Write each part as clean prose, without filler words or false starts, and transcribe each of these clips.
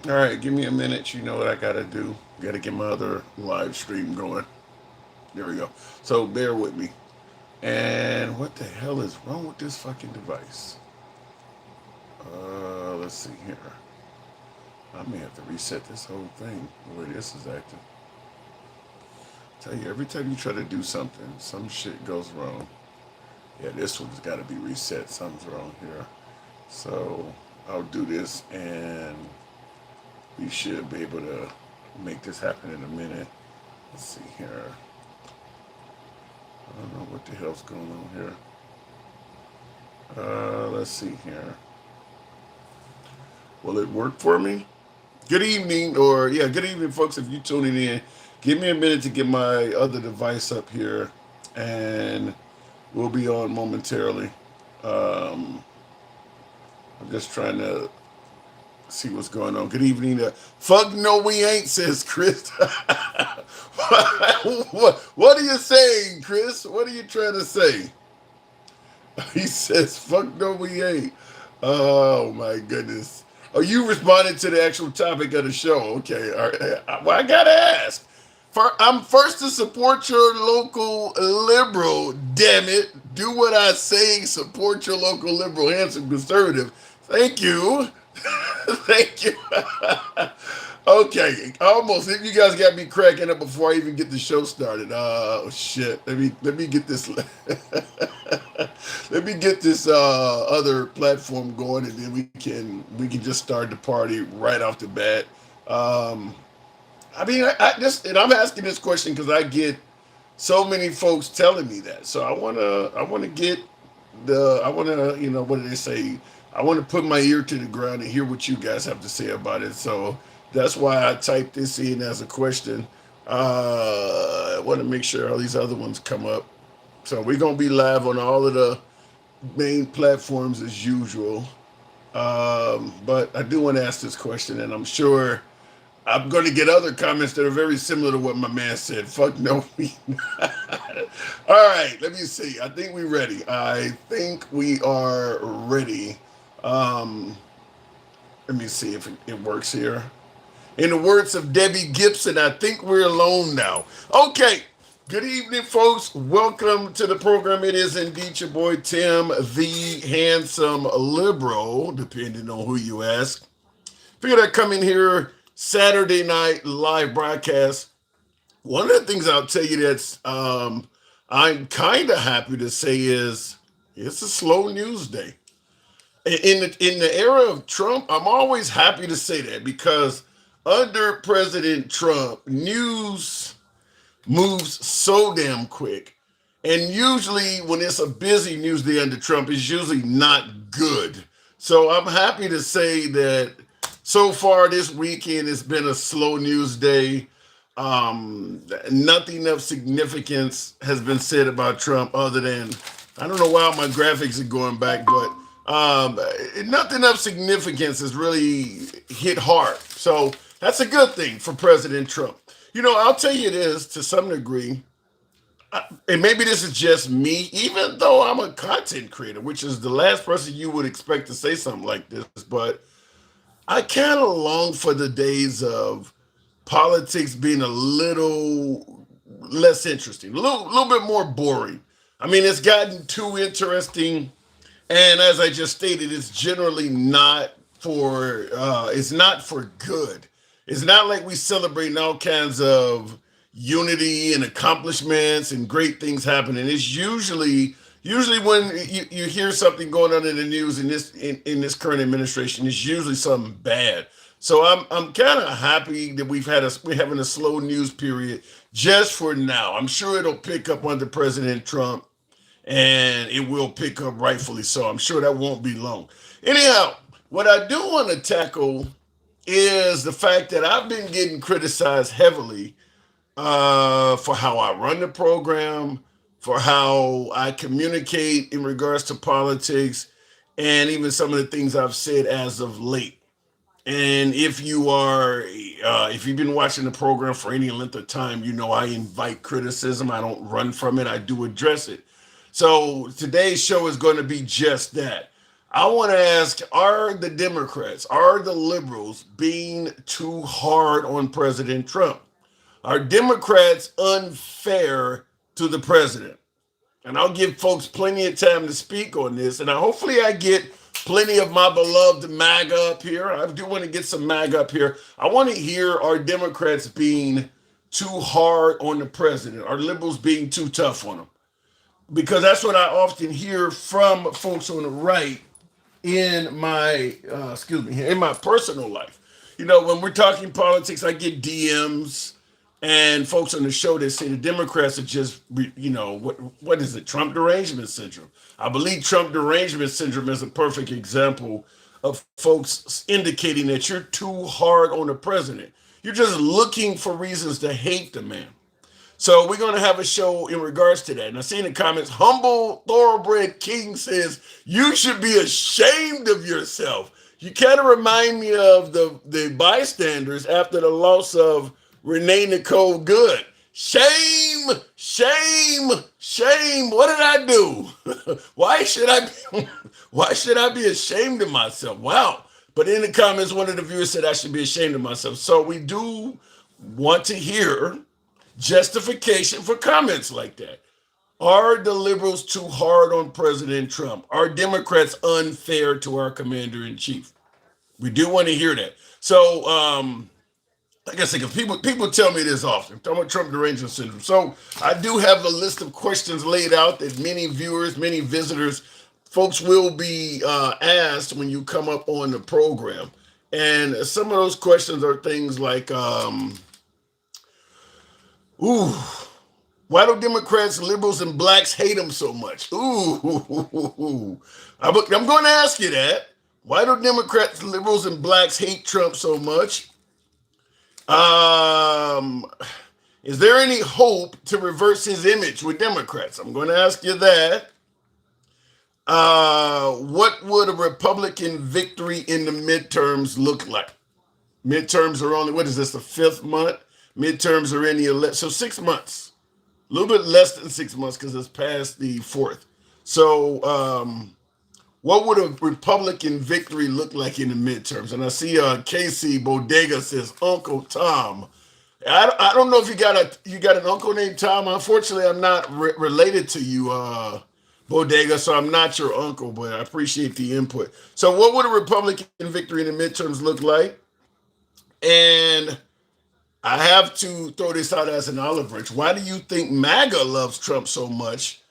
All right, give me a minute. You know what I gotta do. Gotta get my other live stream going. There we go. So bear with me. And what the hell is wrong with this fucking device? Let's see here. I may have to reset this whole thing the way this is acting. Tell you, every time you try to do something, some shit goes wrong. Yeah, this one's got to be reset. Something's wrong here. So I'll do this, and we should be able to make this happen in a minute. Let's see here. I don't know what the hell's going on here. Let's see here. Will it work for me? Good evening, or yeah, good evening, folks. If you're tuning in, give me a minute to get my other device up here, and we'll be on momentarily. Um, I'm just trying to see what's going on. Good evening. Fuck no, we ain't, says Chris. What are you saying, Chris? What are you trying to say? He says, fuck no, we ain't. Oh, my goodness. Oh, you responded to the actual topic of the show. Okay. All right. Well, I got to ask. I'm first to support your local liberal. Damn it. Do what I say. Support your local liberal, handsome conservative. Thank you. Thank you. Okay, almost. You guys got me cracking up before I even get the show started. Oh shit! Let me get this. Let me get this other platform going, and then we can just start the party right off the bat. Um, I mean, I just and I'm asking this question because I get so many folks telling me that. So I wanna get I wanna what do they say? I want to put my ear to the ground and hear what you guys have to say about it. So that's why I typed this in as a question. I want to make sure all these other ones come up. So we're gonna be live on all of the main platforms as usual. But I do want to ask this question, and I'm sure I'm going to get other comments that are very similar to what my man said. Fuck no, we not. All right, let me see. I think we're ready. I think we are ready. Um, Let me see if it works here. In the words of Debbie Gibson, I think we're alone now. Okay. Good evening, folks. Welcome to the program. It is indeed your boy Tim, the handsome liberal, depending on who you ask. Figured I'd come in here Saturday night live broadcast. One of the things I'll tell you that's I'm kind of happy to say is it's a slow news day. In the era of Trump, I'm always happy to say that because under President Trump, news moves so damn quick. And usually, when it's a busy news day under Trump, it's usually not good. So I'm happy to say that so far this weekend it's been a slow news day. Nothing of significance has been said about Trump other than I don't know why my graphics are going back, but nothing of significance has really hit hard. So that's a good thing for President Trump. I'll tell you this to some degree, and maybe this is just me, even though I'm a content creator, which is the last person you would expect to say something like this, but I kind of long for the days of politics being a little less interesting, a little bit more boring. I mean, it's gotten too interesting, and as I just stated, it's generally not it's not for good. It's not like we celebrating all kinds of unity and accomplishments and great things happening. It's usually when you hear something going on in the news in this current administration, it's usually something bad. So I'm kind of happy that we're having a slow news period just for now. I'm sure it'll pick up under President Trump, and it will pick up rightfully so. I'm sure that won't be long. Anyhow, what I do want to tackle is the fact that I've been getting criticized heavily for how I run the program, for how I communicate in regards to politics, and even some of the things I've said as of late. And if you've been watching the program for any length of time, you know I invite criticism. I don't run from it. I do address it. So today's show is going to be just that. I want to ask, are the Democrats, are the liberals being too hard on President Trump? Are Democrats unfair to the president? And I'll give folks plenty of time to speak on this. And hopefully I get plenty of my beloved MAGA up here. I do want to get some MAGA up here. I want to hear, are Democrats being too hard on the president? Are liberals being too tough on him? Because that's what I often hear from folks on the right in my in my personal life. You know, when we're talking politics, I get DMs and folks on the show that say the Democrats are just, what is it? Trump derangement syndrome. I believe Trump derangement syndrome is a perfect example of folks indicating that you're too hard on the president. You're just looking for reasons to hate the man. So we're going to have a show in regards to that. And I see in the comments, Humble Thoroughbred King says, you should be ashamed of yourself. You kind of remind me of the bystanders after the loss of Renee Nicole Good. Shame, shame, shame. What did I do? Why should I be ashamed of myself? Wow. But in the comments, one of the viewers said I should be ashamed of myself. So we do want to hear justification for comments like that. Are the liberals too hard on President Trump? Are Democrats unfair to our commander in chief? We do want to hear that. So, like I said, because people tell me this often, talking about Trump derangement syndrome. So I do have a list of questions laid out that many viewers, many visitors, folks will be asked when you come up on the program. And some of those questions are things like, ooh, why do Democrats, liberals, and blacks hate him so much? Ooh, I'm going to ask you that. Why do Democrats, liberals, and blacks hate Trump so much? Is there any hope to reverse his image with Democrats? I'm going to ask you that. What would a Republican victory in the midterms look like? Midterms are only, what is this, the fifth month? Midterms are in the 11th, so 6 months. A little bit less than 6 months because it's past the fourth. So, what would a Republican victory look like in the midterms? And I see Casey Bodega says Uncle Tom. I don't know if you got an uncle named Tom. Unfortunately, I'm not related to you, Bodega, so I'm not your uncle, but I appreciate the input. So, what would a Republican victory in the midterms look like? And I have to throw this out as an olive branch. Why do you think MAGA loves Trump so much,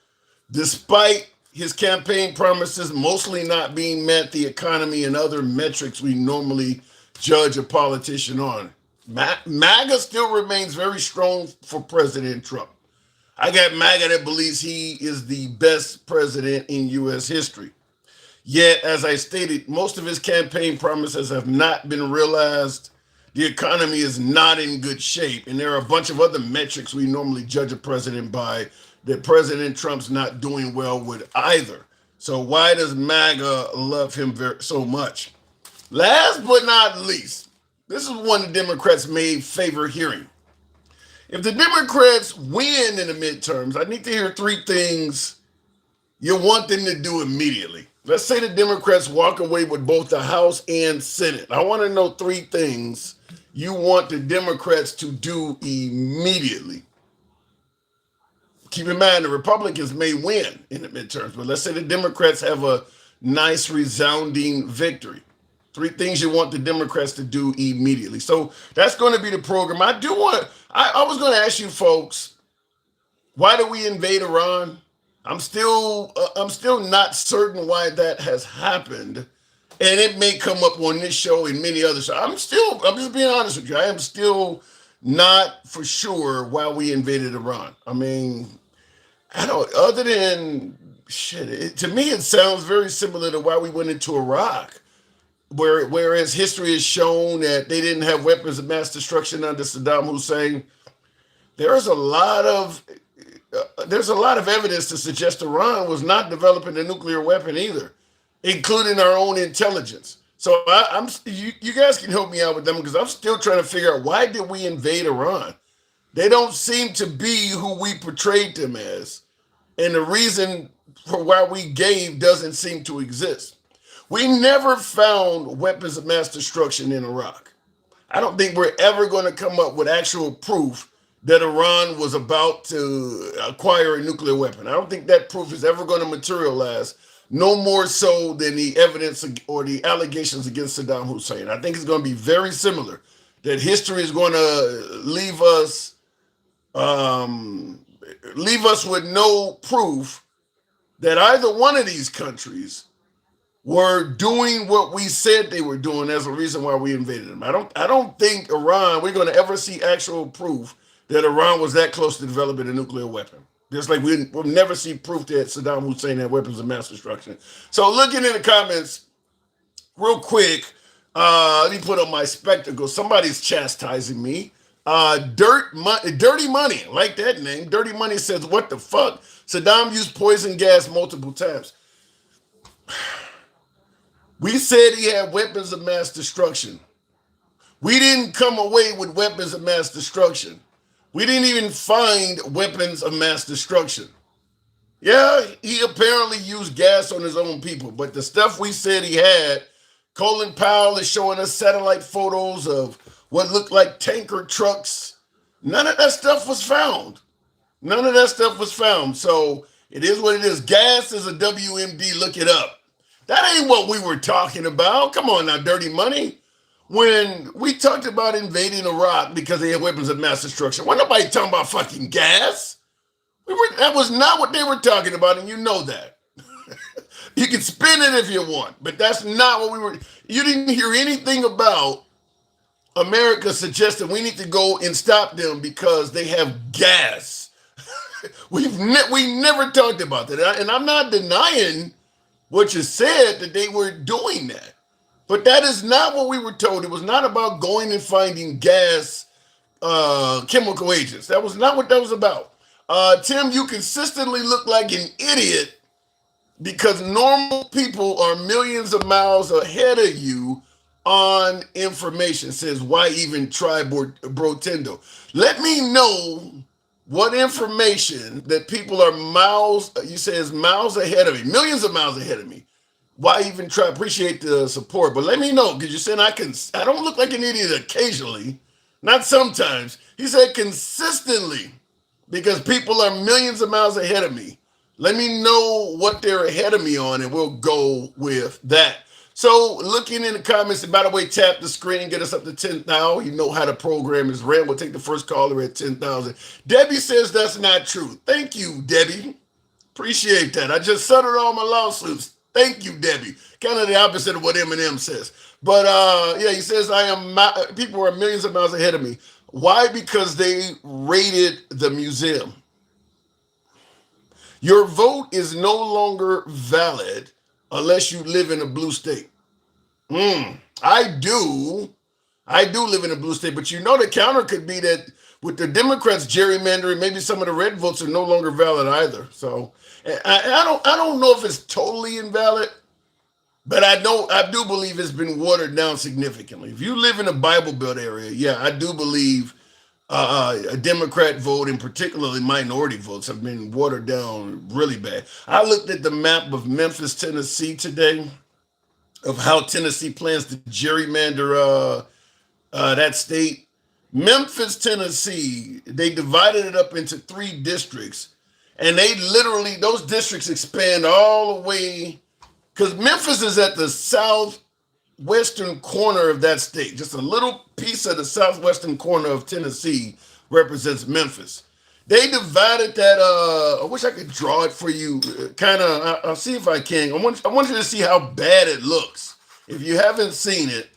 despite his campaign promises mostly not being met, the economy and other metrics we normally judge a politician on? MAGA still remains very strong for President Trump. I got MAGA that believes he is the best president in U.S. history. Yet, as I stated, most of his campaign promises have not been realized. The economy is not in good shape, and there are a bunch of other metrics we normally judge a president by that President Trump's not doing well with either. So why does MAGA love him so much? Last but not least, this is one the Democrats may favor hearing. If the Democrats win in the midterms, I need to hear three things you want them to do immediately. Let's say the Democrats walk away with both the House and Senate. I want to know three things you want the Democrats to do immediately. Keep in mind, the Republicans may win in the midterms, but let's say the Democrats have a nice, resounding victory. Three things you want the Democrats to do immediately. So that's going to be the program. I was going to ask you folks, why do we invade Iran? I'm still not certain why that has happened. And it may come up on this show and many other shows. I'm just being honest with you. I am still not for sure why we invaded Iran. I mean, I don't, other than shit, to me, it sounds very similar to why we went into Iraq, whereas history has shown that they didn't have weapons of mass destruction under Saddam Hussein. There's a lot of evidence to suggest Iran was not developing a nuclear weapon either, including our own intelligence. So you guys can help me out with them because I'm still trying to figure out, why did we invade Iran? They don't seem to be who we portrayed them as, and the reason for why we gave doesn't seem to exist. We never found weapons of mass destruction in Iraq. I don't think we're ever going to come up with actual proof that Iran was about to acquire a nuclear weapon. I don't think that proof is ever going to materialize, no more so than the evidence or the allegations against Saddam Hussein. I think it's going to be very similar, that history is going to um, leave us with no proof that either one of these countries were doing what we said they were doing as a reason why we invaded them. I don't think Iran, we're going to ever see actual proof that Iran was that close to developing a nuclear weapon. Just like we'll never see proof that Saddam Hussein had weapons of mass destruction. So looking in the comments real quick, let me put on my spectacles. Somebody's chastising me. Dirty Money, I like that name. Dirty Money says, what the fuck? Saddam used poison gas multiple times. We said he had weapons of mass destruction. We didn't come away with weapons of mass destruction. We didn't even find weapons of mass destruction. Yeah, he apparently used gas on his own people, but the stuff we said he had, Colin Powell is showing us satellite photos of what looked like tanker trucks. None of that stuff was found. None of that stuff was found. So it is what it is. Gas is a WMD. Look it up. That ain't what we were talking about. Come on now, Dirty Money. When we talked about invading Iraq because they had weapons of mass destruction, wasn't nobody talking about fucking gas. That was not what they were talking about, and you know that. You can spin it if you want, but that's not what we were. You didn't hear anything about America suggesting we need to go and stop them because they have gas. We never talked about that, and I'm not denying what you said that they were doing that. But that is not what we were told. It was not about going and finding gas chemical agents. That was not what that was about. Tim, you consistently look like an idiot because normal people are millions of miles ahead of you on information. Says, why even try Brotendo? Let me know what information that people are you say is miles ahead of me, millions of miles ahead of me. Why even try? Appreciate the support, but let me know, because you're saying I don't look like an idiot occasionally, not sometimes. He said consistently, because people are millions of miles ahead of me. Let me know what they're ahead of me on, and we'll go with that. So looking in the comments, and by the way, tap the screen, get us up to 10,000. You know how the program is ran. We'll take the first caller at 10,000. Debbie says that's not true. Thank you, Debbie. Appreciate that. I just settled all my lawsuits. Thank you, Debbie. Kind of the opposite of what Eminem says. But yeah, he says people are millions of miles ahead of me. Why? Because they raided the museum. Your vote is no longer valid unless you live in a blue state. I do live in a blue state, but you know the counter could be that with the Democrats gerrymandering, maybe some of the red votes are no longer valid either. So I don't know if it's totally invalid, but I do believe it's been watered down significantly. If you live in a Bible Belt area, yeah, I do believe a Democrat vote, and particularly minority votes, have been watered down really bad. I looked at the map of Memphis, Tennessee today, of how Tennessee plans to gerrymander that state. Memphis, Tennessee, they divided it up into 3 districts, and they literally, those districts expand all the way, because Memphis is at the southwestern corner of that state. Just a little piece of the southwestern corner of Tennessee represents Memphis. They divided that, I wish I could draw it for you, I'll see if I can. I want you to see how bad it looks. If you haven't seen it,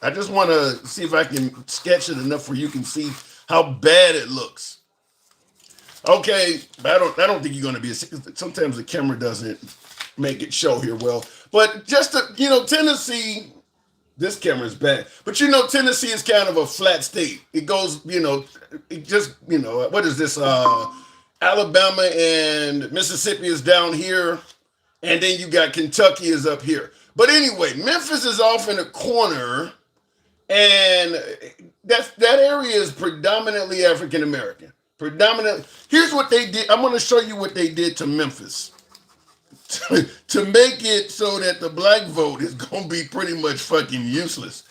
I just want to see if I can sketch it enough where you can see how bad it looks. Okay, I don't think you're going to be, sometimes the camera doesn't make it show here well. But just Tennessee, this camera is bad. But Tennessee is kind of a flat state. It goes, what is this? Alabama and Mississippi is down here, and then you got Kentucky is up here. But anyway, Memphis is off in a corner, and that area is predominantly African American. Here's what they did. I'm going to show you what they did to Memphis. to make it so that the black vote is going to be pretty much fucking useless.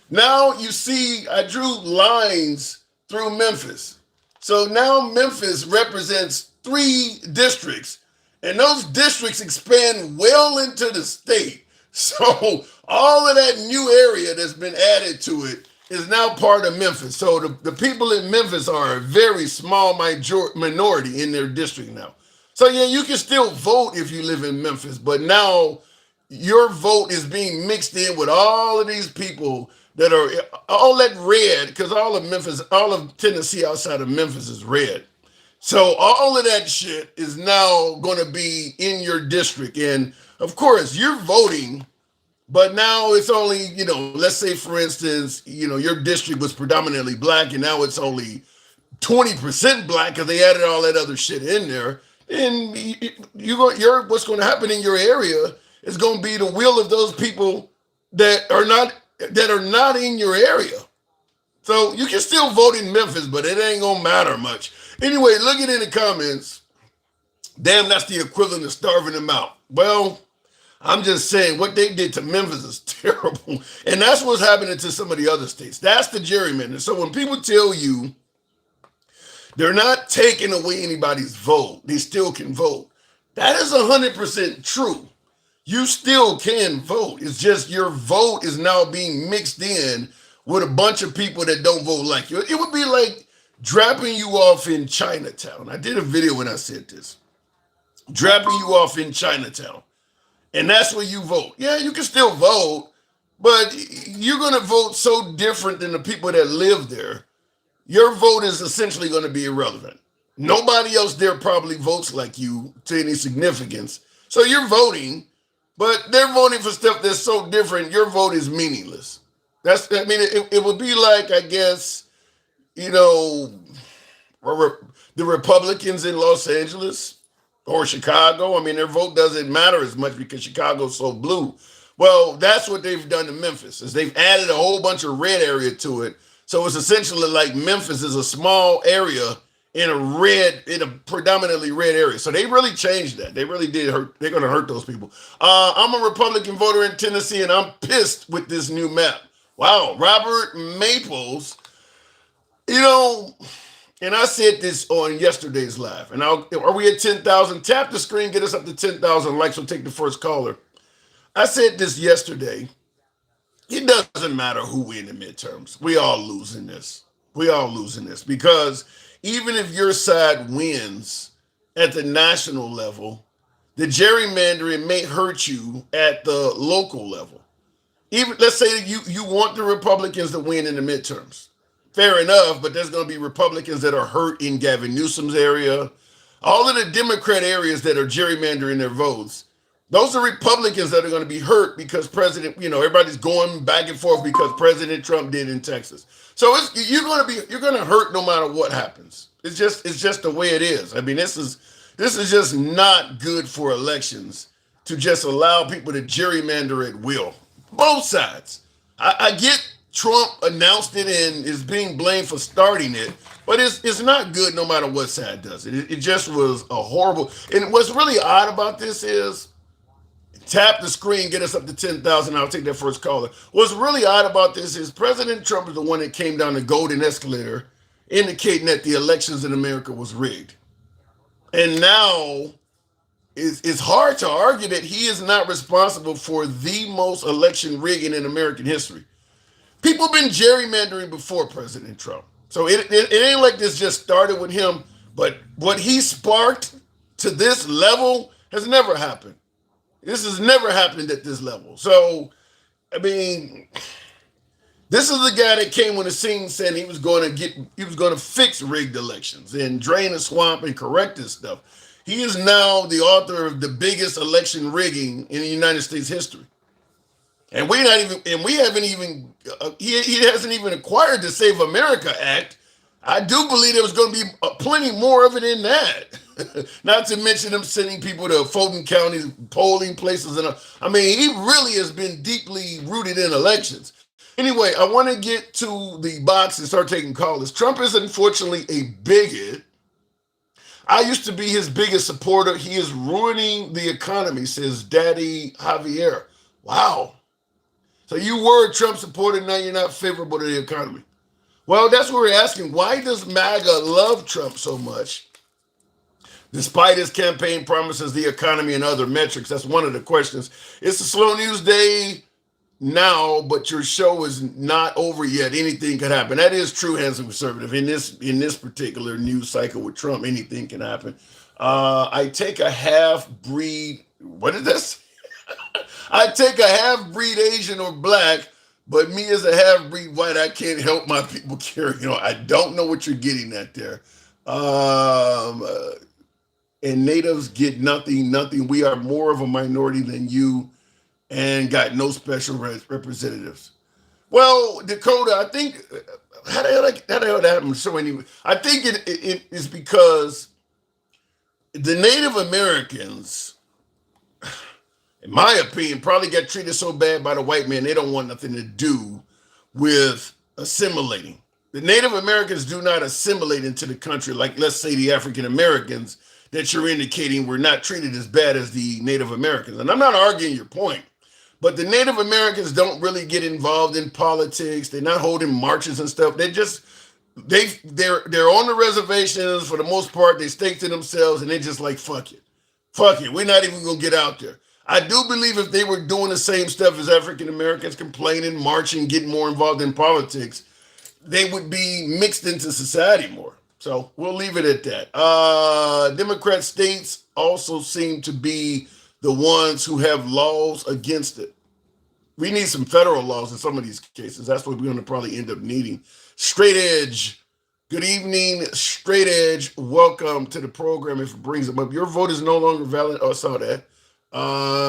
Now you see, I drew lines through Memphis. So now Memphis represents 3 districts, and those districts expand well into the state. So all of that new area that's been added to it is now part of Memphis. So the people in Memphis are a very small minority in their district now. So yeah, you can still vote if you live in Memphis, but now your vote is being mixed in with all of these people that are all that red, because all of Memphis, all of Tennessee outside of Memphis is red. So all of that shit is now going to be in your district. And of course, you're voting, but now it's only, let's say for instance, your district was predominantly black and now it's only 20% black because they added all that other shit in there. And what's going to happen in your area is going to be the will of those people that are not in your area. So you can still vote in Memphis, but it ain't gonna matter much. Anyway, looking in the comments, damn, that's the equivalent of starving them out. Well, I'm just saying what they did to Memphis is terrible. And that's what's happening to some of the other states. That's the gerrymander. So when people tell you they're not taking away anybody's vote, they still can vote. That is 100% true. You still can vote. It's just your vote is now being mixed in with a bunch of people that don't vote like you. It would be like dropping you off in Chinatown. I did a video when I said this. Dropping you off in Chinatown. And that's where you vote. Yeah, you can still vote, but you're going to vote so different than the people that live there. Your vote is essentially going to be irrelevant. Nobody else there probably votes like you to any significance. So you're voting, but they're voting for stuff that's so different, your vote is meaningless. It would be like, I guess, you know, the Republicans in Los Angeles or Chicago. I mean, their vote doesn't matter as much because Chicago's so blue. Well, that's what they've done to Memphis, is they've added a whole bunch of red area to it. So it's essentially like Memphis is a small area in a predominantly red area. So they really changed that. They really did hurt. They're going to hurt those people. I'm a Republican voter in Tennessee, and I'm pissed with this new map. Wow, Robert Maples, and I said this on yesterday's live. And are we at 10,000? Tap the screen, get us up to 10,000 likes. We'll take the first caller. I said this yesterday. It doesn't matter who wins the midterms. We all losing this. Because even if your side wins at the national level, the gerrymandering may hurt you at the local level. Even let's say that you want the Republicans to win in the midterms. Fair enough, but there's going to be Republicans that are hurt in Gavin Newsom's area. All of the Democrat areas that are gerrymandering their votes, those are Republicans that are going to be hurt because everybody's going back and forth because President Trump did in Texas. So you're going to hurt no matter what happens. It's just the way it is. I mean, this is just not good for elections to just allow people to gerrymander at will. Both sides. I get Trump announced it and is being blamed for starting it, but it's not good no matter what side does it. It just was a horrible. And what's really odd about this is, tap the screen, get us up to 10,000. I'll take that first caller. What's really odd about this is President Trump is the one that came down the golden escalator, indicating that the elections in America was rigged. And now it's hard to argue that he is not responsible for the most election rigging in American history. People have been gerrymandering before President Trump. So it ain't like this just started with him, but what he sparked to this level has never happened. This has never happened at this level. So, I mean, this is the guy that came on the scene saying he was going to fix rigged elections and drain the swamp and correct this stuff. He is now the author of the biggest election rigging in the United States history. And he hasn't even acquired the Save America Act. I do believe there was going to be plenty more of it in that. Not to mention him sending people to Fulton County polling places. He really has been deeply rooted in elections. Anyway, I want to get to the box and start taking callers. Trump is unfortunately a bigot. I used to be his biggest supporter. He is ruining the economy, says Daddy Javier. Wow. So you were a Trump supporter, now you're not favorable to the economy. Well, that's what we're asking. Why does MAGA love Trump so much? Despite his campaign promises, the economy, and other metrics. That's one of the questions. It's a slow news day now, but your show is not over yet. Anything could happen. That is true, handsome conservative. In this particular news cycle with Trump, anything can happen. I take a half breed. What is this? I take a half breed Asian or black, but me as a half breed white, I can't help my people carry on. I don't know what you're getting at there. And natives get nothing, nothing. We are more of a minority than you and got no special representatives. Well, Dakota, I think, how the hell that happened? So anyway, I think it is because the Native Americans, in my opinion, probably got treated so bad by the white man, they don't want nothing to do with assimilating. The Native Americans do not assimilate into the country like, let's say, the African Americans that you're indicating were not treated as bad as the Native Americans. And I'm not arguing your point, but the Native Americans don't really get involved in politics. They're not holding marches and stuff. They're on the reservations for the most part. They stake to themselves and they're just like, fuck it. Fuck it. We're not even gonna get out there. I do believe if they were doing the same stuff as African Americans, complaining, marching, getting more involved in politics, they would be mixed into society more. So we'll leave it at that. Democrat states also seem to be the ones who have laws against it. We need some federal laws in some of these cases. That's what we're going to probably end up needing. Straight Edge. Good evening, Straight Edge. Welcome to the program. If it brings them up, your vote is no longer valid. Oh, I saw that.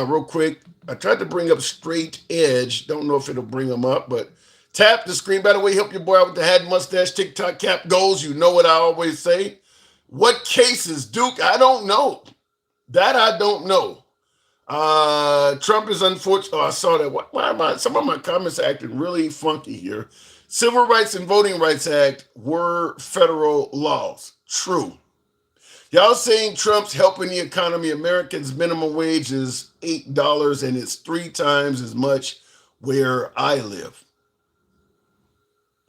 Real quick, I tried to bring up Straight Edge. Don't know if it'll bring them up, but tap the screen. By the way, help your boy out with the hat, mustache, TikTok cap goals. You know what I always say. What cases, Duke? I don't know. That I don't know. Trump is unfortunate. Oh, I saw that. Why am I? Some of my comments are acting really funky here. Civil Rights and Voting Rights Act were federal laws. True. Y'all saying Trump's helping the economy. Americans' minimum wage is $8 and it's 3 times as much where I live.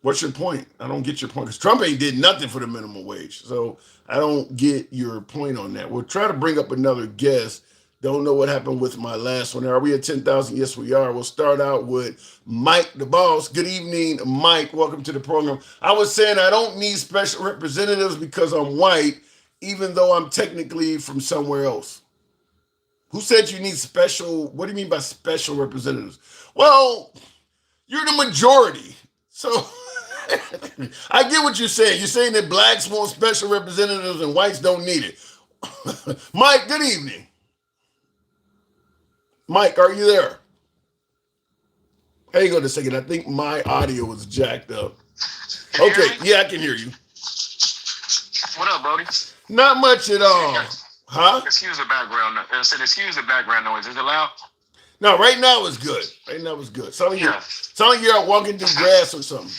What's your point? I don't get your point because Trump ain't did nothing for the minimum wage. So I don't get your point on that. We'll try to bring up another guest. Don't know what happened with my last one. Are we at 10,000? Yes, we are. We'll start out with Mike, the boss. Good evening, Mike. Welcome to the program. I was saying I don't need special representatives because I'm white, even though I'm technically from somewhere else. Who said you need special? What do you mean by special representatives? Well, you're the majority. So I get what you're saying. You're saying that blacks want special representatives and whites don't need it. Mike, good evening. Mike, are you there? Hang on a second. I think my audio is jacked up. Okay, yeah, I can hear you. What up, Brody? Not much at all. Huh? Excuse the background. I said, excuse the background noise. Is it loud? No, right now it's good. Right now it's good. Sound like you're out walking through grass or something.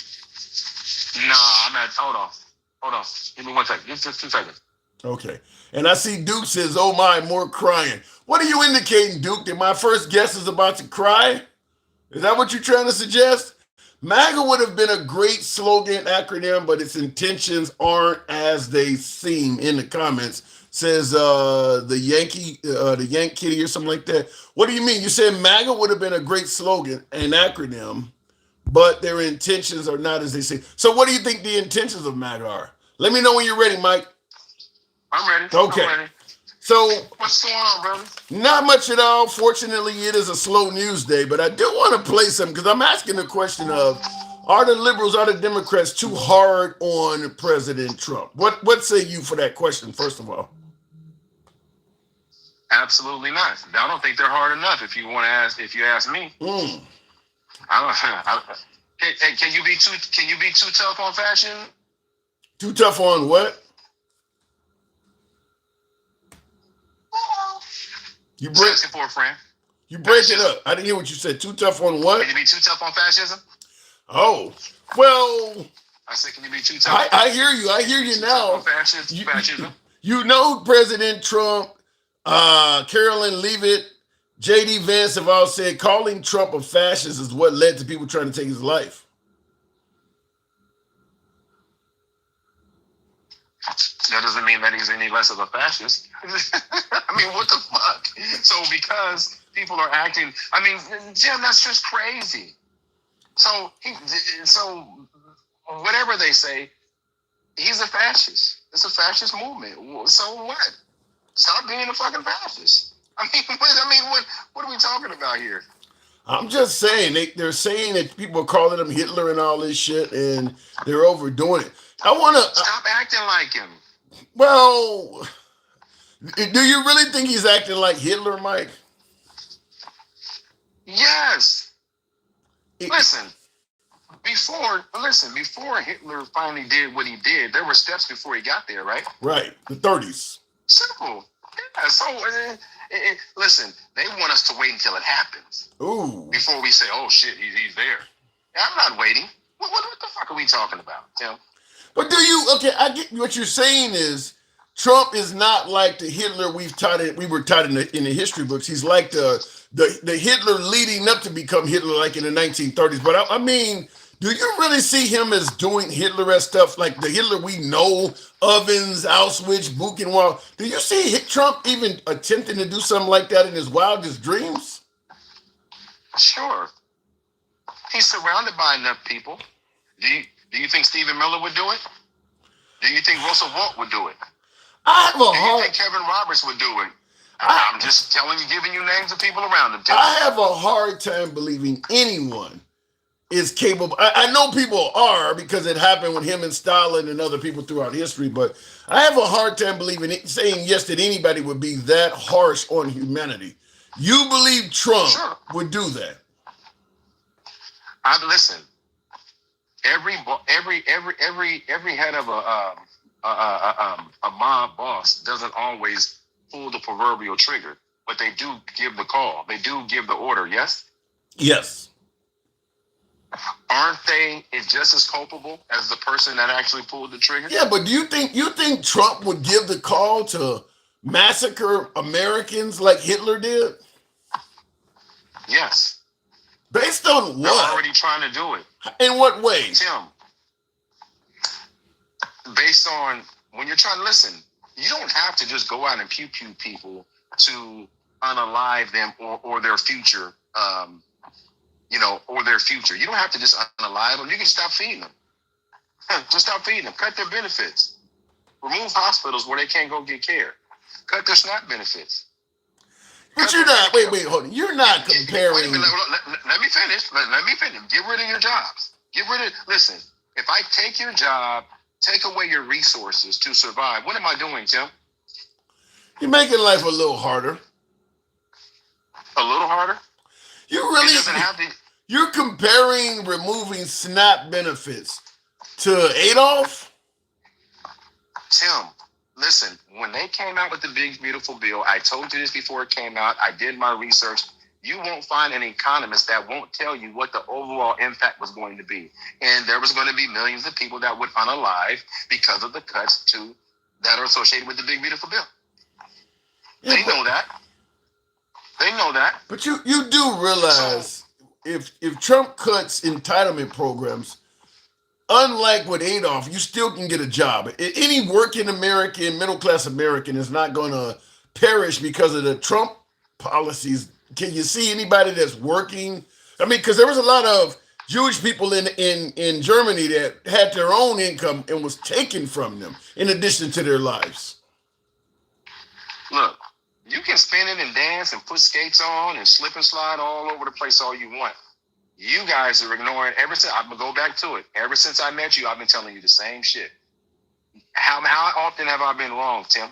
Nah, I'm at. Hold on. Give me 1 second. Just 2 seconds. Okay. And I see Duke says, oh my, more crying. What are you indicating, Duke? That my first guest is about to cry? Is that what you're trying to suggest? MAGA would have been a great slogan acronym, but its intentions aren't as they seem in the comments. Says the Yank Kitty or something like that. What do you mean? You said MAGA would have been a great slogan, an acronym, but their intentions are not as they say. So what do you think the intentions of MAGA are? Let me know when you're ready, Mike. I'm ready. Okay. I'm ready. So what's going on, brother? Not much at all. Fortunately, it is a slow news day, but I do want to play something because I'm asking the question of, are the liberals, are the Democrats too hard on President Trump? What say you for that question, first of all? Absolutely not. I don't think they're hard enough. If you ask me, Can you be too tough on fashion? Too tough on what? You break asking for a friend. You break it up. I didn't hear what you said. Too tough on what? Can you be too tough on fascism? Oh, well. I said, can you be too tough? I hear you. I hear you now. Fascism. You know, President Trump, Carolyn Leavitt, J.D. Vance have all said calling Trump a fascist is what led to people trying to take his life. That doesn't mean that he's any less of a fascist. I mean, what the fuck? So because people are acting, I mean, Jim, that's just crazy. So whatever they say, he's a fascist. It's a fascist movement. So what? Stop being a fucking fascist. What are we talking about here? I'm just saying they're saying that people are calling him Hitler and all this shit, and they're overdoing it. I want to. Stop acting like him. Well, do you really think he's acting like Hitler, Mike? Yes. It- Before Hitler finally did what he did, there were steps before he got there, right? right, the 30s. Simple. Yeah. So, listen, they want us to wait until it happens. Ooh. Before we say, oh shit, he's there. I'm not waiting. What the fuck are we talking about, Tim? But do you? Okay, I get what you're saying is Trump is not like the Hitler we were taught in the history books. He's like the Hitler leading up to become Hitler, like in the 1930s. But I mean, do you really see him as doing Hitler-esque stuff like the Hitler we know, Ovens, Auschwitz, Buchenwald? Do you see Trump even attempting to do something like that in his wildest dreams? Sure. He's surrounded by enough people. Do you think Stephen Miller would do it? Do you think Russell Walt would do it? I have a Do you think Kevin Roberts would do it? I'm just giving you names of people around him. I have a hard time believing anyone is capable. I know people are because it happened with him and Stalin and other people throughout history, but I have a hard time believing saying yes that anybody would be that harsh on humanity. You believe Trump would do that? Listen. Every head of a mob boss doesn't always pull the proverbial trigger, but they do give the call. They do give the order. Yes. Yes. Aren't they just as culpable as the person that actually pulled the trigger? Yeah, but do you think Trump would give the call to massacre Americans like Hitler did? Yes. Based on what? They're already trying to do it. In what way? Tim, based on when you're trying to listen, you don't have to just go out and pew people to unalive them or their future, or their future. You don't have to just unalive them. You can stop feeding them. Just stop feeding them. Cut their benefits. Remove hospitals where they can't go get care. Cut their SNAP benefits. But you're not. Wait, hold on. You're not comparing. Wait a minute, let me finish. Let me finish. Get rid of your jobs. Listen, if I take your job, take away your resources to survive, what am I doing, Tim? You're making life a little harder. A little harder? You really. It doesn't have to. You're comparing removing SNAP benefits to Adolf? Tim, listen, when they came out with the big, beautiful bill, I told you this before it came out. I did my research. You won't find an economist that won't tell you what the overall impact was going to be. And there was going to be millions of people that would unalive because of the cuts that are associated with the big, beautiful bill. Yeah, they know that. They know that. But you do realize if Trump cuts entitlement programs, unlike with Adolf, you still can get a job. Any working American, middle-class American is not going to perish because of the Trump policies. Can you see anybody that's working? I mean, because there was a lot of Jewish people in Germany that had their own income and was taken from them in addition to their lives. Look, you can spin it and dance and put skates on and slip and slide all over the place all you want. You guys are ignoring I'm going to go back to it. Ever since I met you, I've been telling you the same shit. How often have I been wrong, Tim?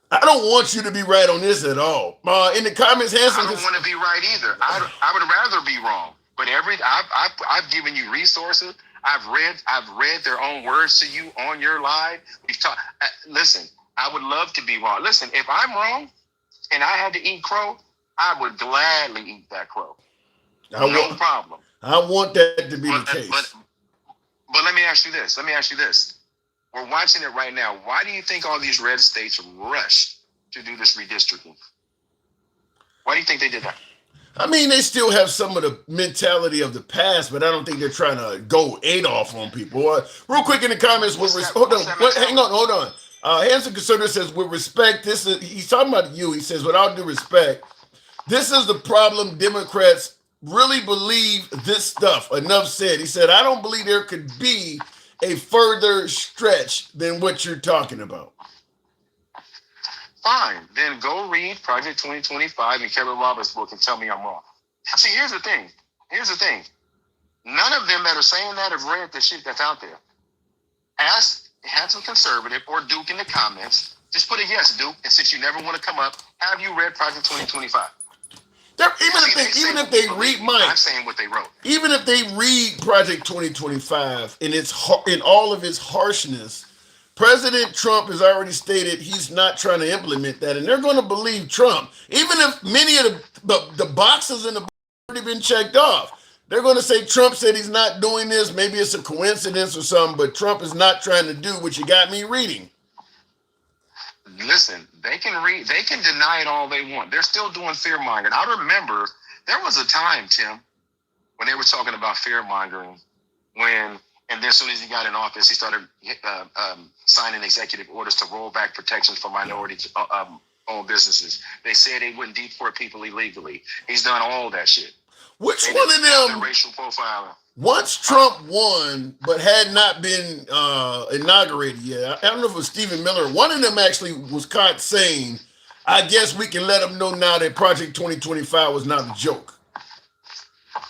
I don't want you to be right on this at all. In the comments, Hanson, I don't want to be right either. I would rather be wrong. But I've given you resources. I've read their own words to you on your live. We've talked. Listen, I would love to be wrong. Listen, if I'm wrong and I had to eat crow, I would gladly eat that crow. No problem. I want that to be the case. But let me ask you this. We're watching it right now. Why do you think all these red states rushed to do this redistricting? Why do you think they did that? I mean, they still have some of the mentality of the past, but I don't think they're trying to go Adolf on people. Real quick in the comments, hang on, hold on. Hanson Conservative says, with respect, he's talking about you. He says, without due respect, this is the problem. Democrats really believe this stuff. Enough said. He said, I don't believe there could be a further stretch than what you're talking about. Fine. Then go read Project 2025 and Kevin Roberts' book and tell me I'm wrong. See, here's the thing. None of them that are saying that have read the shit that's out there. Ask Handsome Conservative or Duke in the comments. Just put a yes, Duke. And since you never want to come up, have you read Project 2025? Even if they read mine, I'm saying what they wrote. Even if they read Project 2025 in all of its harshness, President Trump has already stated he's not trying to implement that, and they're going to believe Trump. Even if many of the boxes in the book have already been checked off, they're going to say Trump said he's not doing this. Maybe it's a coincidence or something, but Trump is not trying to do what you got me reading. Listen, they can deny it all they want. They're still doing fear mongering. I remember there was a time, Tim, when they were talking about fear mongering, and then as soon as he got in office, he started signing executive orders to roll back protections for minority-owned businesses. They said they wouldn't deport people illegally. He's done all that shit. Which one of them? Racial profiling. Once Trump won, but had not been inaugurated yet, I don't know if it was Stephen Miller. One of them actually was caught saying, I guess we can let them know now that Project 2025 was not a joke.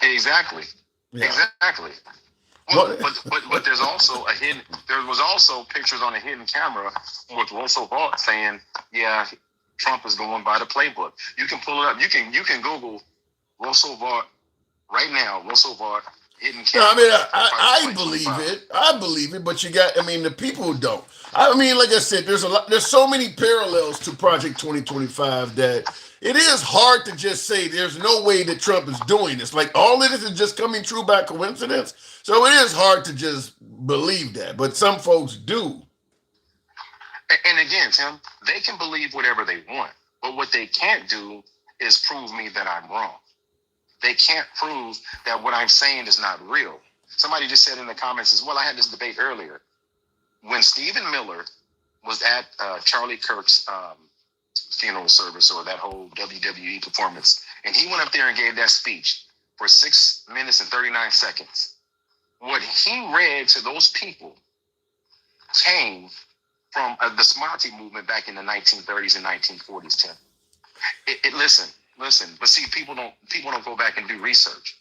Exactly. Yeah. Exactly. Well, but there was also pictures on a hidden camera with Russell Vought saying, yeah, Trump is going by the playbook. You can pull it up. You can Google Russell Vought right now. Russell Vought. No, I mean, I believe it. I believe it, but the people don't. I mean, like I said, there's so many parallels to Project 2025 that it is hard to just say there's no way that Trump is doing this. Like, all of this is just coming true by coincidence. So it is hard to just believe that, but some folks do. And again, Tim, they can believe whatever they want, but what they can't do is prove me that I'm wrong. They can't prove that what I'm saying is not real. Somebody just said in the comments as well, I had this debate earlier. When Stephen Miller was at Charlie Kirk's funeral service, or that whole WWE performance, and he went up there and gave that speech for 6 minutes and 39 seconds, what he read to those people came from the Smarty movement back in the 1930s and 1940s, Tim. Listen, but see, people don't go back and do research.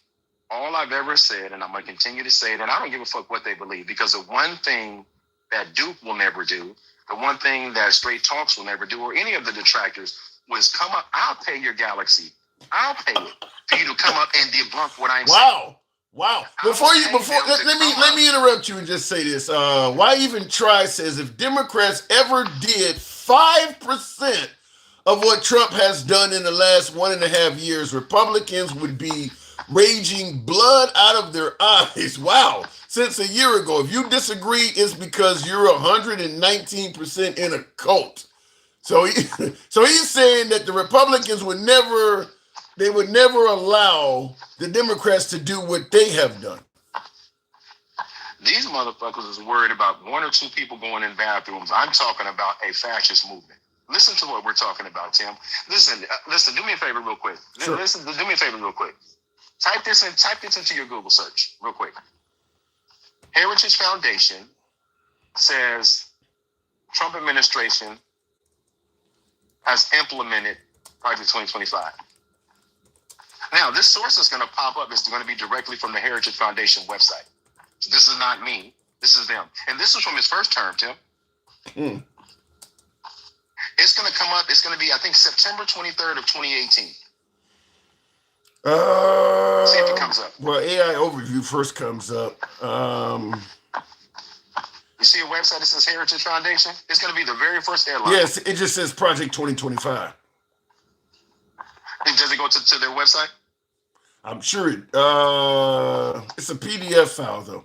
All I've ever said, and I'm going to continue to say it, and I don't give a fuck what they believe, because the one thing that Duke will never do, the one thing that Straight Talks will never do, or any of the detractors, was come up. I'll pay your galaxy. I'll pay it for you to come up and debunk what I'm saying. Wow. Let me interrupt you and just say this. Why Even Try says, if Democrats ever did 5% of what Trump has done in the last 1.5 years, Republicans would be raging blood out of their eyes. Wow. Since a year ago. If you disagree, it's because you're 119% in a cult. So he's saying that the Republicans would never allow the Democrats to do what they have done. These motherfuckers is worried about one or two people going in bathrooms. I'm talking about a fascist movement. Listen to what we're talking about, Tim. Listen. Do me a favor, real quick. Sure. Do me a favor, real quick. Type this into your Google search, real quick. Heritage Foundation says Trump administration has implemented Project 2025. Now, this source is going to pop up. It's going to be directly from the Heritage Foundation website. So this is not me. This is them, and this is from his first term, Tim. It's going to come up. It's going to be, I think, September 23rd of 2018. See if it comes up. Well, AI Overview first comes up. You see a website that says Heritage Foundation? It's going to be the very first headline. Yes, it just says Project 2025. Does it go to their website? I'm sure it's a PDF file, though.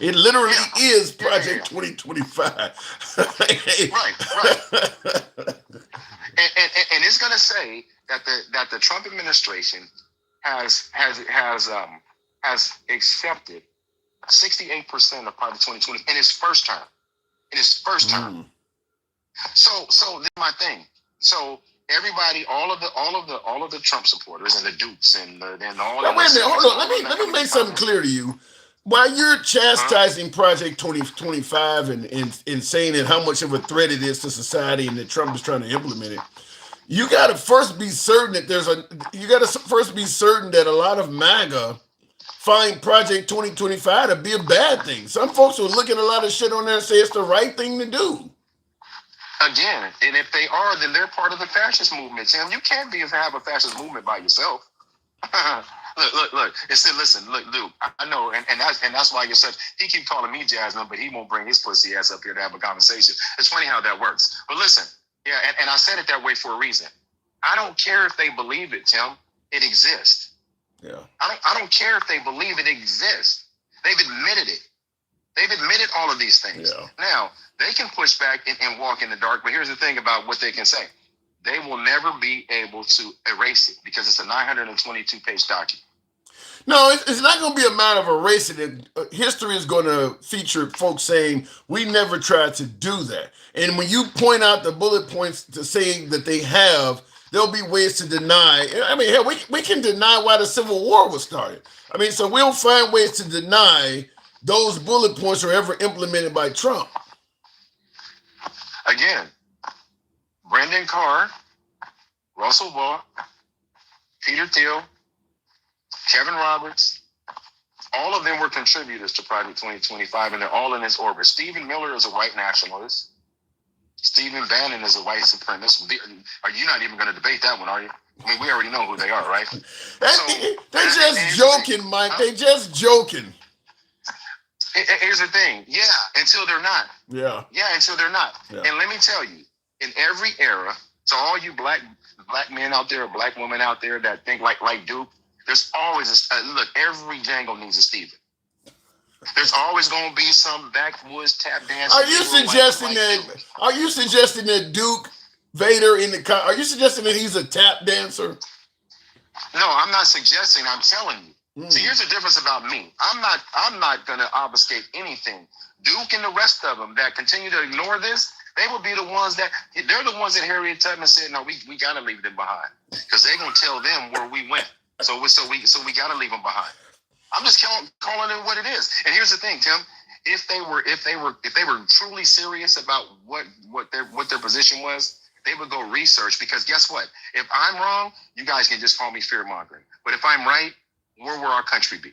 It literally Yeah, is yeah, Project yeah. 2025. Right, right. And it's going to say that the Trump administration has accepted 68% of Project 2020 in his first term. In his first term. Mm. So this is my thing. So everybody, all of the Trump supporters and the Dukes and all Now the wait a minute, hold NSAs and on. all of them that Let me come to make these something conferences. clear to you. While you're Huh? chastising Project 2025 and saying that how much of a threat it is to society and that Trump is trying to implement it, you got to first be certain that first be certain that a lot of MAGA find Project 2025 to be a bad thing. Some folks will look at a lot of shit on there and say it's the right thing to do. Again, and if they are, then they're part of the fascist movement. Tim, you can't have a fascist movement by yourself. Look. And said, listen, look, Luke, I know, and that's why you're such. He keep calling me Jasmine, but he won't bring his pussy ass up here to have a conversation. It's funny how that works. But listen, yeah, and I said it that way for a reason. I don't care if they believe it, Tim. It exists. Yeah. I don't care if they believe it exists. They've admitted it. They've admitted all of these things. Yeah. Now, they can push back and walk in the dark, but here's the thing about what they can say. They will never be able to erase it because it's a 922-page document. No, it's not going to be a matter of erasing it. History is going to feature folks saying, we never tried to do that. And when you point out the bullet points to saying that they have, there'll be ways to deny. I mean, hell, we can deny why the Civil War was started. I mean, so we'll find ways to deny those bullet points are ever implemented by Trump. Again, Brendan Carr, Russell Vaught, Peter Thiel, Kevin Roberts, all of them were contributors to Project 2025, and they're all in this orbit. Stephen Miller is a white nationalist. Stephen Bannon is a white supremacist. Are you not even going to debate that one, are you? I mean, we already know who they are, right? They're just joking, Mike. They're just joking. Here's the thing. Yeah, until they're not. Yeah. Yeah, until they're not. Yeah. And let me tell you, in every era, to all you black men out there, or black women out there that think like Duke, there's always look. Every Django needs a Steven. There's always going to be some backwoods tap dance. Are you suggesting Are you suggesting that Duke Vader Are you suggesting that he's a tap dancer? No, I'm not suggesting. I'm telling you. See, here's the difference about me. I'm not going to obfuscate anything. Duke and the rest of them that continue to ignore this, they will be the ones that they're the ones that Harriet Tubman said, no, we got to leave them behind because they're going to tell them where we went. So we got to leave them behind. I'm just calling it what it is. And here's the thing, Tim. If they were truly serious about what their position was, they would go research because guess what? If I'm wrong, you guys can just call me fear mongering. But if I'm right, where will our country be?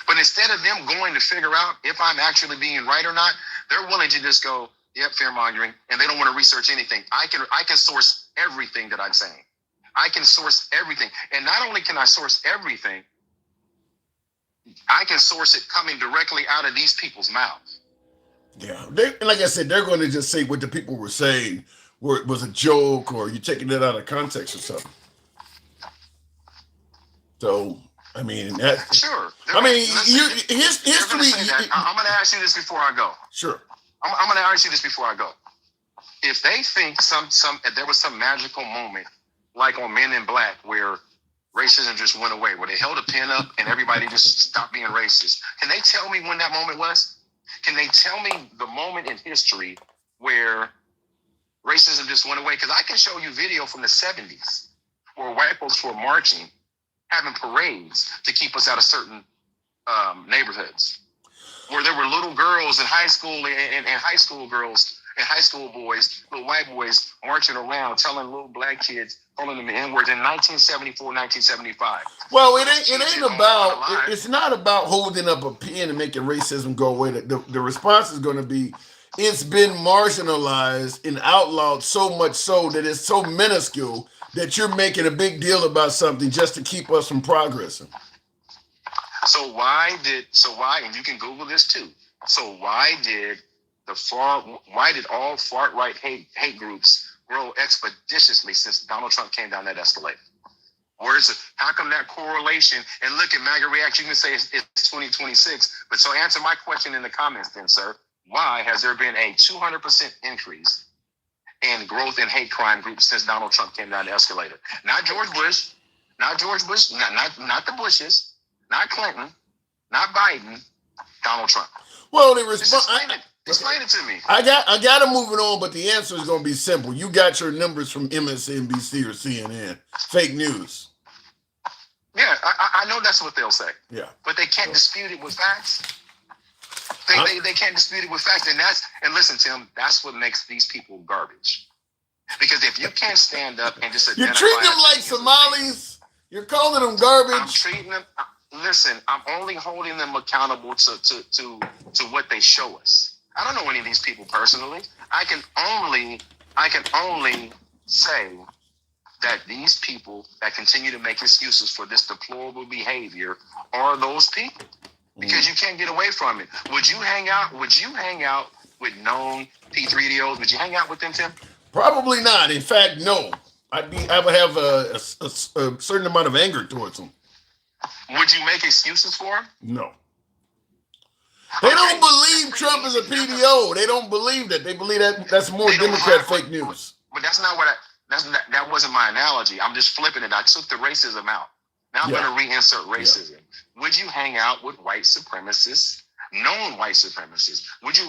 But instead of them going to figure out if I'm actually being right or not, they're willing to just go, yep, fear mongering, and they don't want to research anything. I can source everything that I'm saying. I can source everything. And not only can I source everything, I can source it coming directly out of these people's mouths. Yeah. Like I said, they're going to just say what the people were saying where it was a joke or you're taking it out of context or something. So, I mean, sure. History. I'm going to ask you this before I go. Sure. I'm going to ask you this before I go. If they think there was some magical moment, like on Men in Black, where racism just went away, where they held a pin up and everybody just stopped being racist, can they tell me when that moment was? Can they tell me the moment in history where racism just went away? Because I can show you video from the 70s where white folks were marching, having parades to keep us out of certain neighborhoods, where there were little girls in high school and high school girls and high school boys, little white boys marching around telling little black kids, calling them the N-words in 1974, 1975. Well, it's not about holding up a pen and making racism go away. The response is going to be, it's been marginalized and outlawed so much so that it's so minuscule that you're making a big deal about something just to keep us from progressing. So why, and you can Google this too. So why did all far-right hate groups grow expeditiously since Donald Trump came down that escalator? How come that correlation? And look at MAGA reaction. You can say it's 2026. But so answer my question in the comments then, sir. Why has there been a 200% increase in growth in hate crime groups since Donald Trump came down the escalator? Not George Bush, not the Bushes, not Clinton, not Biden, Donald Trump. Well, Explain it to me. I got to move it on, but the answer is going to be simple. You got your numbers from MSNBC or CNN. Fake news. Yeah, I know that's what they'll say. Yeah. But they can't dispute it with facts. They can't dispute it with facts. And listen, Tim, that's what makes these people garbage. Because if you can't stand up and just you're treating them like Somalis, you're calling them garbage. I'm treating them. Listen, I'm only holding them accountable to what they show us. I don't know any of these people personally. I can only say that these people that continue to make excuses for this deplorable behavior are those people. Because you can't get away from it. Would you hang out with known P3DOs? Would you hang out with them, Tim? Probably not. In fact, no. I would have a certain amount of anger towards them. Would you make excuses for them? No. They don't believe Trump is a PDO. They don't believe that. They believe that's more Democrat fake news. But that's not what that wasn't my analogy. I'm just flipping it. I took the racism out. Now I'm going to reinsert racism. Yeah. Would you hang out with white supremacists, known white supremacists? Would you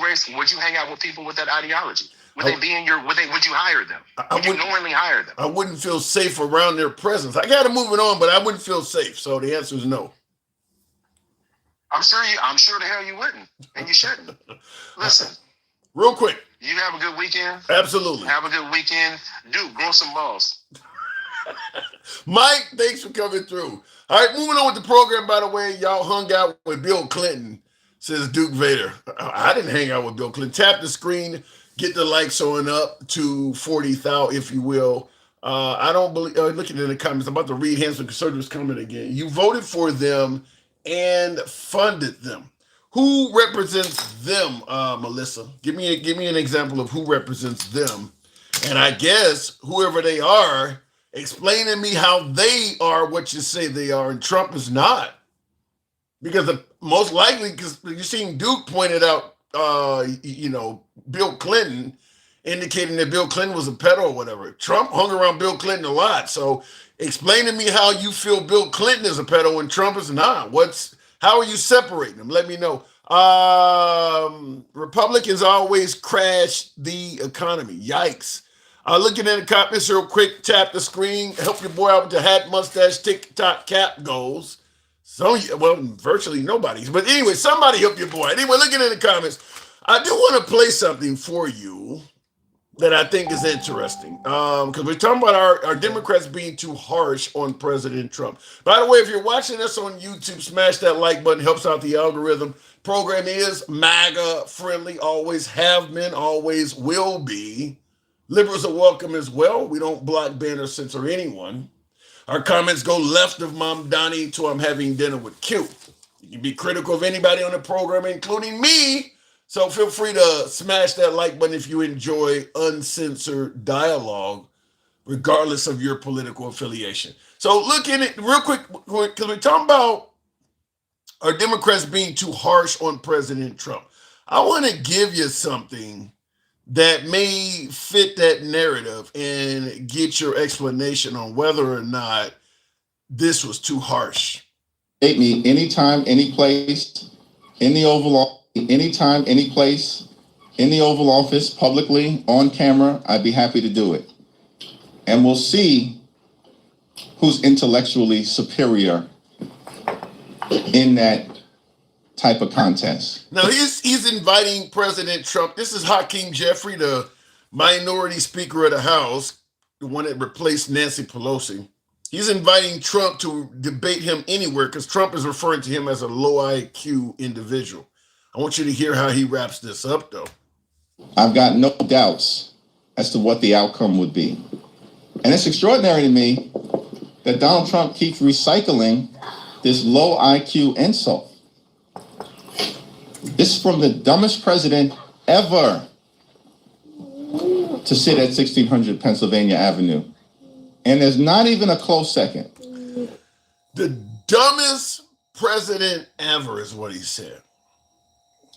hang out with people with that ideology? Would they be in your? Would you hire them? Would you knowingly hire them? I wouldn't feel safe around their presence. I got to move it on, but I wouldn't feel safe. So the answer is no. I'm sure the hell you wouldn't, and you shouldn't. Listen, real quick. You have a good weekend. Absolutely. Have a good weekend. Dude, grow some balls. Mike, thanks for coming through. All right, moving on with the program, by the way, y'all hung out with Bill Clinton, says Duke Vader. I didn't hang out with Bill Clinton. Tap the screen, get the likes on up to 40,000, if you will. I don't believe, looking in the comments, I'm about to read Handsome Conservatives comment again. You voted for them and funded them. Who represents them, Melissa? Give me an example of who represents them. And I guess whoever they are, explain to me how they are what you say they are, and Trump is not. Because most likely, because you're seeing Duke pointed out, Bill Clinton, indicating that Bill Clinton was a pedo or whatever. Trump hung around Bill Clinton a lot. So explain to me how you feel Bill Clinton is a pedo and Trump is not. How are you separating them? Let me know. Republicans always crash the economy. Yikes. Looking at the comments real quick, tap the screen, help your boy out with the hat, mustache, TikTok cap goals. Virtually nobody's. But anyway, somebody help your boy. Anyway, looking at the comments, I do want to play something for you that I think is interesting. Because we're talking about our Democrats being too harsh on President Trump. By the way, if you're watching us on YouTube, smash that like button, helps out the algorithm. Program is MAGA friendly, always have been, always will be. Liberals are welcome as well. We don't block, ban, or censor anyone. Our comments go left of Mom Donnie to I'm having dinner with Q. You can be critical of anybody on the program, including me. So feel free to smash that like button if you enjoy uncensored dialogue, regardless of your political affiliation. So look in it real quick, because we're talking about our Democrats being too harsh on President Trump. I want to give you something that may fit that narrative and get your explanation on whether or not this was too harsh. Date me anytime, any place, in the Oval, anytime, any place, in the Oval Office, publicly, on camera, I'd be happy to do it. And we'll see who's intellectually superior in that type of contest. Now he's inviting President Trump. This is Hakeem Jeffrey, the minority speaker of the House, the one that replaced Nancy Pelosi. He's inviting Trump to debate him anywhere because Trump is referring to him as a low IQ individual. I want you to hear how he wraps this up, though. I've got no doubts as to what the outcome would be. And it's extraordinary to me that Donald Trump keeps recycling this low IQ insult. This is from the dumbest president ever to sit at 1600 Pennsylvania Avenue. And there's not even a close second. The dumbest president ever is what he said.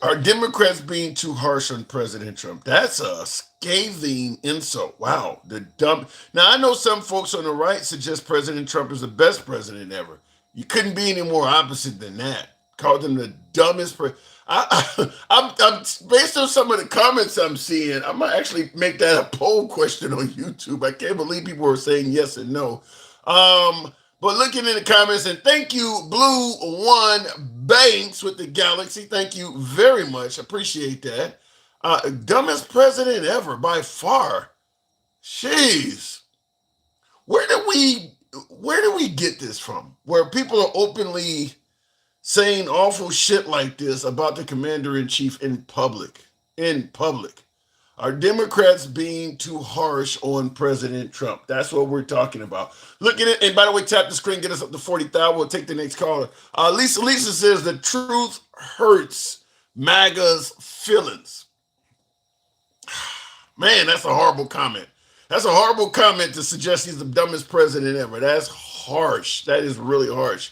Are Democrats being too harsh on President Trump? That's a scathing insult. Wow. The dumb. Now, I know some folks on the right suggest President Trump is the best president ever. You couldn't be any more opposite than that. Called him the dumbest president. I'm based on some of the comments I'm seeing. I might actually make that a poll question on YouTube. I can't believe people are saying yes and no. But looking in the comments, and thank you, Blue One Banks with the Galaxy. Thank you very much. Appreciate that. Dumbest president ever by far. Jeez. Where do we get this from? Where people are openly saying awful shit like this about the commander in chief in public. In public. Are Democrats being too harsh on President Trump? That's what we're talking about. Look at it. And by the way, tap the screen, get us up to 40,000. We'll take the next caller. Lisa says the truth hurts MAGA's feelings. Man, that's a horrible comment. That's a horrible comment to suggest he's the dumbest president ever. That's harsh. That is really harsh.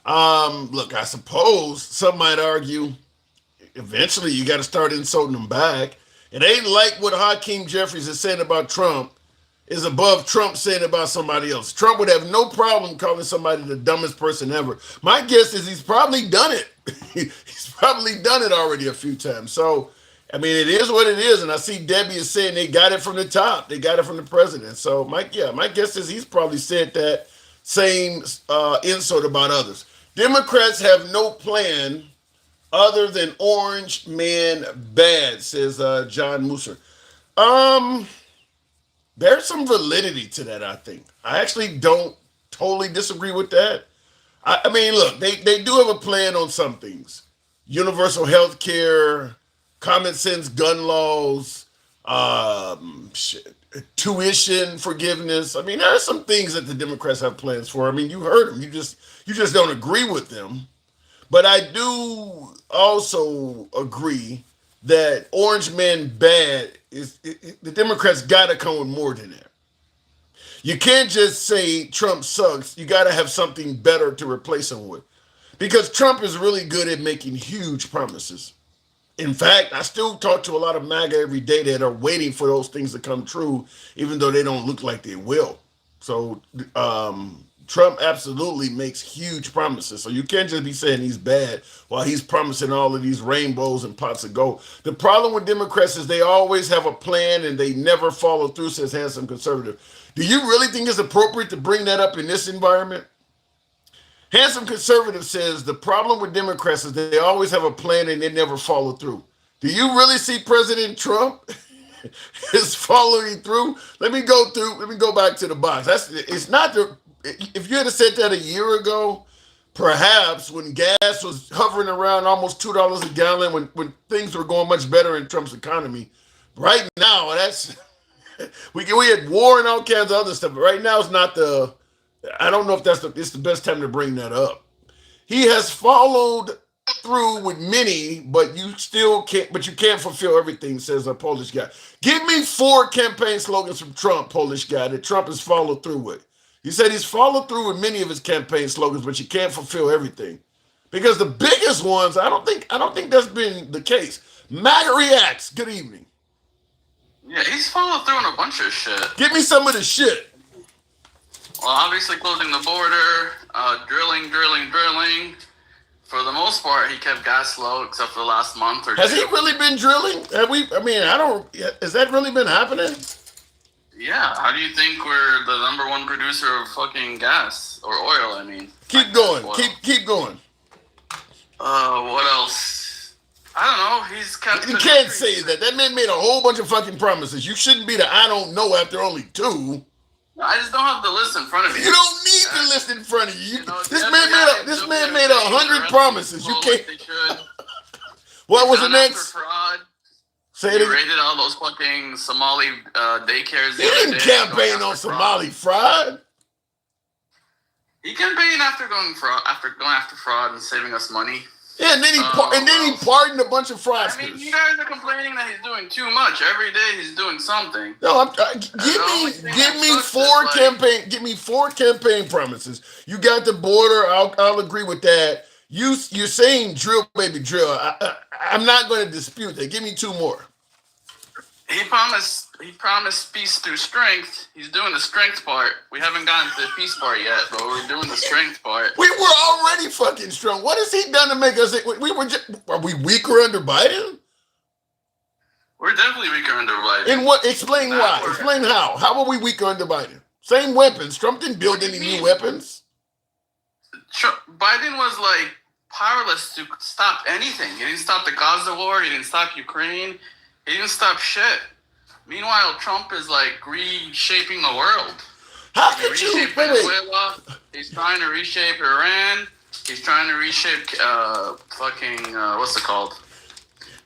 Look, I suppose some might argue eventually you got to start insulting them back. It ain't like what Hakeem Jeffries is saying about Trump is above Trump saying about somebody else. Trump would have no problem calling somebody the dumbest person ever. My guess is he's probably done it. He's probably done it already a few times. So, I mean, it is what it is. And I see Debbie is saying they got it from the top. They got it from the president. So, my guess is he's probably said that same insult about others. Democrats have no plan other than orange man bad, says John Mooser. There's some validity to that, I think. I actually don't totally disagree with that. I mean, look, they do have a plan on some things. Universal health care, common sense gun laws, tuition forgiveness. I mean, there are some things that the Democrats have plans for. I mean, you heard them. You just don't agree with them. But I do also agree that orange man bad the Democrats got to come with more than that. You can't just say Trump sucks. You got to have something better to replace him with. Because Trump is really good at making huge promises. In fact, I still talk to a lot of MAGA every day that are waiting for those things to come true, even though they don't look like they will. So Trump absolutely makes huge promises. So you can't just be saying he's bad while he's promising all of these rainbows and pots of gold. The problem with Democrats is they always have a plan and they never follow through, says Handsome Conservative. Do you really think it's appropriate to bring that up in this environment? Handsome Conservative says the problem with Democrats is they always have a plan and they never follow through. Do you really see President Trump is following through? Let me go back to the box. If you had said that a year ago, perhaps when gas was hovering around almost $2 a gallon, when things were going much better in Trump's economy. Right now, we had war and all kinds of other stuff, but right now it's not I don't know if it's the best time to bring that up. He has followed through with many, but you can't fulfill everything, says a Polish guy. Give me 4 campaign slogans from Trump, Polish guy, that Trump has followed through with. He said he's followed through with many of his campaign slogans, but you can't fulfill everything. Because the biggest ones, I don't think that's been the case. MAGA reacts. Good evening. Yeah, he's followed through on a bunch of shit. Give me some of the shit. Well, obviously closing the border, drilling. For the most part, he kept gas low, except for the last month or two. Has he really been drilling? Has that really been happening? Yeah, how do you think we're the number one producer of fucking gas or oil? I mean, keep going. Keep going. What else? I don't know. He's kept. You can't say that. That man made a whole bunch of fucking promises. You shouldn't be the I don't know after only 2. I just don't have the list in front of me. You don't need the list in front of you. This man made 100 promises. You can't. What was the next? Fraud. Say he raided all those fucking Somali daycares. He didn't campaign on Somali fraud. He campaigned after going after fraud and saving us money. Yeah, and then he pardoned a bunch of fraudsters. I mean, you guys are complaining that he's doing too much. Every day he's doing something. No, give me four campaign promises. You got the border. I'll agree with that. You're saying drill, baby, drill. I'm not going to dispute that. Give me two more. He promised peace through strength. He's doing the strength part. We haven't gotten to the peace part yet, but we're doing the strength part. We were already fucking strong. What has he done to make us? Are we weaker under Biden? We're definitely weaker under Biden. In what? Explain why. Explain how. How are we weaker under Biden? Same weapons. Trump didn't build any new weapons. Biden was like powerless to stop anything. He didn't stop the Gaza war. He didn't stop Ukraine. He didn't stop shit. Meanwhile, Trump is like reshaping the world. How could you? Venezuela. He's trying to reshape Iran. He's trying to reshape what's it called?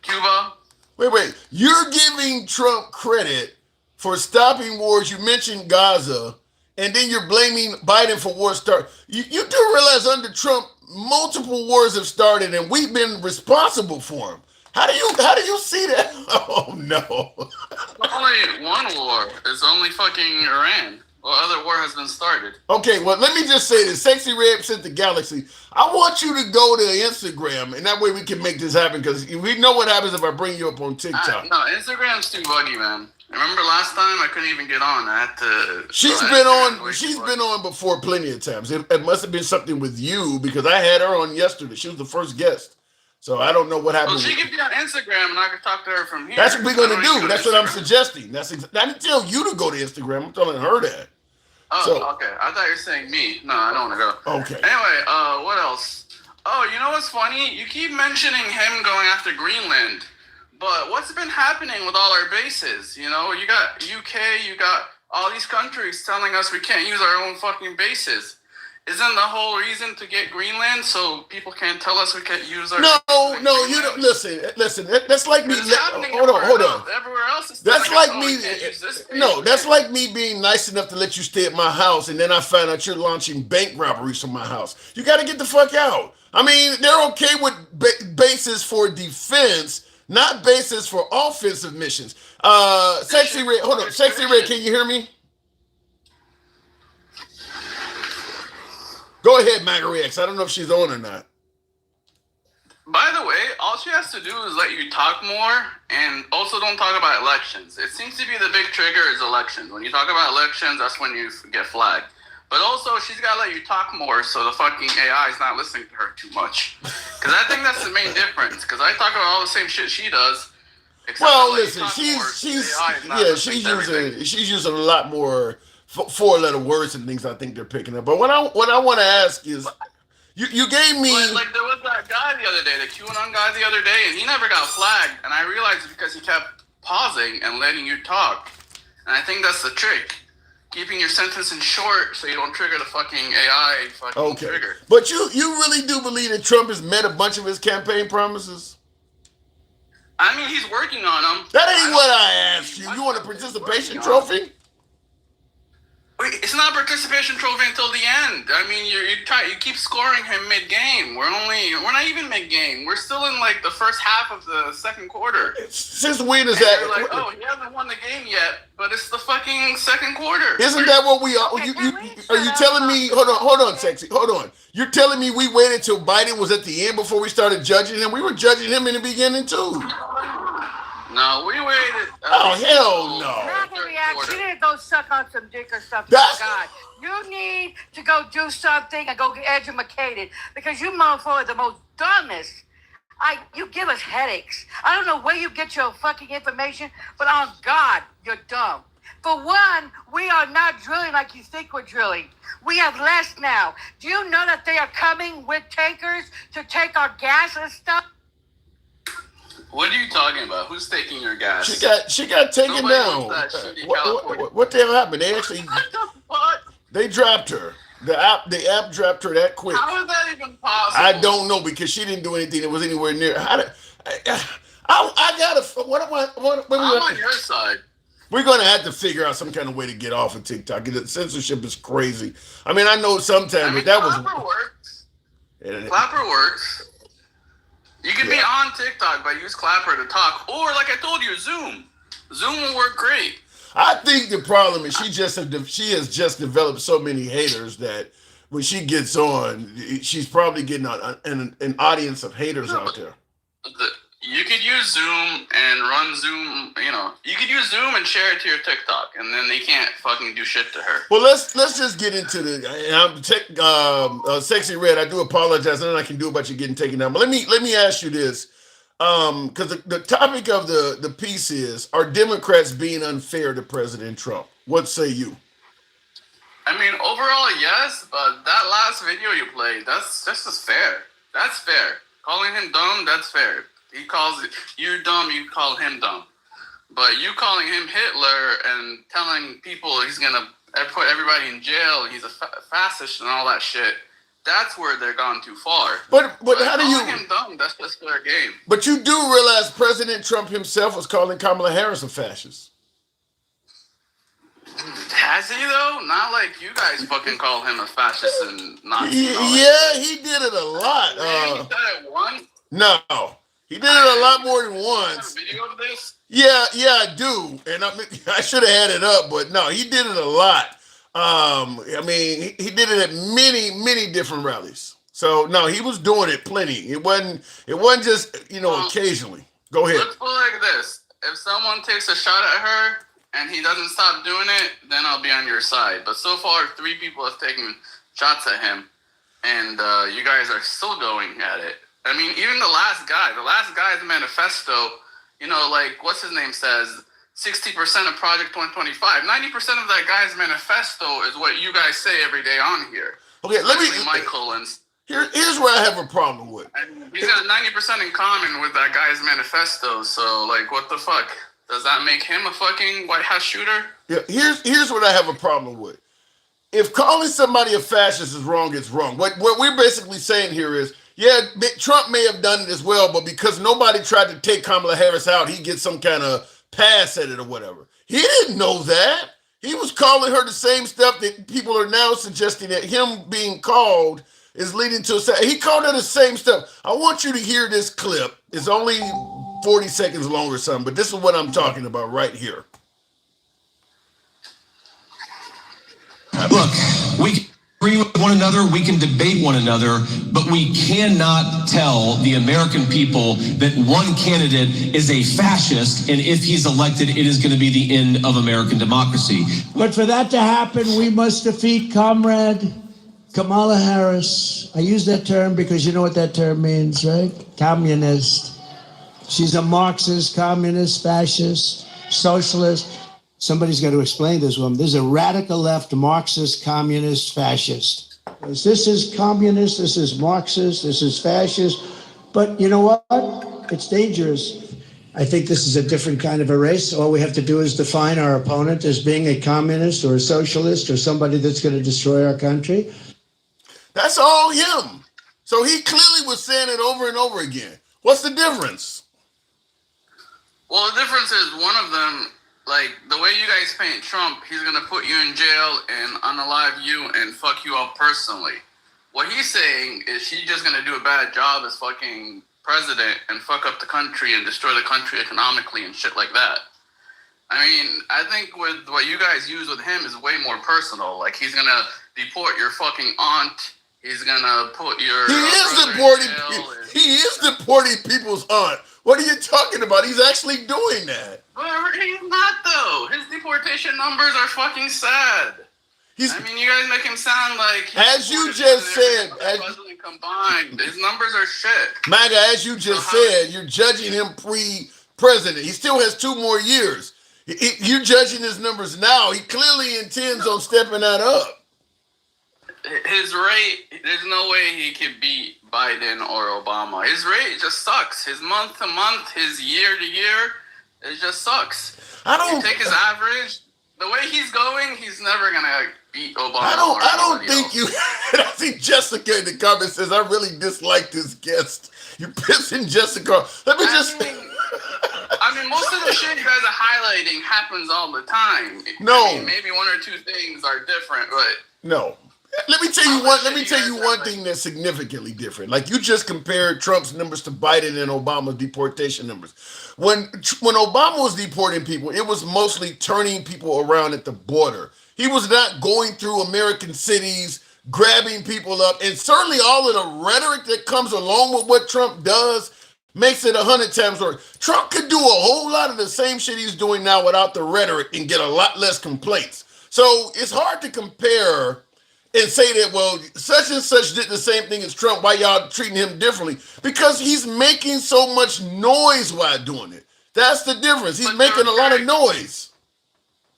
Cuba. Wait. You're giving Trump credit for stopping wars. You mentioned Gaza, and then you're blaming Biden for war start. You do realize under Trump, multiple wars have started, and we've been responsible for them. How do you see that? Oh no! Only one war. It's only fucking Iran. Well, other war has been started. Okay, well, let me just say this. Sexy Red sent the Galaxy. I want you to go to Instagram, and that way we can make this happen, because we know what happens if I bring you up on TikTok. No, Instagram's too buggy, man. Remember last time I couldn't even get on. I had to. She's been on before plenty of times. It must have been something with you, because I had her on yesterday. She was the first guest. So I don't know what happened. Well, she could be on Instagram, and I could talk to her from here. That's what we're going to do. That's what I'm suggesting. I didn't tell you to go to Instagram. I'm telling her that. Oh, okay. I thought you were saying me. No, I don't want to go. Okay. Anyway, what else? Oh, you know what's funny? You keep mentioning him going after Greenland, but what's been happening with all our bases? You know, you got UK, you got all these countries telling us we can't use our own fucking bases. Isn't the whole reason to get Greenland so people can't tell us we can't use our... No, you don't... Listen. That's like me... Hold on. Everywhere else is... That's like me... No, that's like me being nice enough to let you stay at my house, and then I find out you're launching bank robberies from my house. You got to get the fuck out. I mean, they're okay with bases for defense, not bases for offensive missions. Sexy Red, hold on. Sexy Red, can you hear me? Go ahead, Maggie X. I don't know if she's on or not. By the way, all she has to do is let you talk more, and also don't talk about elections. It seems to be the big trigger is elections. When you talk about elections, that's when you get flagged. But also, she's got to let you talk more so the fucking AI is not listening to her too much. Because I think that's the main difference. Because I talk about all the same shit she does. Well, listen, she's using a lot more four-letter words and things I think they're picking up. But what I want to ask is, you gave me... Like there was that guy the other day, the QAnon guy the other day, and he never got flagged. And I realized it's because he kept pausing and letting you talk. And I think that's the trick. Keeping your sentences short so you don't trigger the fucking AI trigger. But you really do believe that Trump has met a bunch of his campaign promises? I mean, he's working on them. That ain't what I asked you. You want a participation trophy? It's not a participation trophy until the end. I mean, you keep scoring him mid-game. We're not even mid-game. We're still in like the first half of the second quarter. Since when is that? You're like, oh, he hasn't won the game yet, but it's the fucking second quarter. Isn't that what we are? Are you telling me? Hold on, sexy. Hold on. You're telling me we waited till Biden was at the end before we started judging him? We were judging him in the beginning too. No, we waited. Oh, hell no. Maggie React, you need to go suck on some dick or something. God, you need to go do something and go get educated, because you motherfuckers are the most dumbest. You give us headaches. I don't know where you get your fucking information, but on God, you're dumb. For one, we are not drilling like you think we're drilling. We have less now. Do you know that they are coming with tankers to take our gas and stuff? What are you talking about? Who's taking your gas? She got taken down. What the hell happened? They actually they dropped her. The app dropped her that quick. How is that even possible? I don't know, because she didn't do anything that was anywhere near. I gotta. I'm on your side. We're gonna have to figure out some kind of way to get off of TikTok. Censorship is crazy. I mean, I know sometimes, but that Clapper works. Clapper works. You can be on TikTok, but use Clapper to talk. Or, like I told you, Zoom. Zoom will work great. I think the problem is she has just developed so many haters that when she gets on, she's probably getting an audience of haters out there. You could use Zoom and run Zoom. You could use Zoom and share it to your TikTok, and then they can't fucking do shit to her. Well, let's just get into Sexy Red. I do apologize, and then I can do about you getting taken down. But let me ask you this, because the topic of the piece is: are Democrats being unfair to President Trump? What say you? I mean, overall, yes, but that last video you played, that's just fair. That's fair. Calling him dumb, that's fair. He calls you dumb, you call him dumb. But you calling him Hitler and telling people he's going to put everybody in jail, he's a fascist and all that shit, that's where they're gone too far. But how do you... Calling him dumb, that's just their game. But you do realize President Trump himself was calling Kamala Harris a fascist. Has he, though? Not like you guys fucking call him a fascist and Nazi. Yeah, he did it a lot. He said it once? No. He did it a lot more than once. You have a video of this? Yeah, I do. And I should have had it up, but no, he did it a lot. I mean, he did it at many different rallies. So no, he was doing it plenty. It wasn't just, occasionally. Go ahead. Let's put it like this. If someone takes a shot at her and he doesn't stop doing it, then I'll be on your side. But so far, 3 people have taken shots at him, and you guys are still going at it. I mean, even the last guy's manifesto, what's his name says, 60% of Project 2025. 90% of that guy's manifesto is what you guys say every day on here. Okay, let me... Michael and... Here's where I have a problem with. He's got 90% in common with that guy's manifesto, so, what the fuck? Does that make him a fucking White House shooter? Yeah, here's what I have a problem with. If calling somebody a fascist is wrong, it's wrong. What we're basically saying here is, yeah, Trump may have done it as well, but because nobody tried to take Kamala Harris out, he gets some kind of pass at it or whatever. He didn't know that. He was calling her the same stuff that people are now suggesting that him being called is leading to. He called her the same stuff. I want you to hear this clip. It's only 40 seconds long or something, but this is what I'm talking about right here. Look, we can agree with one another, we can debate one another, but we cannot tell the American people that one candidate is a fascist, and if he's elected, it is going to be the end of American democracy. But for that to happen, we must defeat Comrade Kamala Harris. I use that term because you know what that term means, right? Communist. She's a Marxist, communist, fascist, socialist. Somebody's got to explain this woman. This is a radical left Marxist, communist, fascist. This is communist, this is Marxist, this is fascist. But you know what? It's dangerous. I think this is a different kind of a race. All we have to do is define our opponent as being a communist or a socialist or somebody that's going to destroy our country. That's all him. So he clearly was saying it over and over again. What's the difference? Well, the difference is one of them, the way you guys paint Trump, he's going to put you in jail and unalive you and fuck you up personally. What he's saying is she's just going to do a bad job as fucking president and fuck up the country and destroy the country economically and shit like that. I mean, I think with what you guys use with him is way more personal. He's going to deport your fucking aunt. He's going to put your... He is deporting people's aunt. What are you talking about? He's actually doing that. But he's not, though. His deportation numbers are fucking sad. You guys make him sound like... As you just said... combined. His numbers are shit. MAGA, as you just said, you're judging him pre-president. He still has 2 more years. You're judging his numbers now. He clearly intends on stepping that up. His rate, there's no way he could beat Biden or Obama. His rate just sucks. His month to month, his year to year, it just sucks. You take his average, the way he's going, he's never gonna beat Obama. I don't think you. I see Jessica in the comments says, "I really dislike this guest. You're pissing Jessica." Let me just. I mean, most of the shit you guys are highlighting happens all the time. No, maybe 1 or 2 things are different, but no. Let me tell you one. Let me tell you one thing that's significantly different. Like you just compared Trump's numbers to Biden and Obama's deportation numbers. When Obama was deporting people, it was mostly turning people around at the border. He was not going through American cities, grabbing people up, and certainly all of the rhetoric that comes along with what Trump does makes it 100 times worse. Trump could do a whole lot of the same shit he's doing now without the rhetoric and get a lot less complaints. So it's hard to compare and say that, well, such and such did the same thing as Trump. Why y'all treating him differently? Because he's making so much noise while doing it. That's the difference. He's making a lot of noise.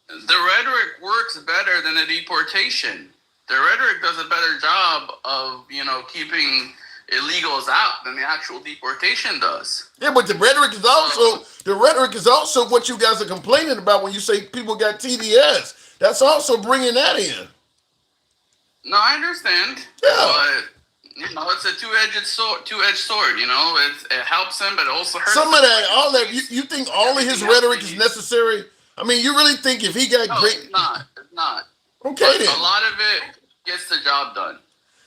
The rhetoric works better than the deportation. The rhetoric does a better job of, keeping illegals out than the actual deportation does. Yeah, but the rhetoric is also what you guys are complaining about when you say people got TDS. That's also bringing that in. No, I understand. Yeah. But it's a two-edged sword. It helps him, but it also hurts. Some of that, all that. You think all of his rhetoric is necessary? I mean, you really think if he got great? It's not. It's not. Okay, but then. A lot of it gets the job done.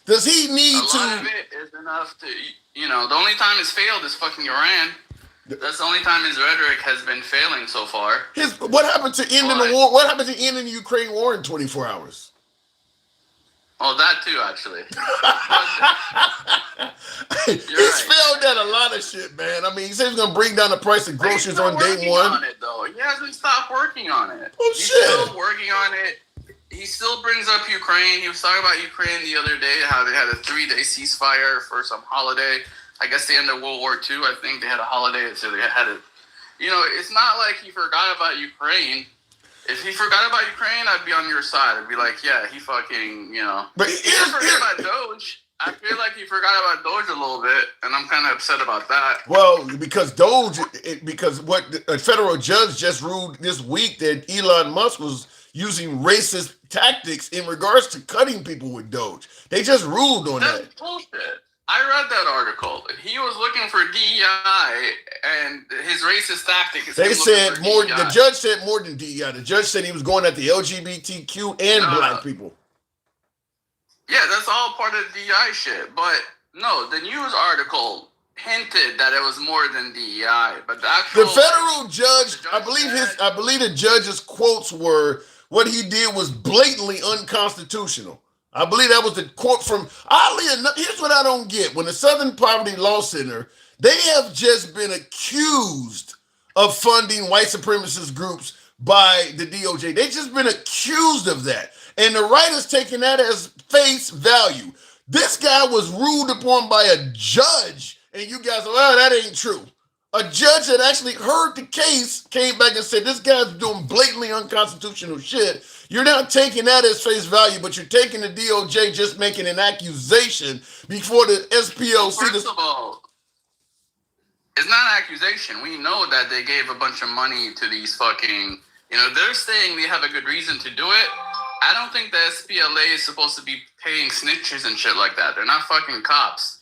Does he need to? A lot of it is enough to, the only time it's failed is fucking Iran. That's the only time his rhetoric has been failing so far. What happened to ending the war? What happened to ending the Ukraine war in 24 hours? Oh, that too, actually. He's failed at a lot of shit, man. I mean, he said he's going to bring down the price of groceries on day one. On it, though. He hasn't stopped working on it. Oh, He's shit. still working on it. He still brings up Ukraine. He was talking about Ukraine the other day, how they had a 3-day ceasefire for some holiday. I guess the end of World War II, I think they had a holiday, so they had it. It's not like he forgot about Ukraine. If he forgot about Ukraine, I'd be on your side. I'd be like, yeah, he fucking, But he didn't forget about Doge. I feel like he forgot about Doge a little bit, and I'm kind of upset about that. Well, because Doge, because what a federal judge just ruled this week that Elon Musk was using racist tactics in regards to cutting people with Doge. They just ruled on that. That's bullshit. I read that article. He was looking for DEI, and his racist tactic is. They said more. DEI. The judge said more than DEI. The judge said he was going at the LGBTQ and black people. Yeah, that's all part of the DEI shit. But no, the news article hinted that it was more than DEI. But the federal judge, I believe the judge's quotes were, what he did was blatantly unconstitutional. I believe that was the quote from, oddly enough, here's what I don't get. When the Southern Poverty Law Center, they have just been accused of funding white supremacist groups by the DOJ. They've just been accused of that. And the right is taking that as face value. This guy was ruled upon by a judge, and you guys are, well, that ain't true. A judge that actually heard the case came back and said, this guy's doing blatantly unconstitutional shit. You're not taking that as face value, but you're taking the DOJ just making an accusation before the SPLC. First of all, it's not an accusation. We know that they gave a bunch of money to these fucking, they're saying they have a good reason to do it. I don't think the SPLA is supposed to be paying snitches and shit like that. They're not fucking cops.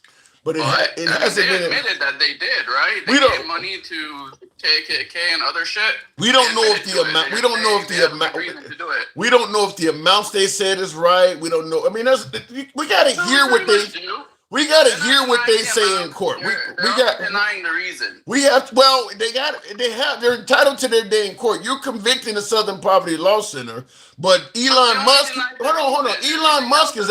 But they admitted that they did, right? They gave money to KKK and other shit. We don't know if the amount. We don't know if the amount. We don't know if the amounts they said is right. We don't know. I mean, we got to hear what they. We got to hear what they say in court. We got denying the reason. We have. Well, they're entitled to their day in court. You're convicting the Southern Poverty Law Center, but Elon Musk. Hold on. Elon Musk has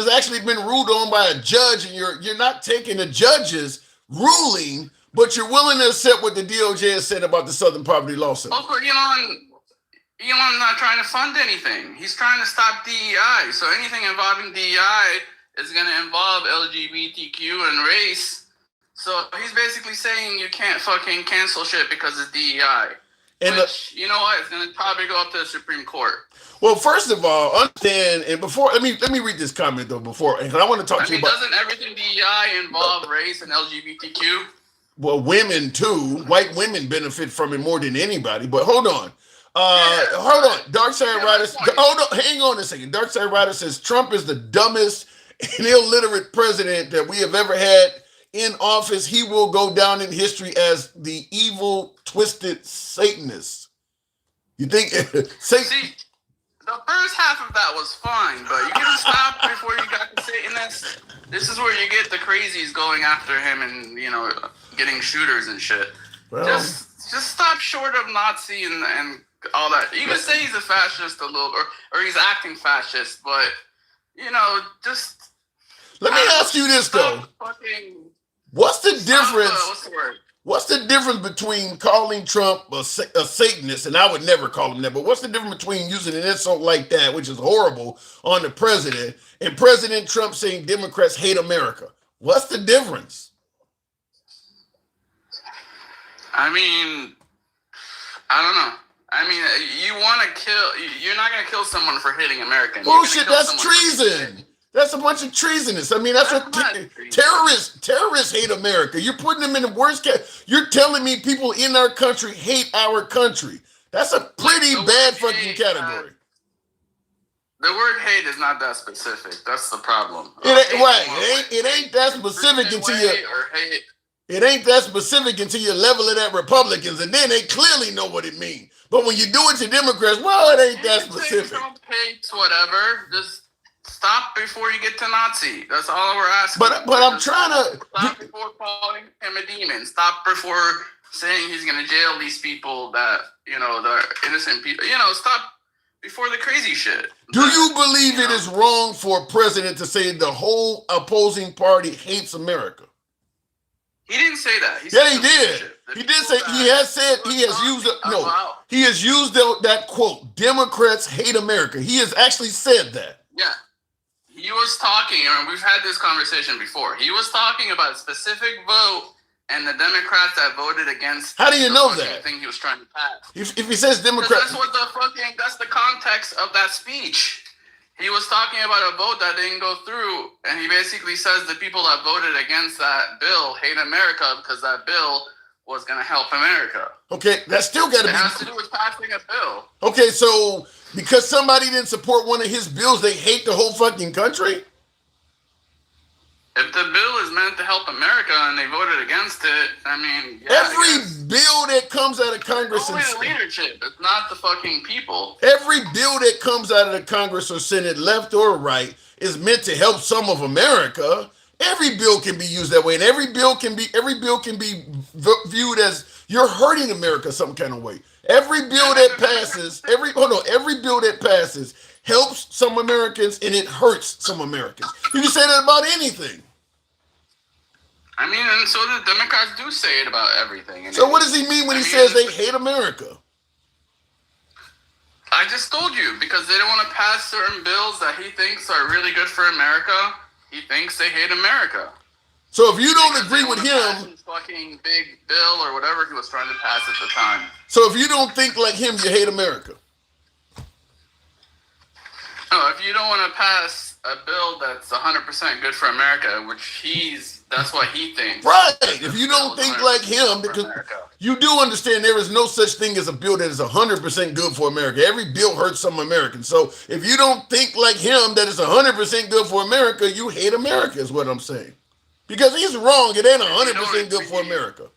actually been ruled on by a judge, and you're not taking the judge's ruling, but you're willing to accept what the DOJ has said about the Southern Poverty Law Center. Also, Elon's not trying to fund anything. He's trying to stop DEI. So anything involving DEI is going to involve LGBTQ and race. So he's basically saying you can't fucking cancel shit because it's DEI. And you know what? It's going to probably go up to the Supreme Court. Well, first of all, understand, and before, let me read this comment though before, and I want to talk to you about. Doesn't everything DEI involve race and LGBTQ? Well, women too. White women benefit from it more than anybody. But hold on. Hold on. Darkside Rider. Hold on. Hang on a second. Darkside Rider says Trump is the dumbest and illiterate president that we have ever had in office. He will go down in history as the evil, twisted Satanist. You think? The first half of that was fine, but you can stop before you got to Satanist. This is where you get the crazies going after him and, you know, getting shooters and shit. Well, Just stop short of Nazi and all that. You can say he's a fascist a little, or he's acting fascist, but, you know, just... let me ask you this, though. What's the difference? What's the word? What's the difference between calling Trump a Satanist, and I would never call him that, but what's the difference between using an insult like that, which is horrible, on the president, and President Trump saying Democrats hate America? What's the difference? I mean, I don't know. I mean, you want to kill... You're not going to kill someone for hating Americans. Bullshit, that's treason. That's a bunch of treasonous. I mean, that's what terrorists hate America. You're putting them in the worst case. You're telling me people in our country hate our country. That's a pretty bad fucking category. The word hate is not that specific. That's the problem. It ain't that specific until you... It ain't that specific until you level it at Republicans, and then they clearly know what it means. But when you do it to Democrats, well, it ain't that specific. Trump hates whatever. Just stop before you get to Nazi. That's all we're asking. But I'm trying to... Stop before calling him a demon. Stop before saying he's going to jail these people that, you know, the innocent people. You know, stop before the crazy shit. Do you believe it is wrong for a president to say the whole opposing party hates America? He didn't say that. He did. He did say, he has used that quote, Democrats hate America. He has actually said that. Yeah. He was talking, and we've had this conversation before. He was talking about a specific vote and the Democrats that voted against. How do you know that? Thing he was trying to pass. If he says Democrats, that's the context of that speech. He was talking about a vote that didn't go through, and he basically says the people that voted against that bill hate America because that bill was going to help America. Okay, that's still got to be. It has to do with passing a bill. Okay, so because somebody didn't support one of his bills, they hate the whole fucking country? If the bill is meant to help America and they voted against it, I mean, yeah, every bill that comes out of Congress, only the leadership, it's not the fucking people. Every bill that comes out of the Congress or Senate, left or right, is meant to help some of America. Every bill can be used that way, and every bill can be viewed as you're hurting America some kind of way. Every bill that passes, every bill that passes helps some Americans and it hurts some Americans. You can say that about anything. I mean, and so the Democrats do say it about everything. So what does he mean when he says they hate America? I just told you, because they don't want to pass certain bills that he thinks are really good for America. He thinks they hate America. So if you don't agree with him, his fucking big bill or whatever he was trying to pass at the time. So if you don't think like him, you hate America. No, if you don't want to pass a bill that's 100% good for America, which that's what he thinks. Right. If you don't think like him, because you do understand there is no such thing as a bill that is 100% good for America. Every bill hurts some Americans. So if you don't think like him that is 100% good for America, you hate America is what I'm saying. Because he's wrong. It ain't 100% good for America.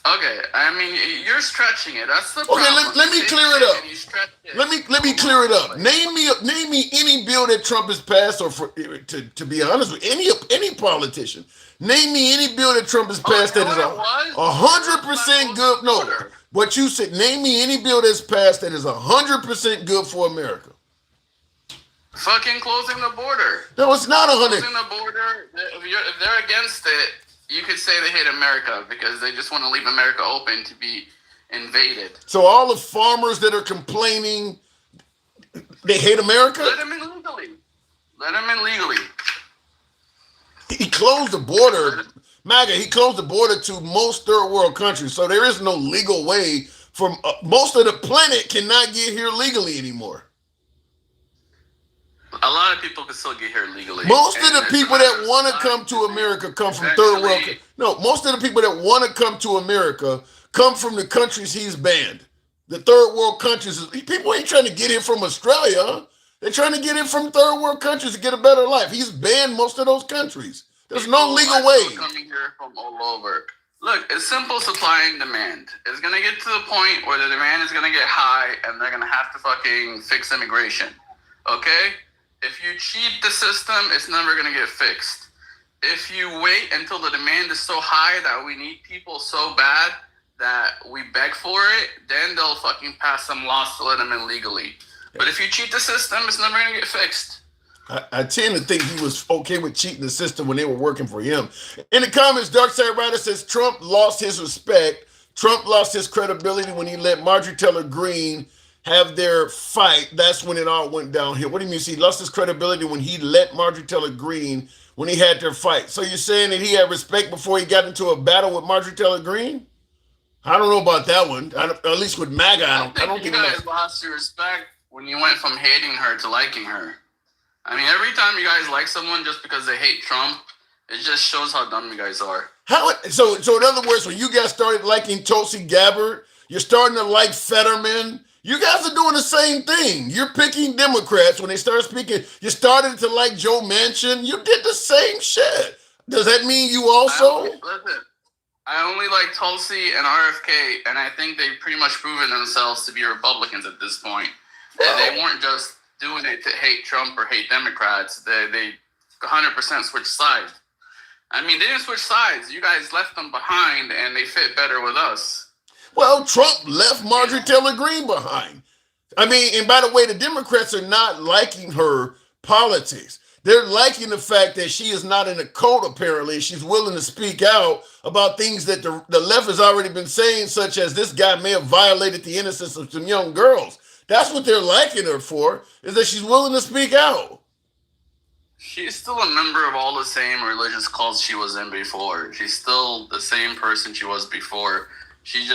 Okay, I mean, you're stretching it. That's the problem. Okay, let me clear it up. Let me clear it up. Name me any bill that Trump has passed, or to be honest with any politician. Name me any bill that Trump has passed that is 100% good. No, what you said. Name me any bill that's passed that is 100% good for America. Fucking closing the border. No, it's not 100. Closing the border. If they're against it, you could say they hate America because they just want to leave America open to be invaded. So all the farmers that are complaining, they hate America? Let them in legally. Let them in legally. He closed the border. MAGA, he closed the border to most third world countries. So there is no legal way for most of the planet cannot get here legally anymore. A lot of people can still get here legally. Most of the people that want to come to America come from third world. No, most of the people that want to come to America come from the countries he's banned. The third world countries. People ain't trying to get here from Australia. They're trying to get in from third world countries to get a better life. He's banned most of those countries. There's no legal way. Coming here from all over. Look, it's simple supply and demand. It's going to get to the point where the demand is going to get high and they're going to have to fucking fix immigration. Okay? If you cheat the system, it's never going to get fixed. If you wait until the demand is so high that we need people so bad that we beg for it, then they'll fucking pass some laws to let them in legally. But if you cheat the system, it's never going to get fixed. I tend to think he was okay with cheating the system when they were working for him. In the comments, Darkside Rider says Trump lost his respect. Trump lost his credibility when he let Marjorie Taylor Greene have their fight. That's when it all went downhill. What do you mean? He lost his credibility when he let Marjorie Taylor Greene when he had their fight. So you're saying that he had respect before he got into a battle with Marjorie Taylor Greene? I don't know about that one. At least with MAGA, I don't think think you guys lost your respect when you went from hating her to liking her. I mean, every time you guys like someone just because they hate Trump, it just shows how dumb you guys are. So in other words, when you guys started liking Tulsi Gabbard, you're starting to like Fetterman. You guys are doing the same thing. You're picking Democrats when they start speaking. You started to like Joe Manchin. You did the same shit. Does that mean you also? I only like Tulsi and RFK, and I think they've pretty much proven themselves to be Republicans at this point. Well, they weren't just doing it to hate Trump or hate Democrats. They 100% switched sides. I mean, they didn't switch sides. You guys left them behind, and they fit better with us. Well, Trump left Marjorie Taylor Greene behind. I mean, and by the way, the Democrats are not liking her politics. They're liking the fact that she is not in a cult, apparently. She's willing to speak out about things that the left has already been saying, such as this guy may have violated the innocence of some young girls. That's what they're liking her for, is that she's willing to speak out. She's still a member of all the same religious cults she was in before. She's still the same person she was before. She's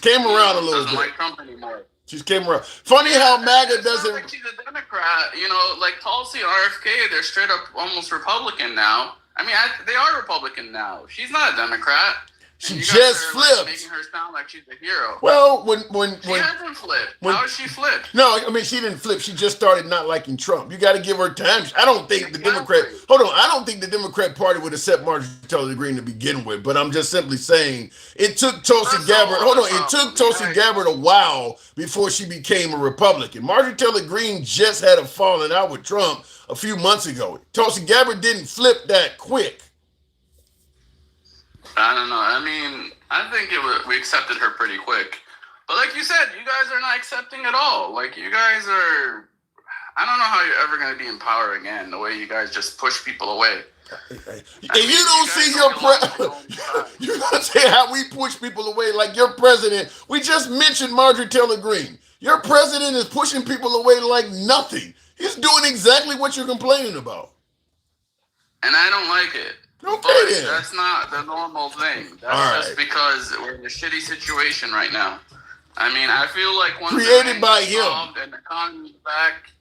came around a little bit. Doesn't like Trump anymore. She's came around. Funny how MAGA doesn't. Like she's a Democrat, like Tulsi and RFK. They're straight up almost Republican now. I mean, they are Republican now. She's not a Democrat. She just flipped. Making her sound like she's a hero. Well, when she hasn't flipped. How has she flipped? No, I mean she didn't flip. She just started not liking Trump. You got to give her time. I don't think the Democrat. Hold on. I don't think the Democrat Party would accept Marjorie Taylor Greene to begin with. But I'm just simply saying it took Tulsi Gabbard. Hold on. It took Tulsi Gabbard a while before she became a Republican. Marjorie Taylor Greene just had a falling out with Trump a few months ago. Tulsi Gabbard didn't flip that quick. I don't know. I mean, I think we accepted her pretty quick. But like you said, you guys are not accepting at all. Like, you guys are... I don't know how you're ever going to be in power again, the way you guys just push people away. If you don't see your you're going to say how we push people away like your president. We just mentioned Marjorie Taylor Greene. Your president is pushing people away like nothing. He's doing exactly what you're complaining about. And I don't like it. Okay, then. That's not the normal thing. That's just because we're in a shitty situation right now. I mean, I feel like once created by him and the economy's back,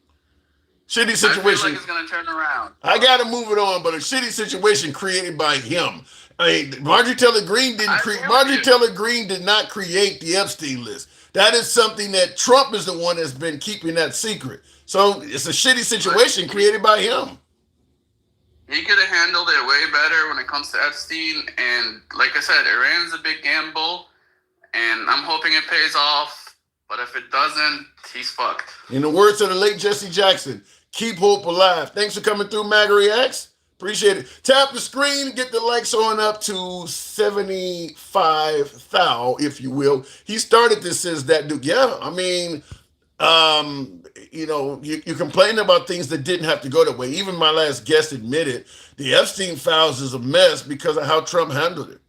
shitty situation. I feel like it's gonna turn around. I gotta move it on, but a shitty situation created by him. I mean, Marjorie Taylor Greene didn't create. Marjorie Taylor Greene did not create the Epstein list. That is something that Trump is the one that's been keeping that secret. So it's a shitty situation created by him. He could have handled it way better when it comes to Epstein. And like I said, Iran's a big gamble. And I'm hoping it pays off. But if it doesn't, he's fucked. In the words of the late Jesse Jackson, keep hope alive. Thanks for coming through, MAGA Reacts. Appreciate it. Tap the screen, get the likes on up to 75,000, if you will. He started this, says that dude. Yeah, I mean... you complain about things that didn't have to go that way. Even my last guest admitted the Epstein files is a mess because of how Trump handled it.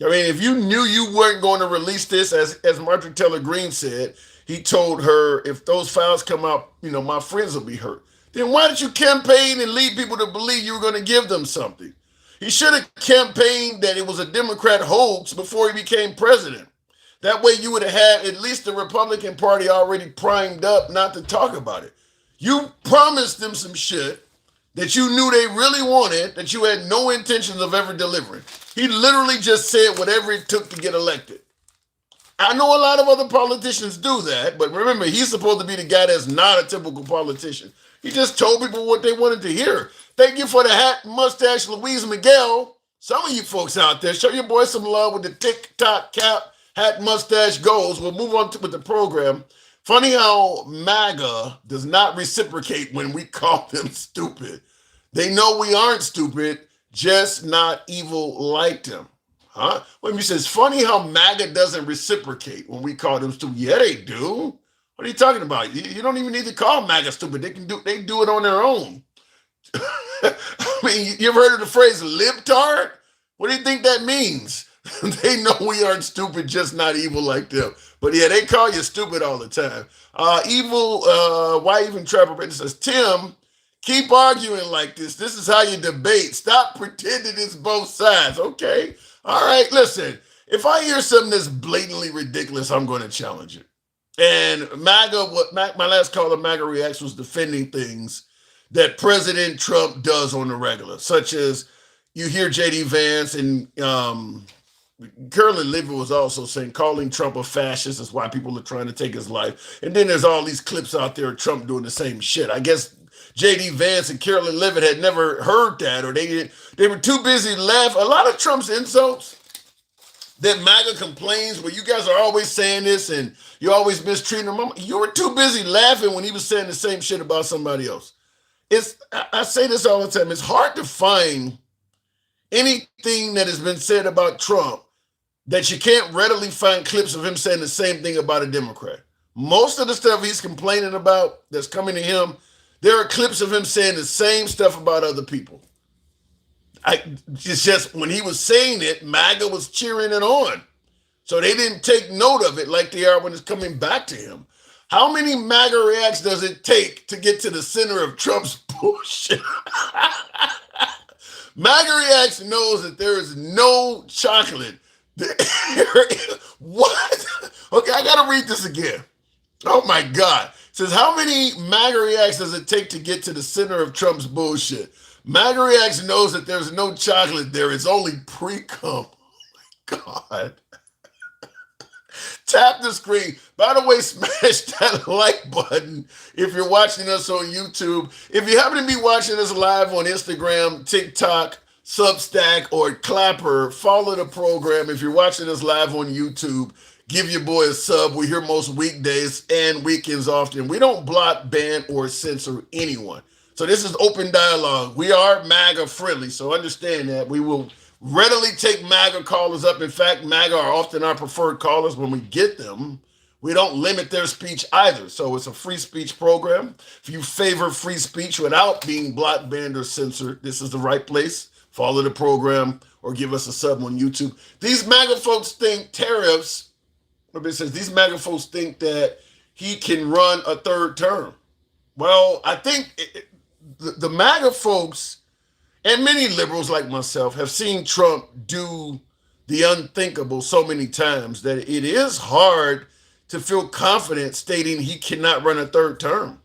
I mean, if you knew you weren't going to release this, as Marjorie Taylor Greene said, he told her, if those files come out, my friends will be hurt. Then why did you campaign and lead people to believe you were going to give them something? He should have campaigned that it was a Democrat hoax before he became president. That way you would have had at least the Republican Party already primed up not to talk about it. You promised them some shit that you knew they really wanted, that you had no intentions of ever delivering. He literally just said whatever it took to get elected. I know a lot of other politicians do that, but remember, he's supposed to be the guy that's not a typical politician. He just told people what they wanted to hear. Thank you for the hat, mustache, Louise Miguel. Some of you folks out there, show your boy some love with the TikTok cap, hat, mustache goals. We'll move on with the program. Funny how MAGA does not reciprocate when we call them stupid. They know we aren't stupid, just not evil like them. Huh? When he says, funny how MAGA doesn't reciprocate when we call them stupid. Yeah, they do. What are you talking about? You don't even need to call MAGA stupid. They do it on their own. I mean, you ever heard of the phrase libtard? What do you think that means? They know we aren't stupid, just not evil like them. But yeah, they call you stupid all the time. Evil, why even Trevor It says, Tim, keep arguing like this. This is how you debate. Stop pretending it's both sides. Okay. All right, listen. If I hear something that's blatantly ridiculous, I'm going to challenge it. And MAGA, my last caller, MAGA Reacts, was defending things that President Trump does on the regular, such as you hear J.D. Vance and Curly Livy was also saying calling Trump a fascist is why people are trying to take his life. And then there's all these clips out there of Trump doing the same shit. I guess J.D. Vance and Carolyn Levitt had never heard that, or they were too busy laughing. A lot of Trump's insults that MAGA complains, where you guys are always saying this and you always mistreating him. You were too busy laughing when he was saying the same shit about somebody else. I say this all the time. It's hard to find anything that has been said about Trump that you can't readily find clips of him saying the same thing about a Democrat. Most of the stuff he's complaining about that's coming to him, there are clips of him saying the same stuff about other people. It's just when he was saying it, MAGA was cheering it on. So they didn't take note of it like they are when it's coming back to him. How many MAGA reacts does it take to get to the center of Trump's bullshit? MAGA reacts knows that there is no chocolate. What? Okay, I gotta read this again. Oh my God. It says, how many MAGA reacts does it take to get to the center of Trump's bullshit? MAGA reacts knows that there's no chocolate there. It's only pre-cum. Oh my God. Tap the screen. By the way, smash that like button if you're watching us on YouTube. If you happen to be watching us live on Instagram, TikTok, Substack, or Clapper, follow the program. If you're watching us live on YouTube, give your boy a sub. We're here most weekdays and weekends often. We don't block, ban, or censor anyone. So this is open dialogue. We are MAGA friendly, so understand that. We will readily take MAGA callers up. In fact, MAGA are often our preferred callers when we get them. We don't limit their speech either. So it's a free speech program. If you favor free speech without being blocked, banned, or censored, this is the right place. Follow the program or give us a sub on YouTube. These MAGA folks think tariffs, it says these MAGA folks think that he can run a third term. Well, I think the MAGA folks and many liberals like myself have seen Trump do the unthinkable so many times that it is hard to feel confident stating he cannot run a third term.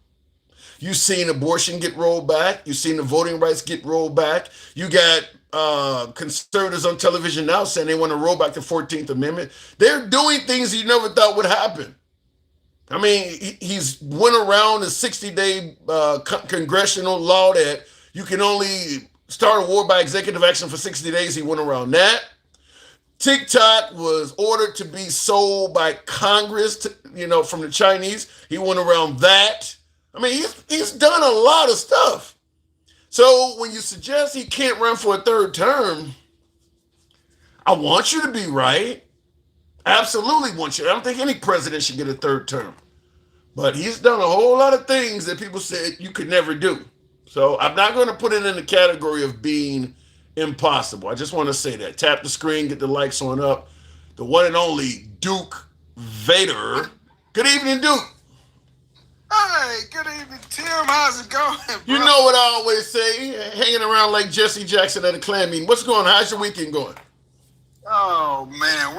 You've seen abortion get rolled back. You've seen the voting rights get rolled back. You got conservatives on television now saying they want to roll back the 14th Amendment. They're doing things you never thought would happen. I mean, he's went around a 60-day congressional law that you can only start a war by executive action for 60 days. He went around that. TikTok was ordered to be sold by Congress, from the Chinese. He went around that. I mean, he's done a lot of stuff. So when you suggest he can't run for a third term, I want you to be right. Absolutely want you. I don't think any president should get a third term. But he's done a whole lot of things that people said you could never do. So I'm not going to put it in the category of being impossible. I just want to say that. Tap the screen, get the likes on up. The one and only Duke Vader. Good evening, Duke. Hey, good evening, Tim. How's it going, bro? You know what I always say, hanging around like Jesse Jackson at a Klan meeting. What's going on? How's your weekend going? Oh, man.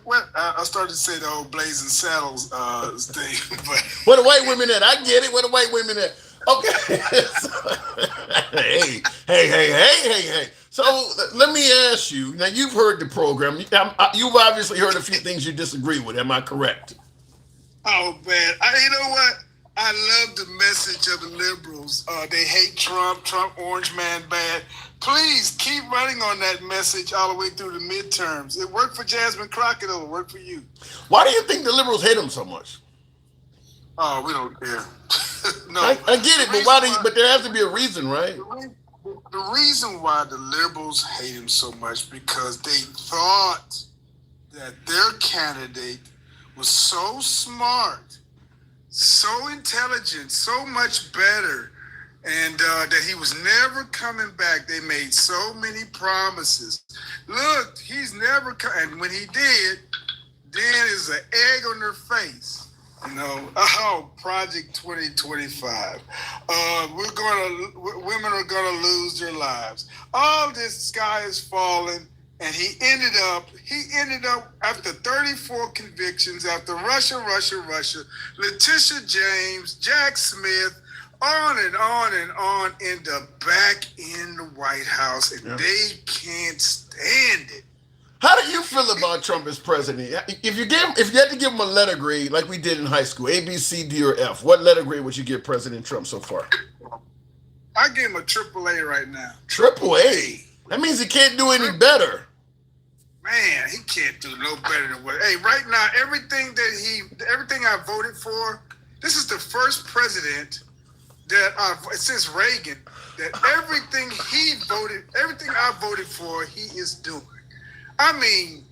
Where I started to say the old Blazing Saddles thing. But where the white women at? I get it. Where the white women at? Okay. Hey. So let me ask you. Now, you've heard the program. You've obviously heard a few things you disagree with. Am I correct? Oh, man. You know what? I love the message of the liberals. They hate Trump, orange man bad. Please keep running on that message all the way through the midterms. It worked for Jasmine Crockett, it'll work for you. Why do you think the liberals hate him so much? Oh, we don't care. No. I get it, but but there has to be a reason, right? The reason why the liberals hate him so much because they thought that their candidate was so smart, so intelligent, so much better, and that he was never coming back. They made so many promises. Look, he's never and when he did, then is an egg on their face. You know, Project 2025. Women are gonna lose their lives. All this sky is falling, and he ended up after 34 convictions, after Russia, Letitia James, Jack Smith, on and on and on, end up back in the White House, and they can't stand it. How do you feel about Trump as president? If you had to give him a letter grade like we did in high school, A, B, C, D, or F, what letter grade would you give President Trump so far? I give him a AAA right now. AAA? That means he can't do any better. Man, he can't do no better than what. Hey, right now, everything I voted for, this is the first president that since Reagan, that everything I voted for, he is doing. I mean,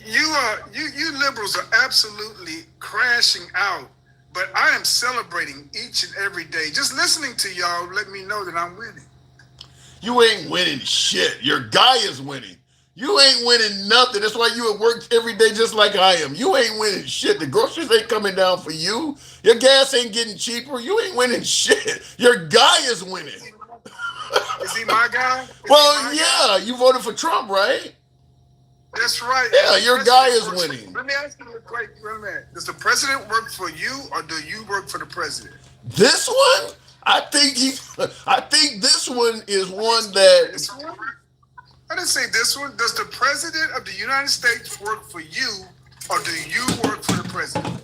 you liberals are absolutely crashing out, but I am celebrating each and every day. Just listening to y'all let me know that I'm winning. You ain't winning shit. Your guy is winning. You ain't winning nothing. That's why you at work every day just like I am. You ain't winning shit. The groceries ain't coming down for you. Your gas ain't getting cheaper. You ain't winning shit. Your guy is winning. Is he my guy? You voted for Trump, right? That's right. Yeah, your guy is winning. Let me ask you a question. Does the president work for you, or do you work for the president? This one, I think this one is one that. I didn't say this one. Does the president of the United States work for you, or do you work for the president?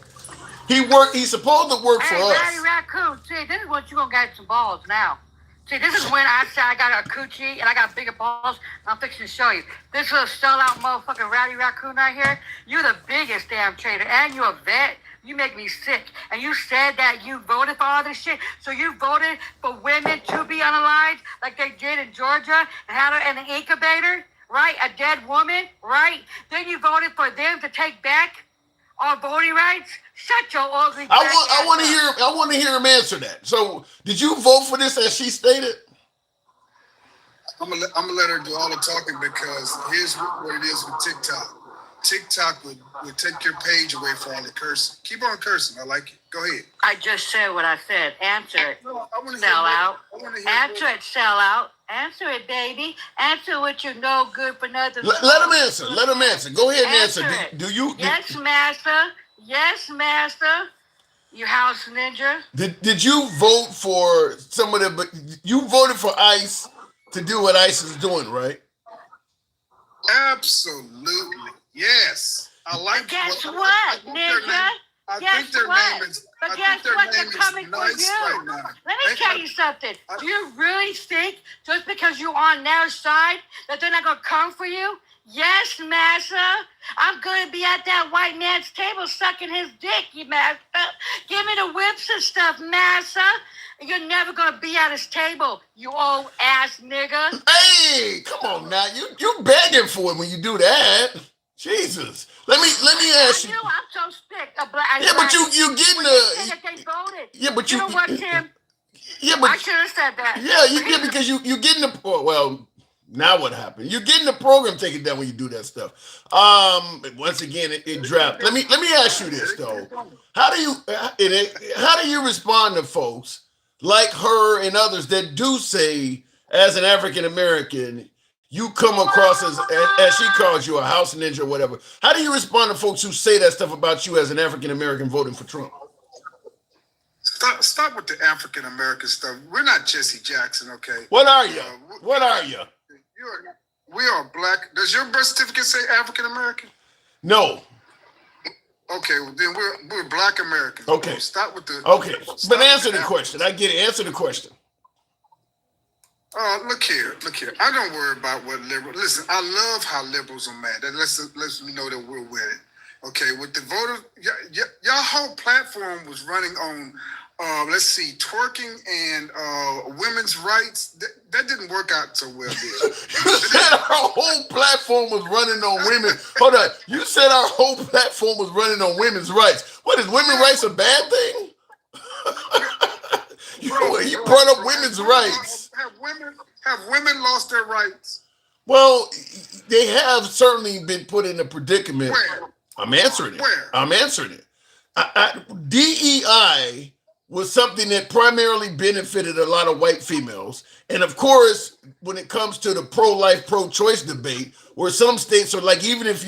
He's supposed to work for us. Hey, Raccoon, see, this is what you're going to get some balls now. See, this is when I say I got a coochie and I got bigger balls. I'm fixing to show you. This little sellout motherfucking Rowdy Raccoon right here, you're the biggest damn traitor, and you're a vet. You make me sick. And you said that you voted for all this shit. So you voted for women to be unalived like they did in Georgia and had her in an incubator, right? A dead woman, right? Then you voted for them to take back our voting rights. Shut your ugly. I want to hear him answer that. So, did you vote for this as she stated? I'm gonna let her do all the talking because here's what it is with TikTok. TikTok would take your page away for all the cursing. Keep on cursing. I like it. Go ahead. I just said what I said. Answer it. No, sell out. Answer it. Sell out. Answer it, baby. Answer what you know good for nothing. Let him answer. Let him answer. Go ahead and answer. Do you? Yes, master. Yes, master. You house ninja. Did you vote for some of the? You voted for ICE to do what ICE is doing, right? Absolutely. Yes. I like. Guess what, ninja? Guess what? But guess what? They're coming for you. Let me tell you something. Do you really think just because you're on their side that they're not gonna come for you? Yes, massa. I'm gonna be at that white man's table sucking his dick, you massa. Give me the whips and stuff, massa. You're never gonna be at his table, you old ass nigga. Hey, come on now. You begging for it when you do that. Jesus. Let me ask you. I'm so sick of black. Yeah, but you getting the. They voted. Yeah, but you know what, Tim? Yeah, but I should have said that. Yeah, because you getting the. Well, now what happened? You're getting the program taken down when you do that stuff. Once again, it dropped. Let me ask you this though. How do you respond to folks like her and others that do say, as an African American, you come across as she calls you a house ninja or whatever? How do you respond to folks who say that stuff about you as an African American voting for Trump? Stop with the African American stuff. We're not Jesse Jackson, okay? What are you? What are you? We are black. Does your birth certificate say African American? No. Okay, well then we're Black Americans. Okay. Stop with the. Okay, but answer the that. question. I get it. Answer the question. Look here. I don't worry about what liberals. Listen, I love how liberals are mad. That lets me know that we're winning. Okay, with the voter, y'all whole platform was running on, let's see, twerking and women's rights. That didn't work out so well, did it? You said our whole platform was running on women. Hold on. You said our whole platform was running on women's rights. What is women's rights a bad thing? You brought up women's rights. Have women lost their rights? Well, they have certainly been put in a predicament. Where? I'm answering it. Where? I'm answering it. DEI was something that primarily benefited a lot of white females. And of course, when it comes to the pro-life, pro-choice debate, where some states are like, even if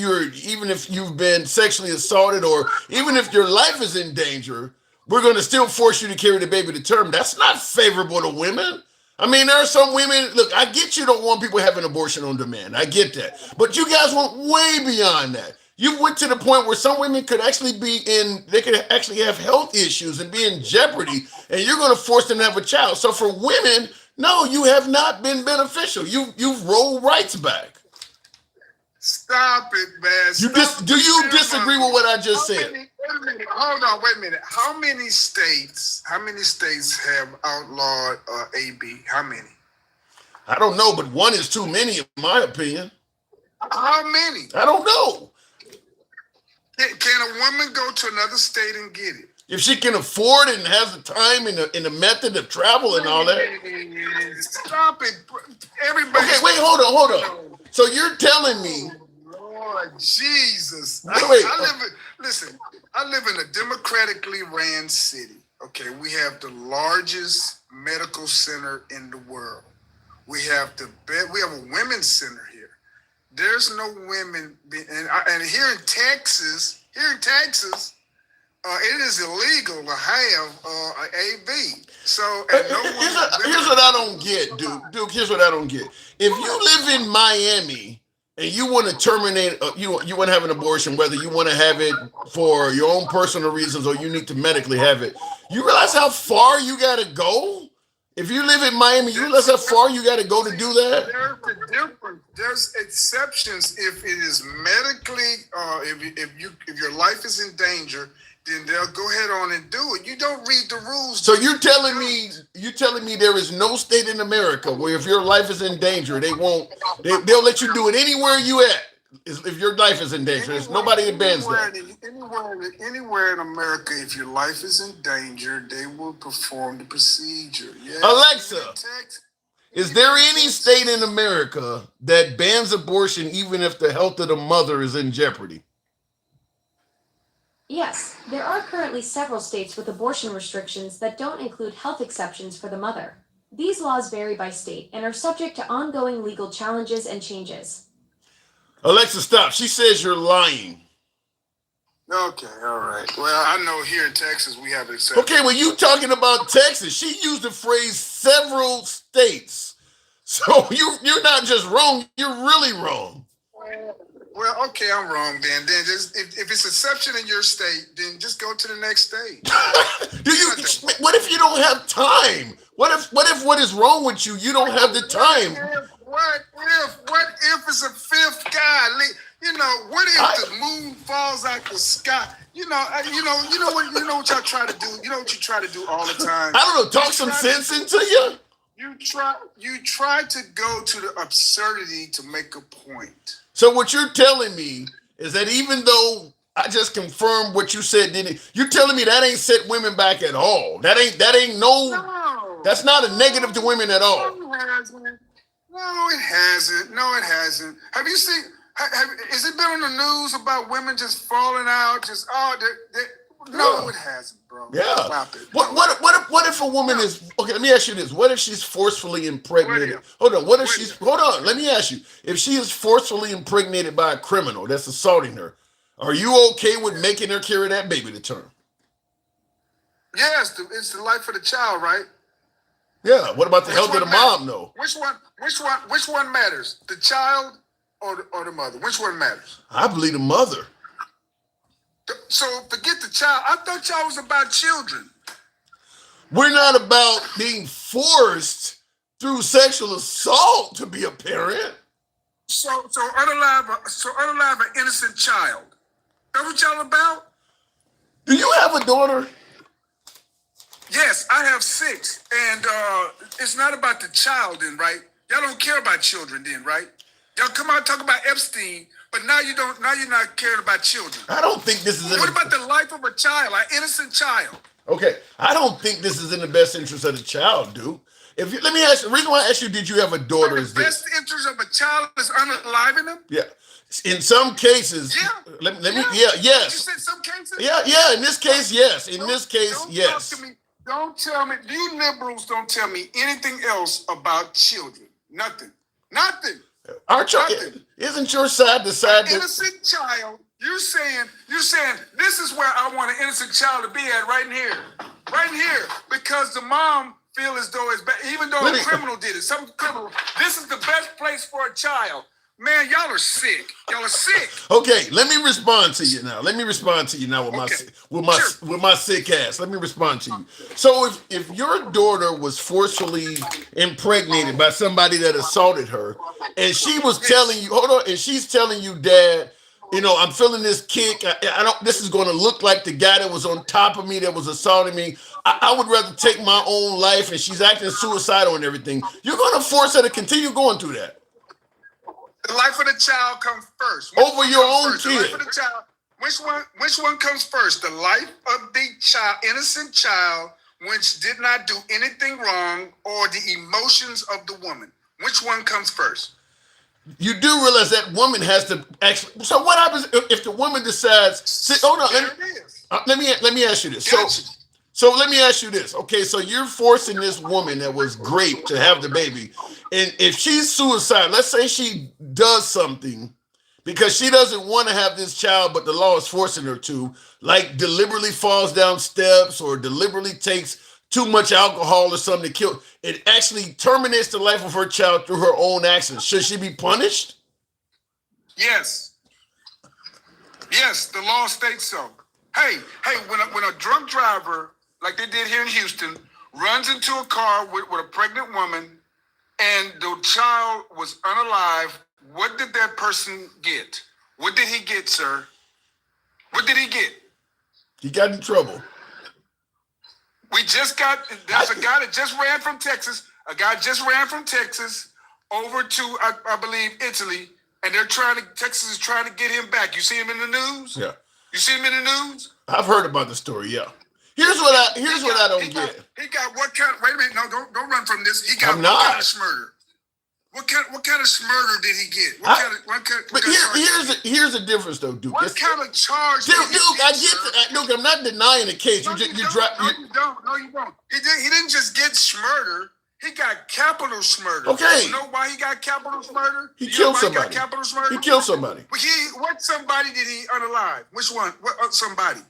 you've been sexually assaulted or even if your life is in danger, we're going to still force you to carry the baby to term. That's not favorable to women. I mean, there are some women, look, I get you don't want people having abortion on demand. I get that. But you guys went way beyond that. You went to the point where some women could actually they could actually have health issues and be in jeopardy, and you're going to force them to have a child. So for women, no, you have not been beneficial. You've rolled rights back. Stop it, man. Do you disagree with what I just said? Hold on, wait a minute. How many states have outlawed AB? How many? I don't know, but one is too many, in my opinion. How many? I don't know. Can a woman go to another state and get it? If she can afford it and has the time and the method of travel and all that. Stop it. Everybody. Okay, wait, hold on. So you're telling me. Lord Jesus. Wait. I live in a democratically ran city. Okay, we have the largest medical center in the world. We have a women's center here. There's no women, and here in Texas, it is illegal to have an AB. So here's what I don't get, Duke. Here's what I don't get. If you live in Miami and you want to terminate, you want to have an abortion, whether you want to have it for your own personal reasons or you need to medically have it, you realize how far you got to go? If you live in Miami, you realize how far you got to go to do that? There's a difference. There's exceptions if it is medically, if your life is in danger, then they'll go ahead on and do it. You don't read the rules. So you're telling me there is no state in America where if your life is in danger, they'll let you do it anywhere you at. If your life is in danger, there's nobody that bans that. Anywhere in America, if your life is in danger, they will perform the procedure. Yes. Alexa, is there any state in America that bans abortion even if the health of the mother is in jeopardy? Yes, there are currently several states with abortion restrictions that don't include health exceptions for the mother. These laws vary by state and are subject to ongoing legal challenges and changes. Alexa, stop. She says you're lying. Okay, all right. Well, I know here in Texas we have exceptions. Okay, well, you talking about Texas. She used the phrase several states. So you're not just wrong, you're really wrong. Well, okay, I'm wrong then. Then just if it's exception in your state, then just go to the next state. What if you don't have time? What if what is wrong with you? You don't have the time. What if it's a fifth guy? What if the moon falls out the sky? You know what y'all try to do. You know what you try to do all the time. I don't know. Talk some sense into you. You try to go to the absurdity to make a point. So what you're telling me is that even though I just confirmed what you said, you're telling me that ain't set women back at all. That's not a negative to women at all. No, it hasn't. Have you seen? Has it been on the news about women just falling out? No, it hasn't, bro. Yeah. Stop it. What if a woman is okay? Let me ask you this: what if she's forcefully impregnated? Hold on. Let me ask you: if she is forcefully impregnated by a criminal that's assaulting her, are you okay with making her carry that baby to term? Yes, it's the life of the child, right? Yeah. What about the health of the mom, though? Which one matters? The child or the mother? Which one matters? I believe the mother. So forget the child. I thought y'all was about children. We're not about being forced through sexual assault to be a parent. So unalive an innocent child. That what y'all about? Do you have a daughter? Yes, I have 6, and it's not about the child, then, right? Y'all don't care about children, then, right? Y'all come out and talk about Epstein, but now you don't. Now you're not caring about children. I don't think this is. What about the life of a child, an innocent child? Okay, I don't think this is in the best interest of the child, dude. Let me ask you. The reason why I asked you, did you have a daughter? Is the best interest of a child is unaliving them? Yeah. In some cases, Yeah. yes. You said some cases? Yeah. In this case, yes. In this case, yes. Talk to me. Don't tell me. You liberals don't tell me anything else about children. Nothing. Aren't you? Isn't your side the side? Innocent child. You're saying this is where I want an innocent child to be at, right here, because the mom feel as though it's bad, even though a criminal did it. Some criminal. This is the best place for a child. Man, y'all are sick. Okay, let me respond to you now. With my sick ass. Let me respond to you. So if your daughter was forcefully impregnated by somebody that assaulted her, and she was telling you, and she's telling you, Dad, I'm feeling this kick. I don't. This is going to look like the guy that was on top of me that was assaulting me. I would rather take my own life, and she's acting suicidal and everything. You're going to force her to continue going through that. The life of the child comes first. Over your own kid. The life of the child. Which one comes first? The life of the child, innocent child, which did not do anything wrong, or the emotions of the woman? Which one comes first? You do realize that woman has to actually. So what happens if the woman decides? Hold on. Let me ask you this. So let me ask you this. Okay, so you're forcing this woman that was great to have the baby, and if she's suicidal, let's say she does something because she doesn't want to have this child, but the law is forcing her to, like deliberately falls down steps or deliberately takes too much alcohol or something to kill, it actually terminates the life of her child through her own actions. Should she be punished? Yes, the law states so. Hey, when a drunk driver, like they did here in Houston, runs into a car with a pregnant woman and the child was unalive, what did that person get? What did he get, sir? What did he get? He got in trouble. There's a guy that just ran from Texas. A guy just ran from Texas over to, I believe, Italy, and Texas is trying to get him back. You see him in the news? Yeah. You see him in the news? I've heard about the story, yeah. Here's what I don't get. He got what kind? Wait a minute! No, don't run from this. He got I'm what not. kind of smurder? What kind of smurder did he get? But here's the difference, though, Duke. What kind of charge? Duke, I get that. Duke, I'm not denying the case. No, you don't. No, you don't. He didn't just get smurder. He got capital smurder. Okay. You know why he got capital smurder? He killed somebody. He got capital smurder? He killed somebody. What somebody did he unalive? Which one? What somebody?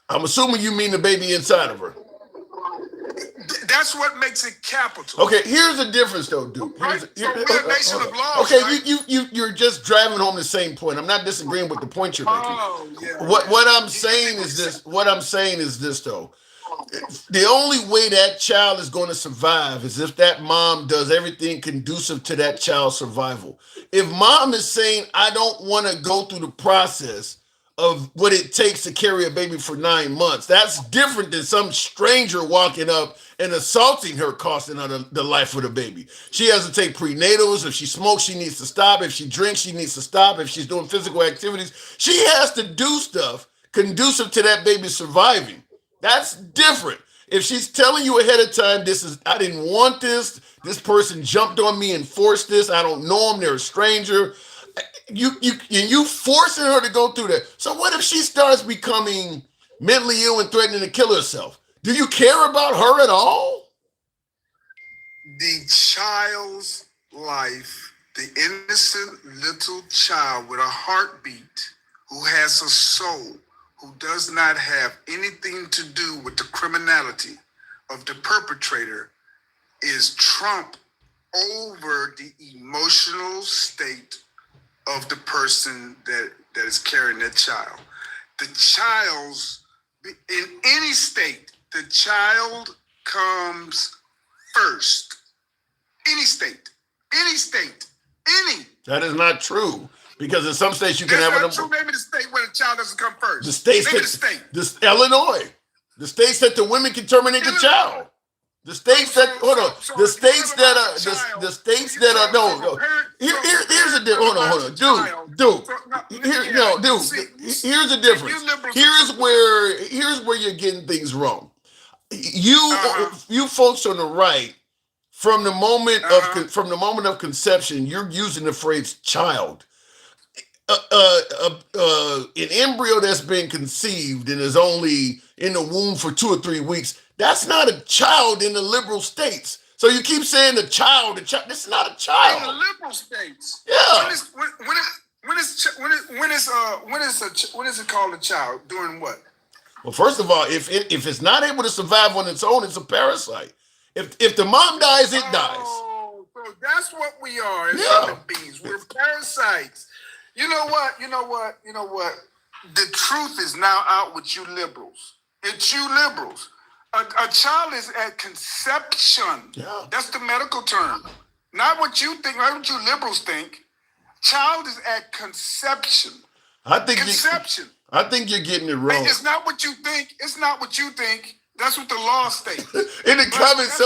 I'm assuming you mean the baby inside of her. That's what makes it capital. Okay, here's the difference, though, Duke. We're a nation of laws. Okay, right? you're just driving home the same point. I'm not disagreeing with the point you're making. Oh, yeah. What I'm saying is this, though. The only way that child is going to survive is if that mom does everything conducive to that child's survival. If mom is saying, I don't want to go through the process of what it takes to carry a baby for 9 months, that's different than some stranger walking up and assaulting her, costing her the life of the baby. She has to take prenatals. If she smokes, she needs to stop. If she drinks, she needs to stop. If she's doing physical activities, she has to do stuff conducive to that baby surviving. That's different. If she's telling you ahead of time, I didn't want this. This person jumped on me and forced this. I don't know them. They're a stranger. You forcing her to go through that. So what if she starts becoming mentally ill and threatening to kill herself? Do you care about her at all? The child's life, the innocent little child with a heartbeat, who has a soul, who does not have anything to do with the criminality of the perpetrator, is trumped over the emotional state of the person that is carrying that child. the child's, in any state, the child comes first. Any state, any. That is not true. Because in some states you can have not true. Maybe the state where the child doesn't come first. The states Illinois. The states that the women can terminate the child. The states that the states that are no. Here's the difference. Hold on, dude. Here's the difference. Here's where you're getting things wrong. You folks on the right, from the moment of conception, you're using the phrase child. An embryo that's been conceived and is only in the womb for 2 or 3 weeks, that's not a child in the liberal states. So you keep saying the child. This is not a child. In the liberal states. Yeah. When is it called a child? Doing what? Well, first of all, if it's not able to survive on its own, it's a parasite. If the mom dies, it dies. Oh, so that's what we are as human beings. We're parasites. You know what? The truth is now out with you liberals. It's you liberals. A child is at conception. Yeah. That's the medical term. Not what you think, not what you liberals think. Child is at conception. I think you're getting it wrong. It's not what you think. It's not what you think. That's what the law states. In the comments,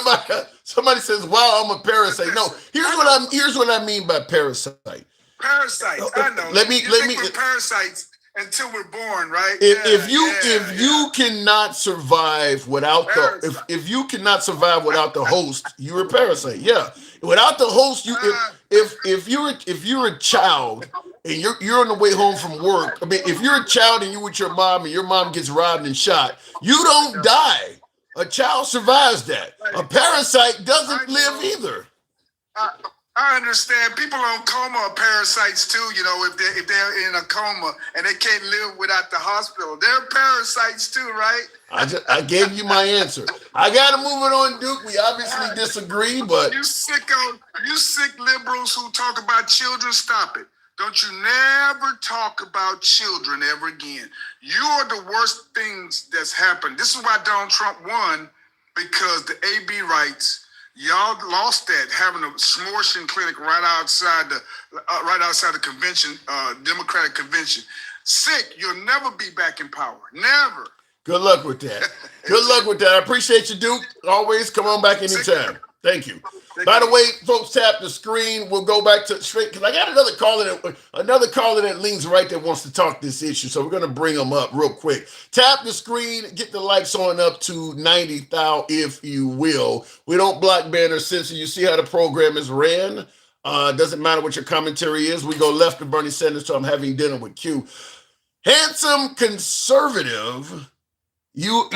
somebody says, "Wow, I'm a parasite." No, here's what I mean by parasite. Parasites. I know. Let me. We're parasites until we're born, right? If you cannot survive without if you cannot survive without the host, you're a parasite. Yeah. Without the host, if you're a child and you're on the way home from work. I mean, if you're a child and you're with your mom and your mom gets robbed and shot, you don't die. A child survives that. A parasite doesn't live either. I understand. People on coma are parasites too. You know, if they're in a coma and they can't live without the hospital, they're parasites too, right? I gave you my answer. I got to move it on, Duke. We obviously disagree, but you sick liberals who talk about children, stop it. Don't you never talk about children ever again. You are the worst things that's happened. This is why Donald Trump won, because the AB rights. Y'all lost that, having a smorshing clinic right outside the convention, Democratic convention. Sick, you'll never be back in power. Never. Good luck with that. Good luck with that. I appreciate you, Duke. Always come on back anytime. Thank you. By the way, folks, tap the screen. We'll go back to straight because I got another caller that leans right that wants to talk this issue. So we're gonna bring them up real quick. Tap the screen, get the likes on up to 90,000 if you will. We don't block, ban, or censor. You see how the program is ran. Doesn't matter what your commentary is. We go left to Bernie Sanders, so I'm having dinner with Q. Handsome conservative. You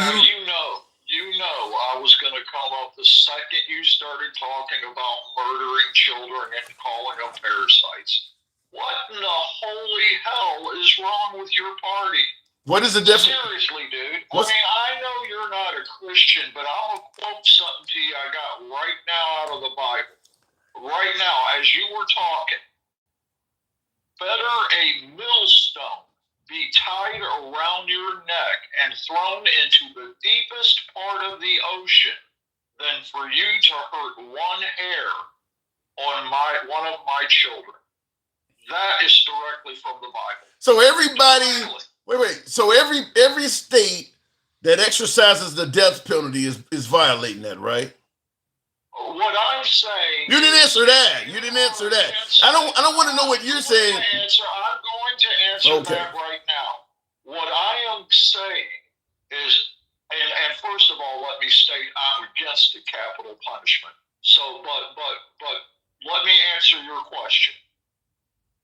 know I was going to come up the second you started talking about murdering children and calling them parasites. What in the holy hell is wrong with your party? What is the difference? Seriously, dude. I know you're not a Christian, but I'm going to quote something to you I got right now out of the Bible. Right now, as you were talking. Better a millstone be tied around your neck and thrown into the deepest part of the ocean than for you to hurt one hair on one of my children. That is directly from the Bible. So everybody, So every state that exercises the death penalty is violating that, right? What I'm saying. You didn't answer that. I don't want to know what you're saying. I'm going to answer that right now. What I am saying is, and first of all, let me state I'm against the capital punishment. So, but let me answer your question.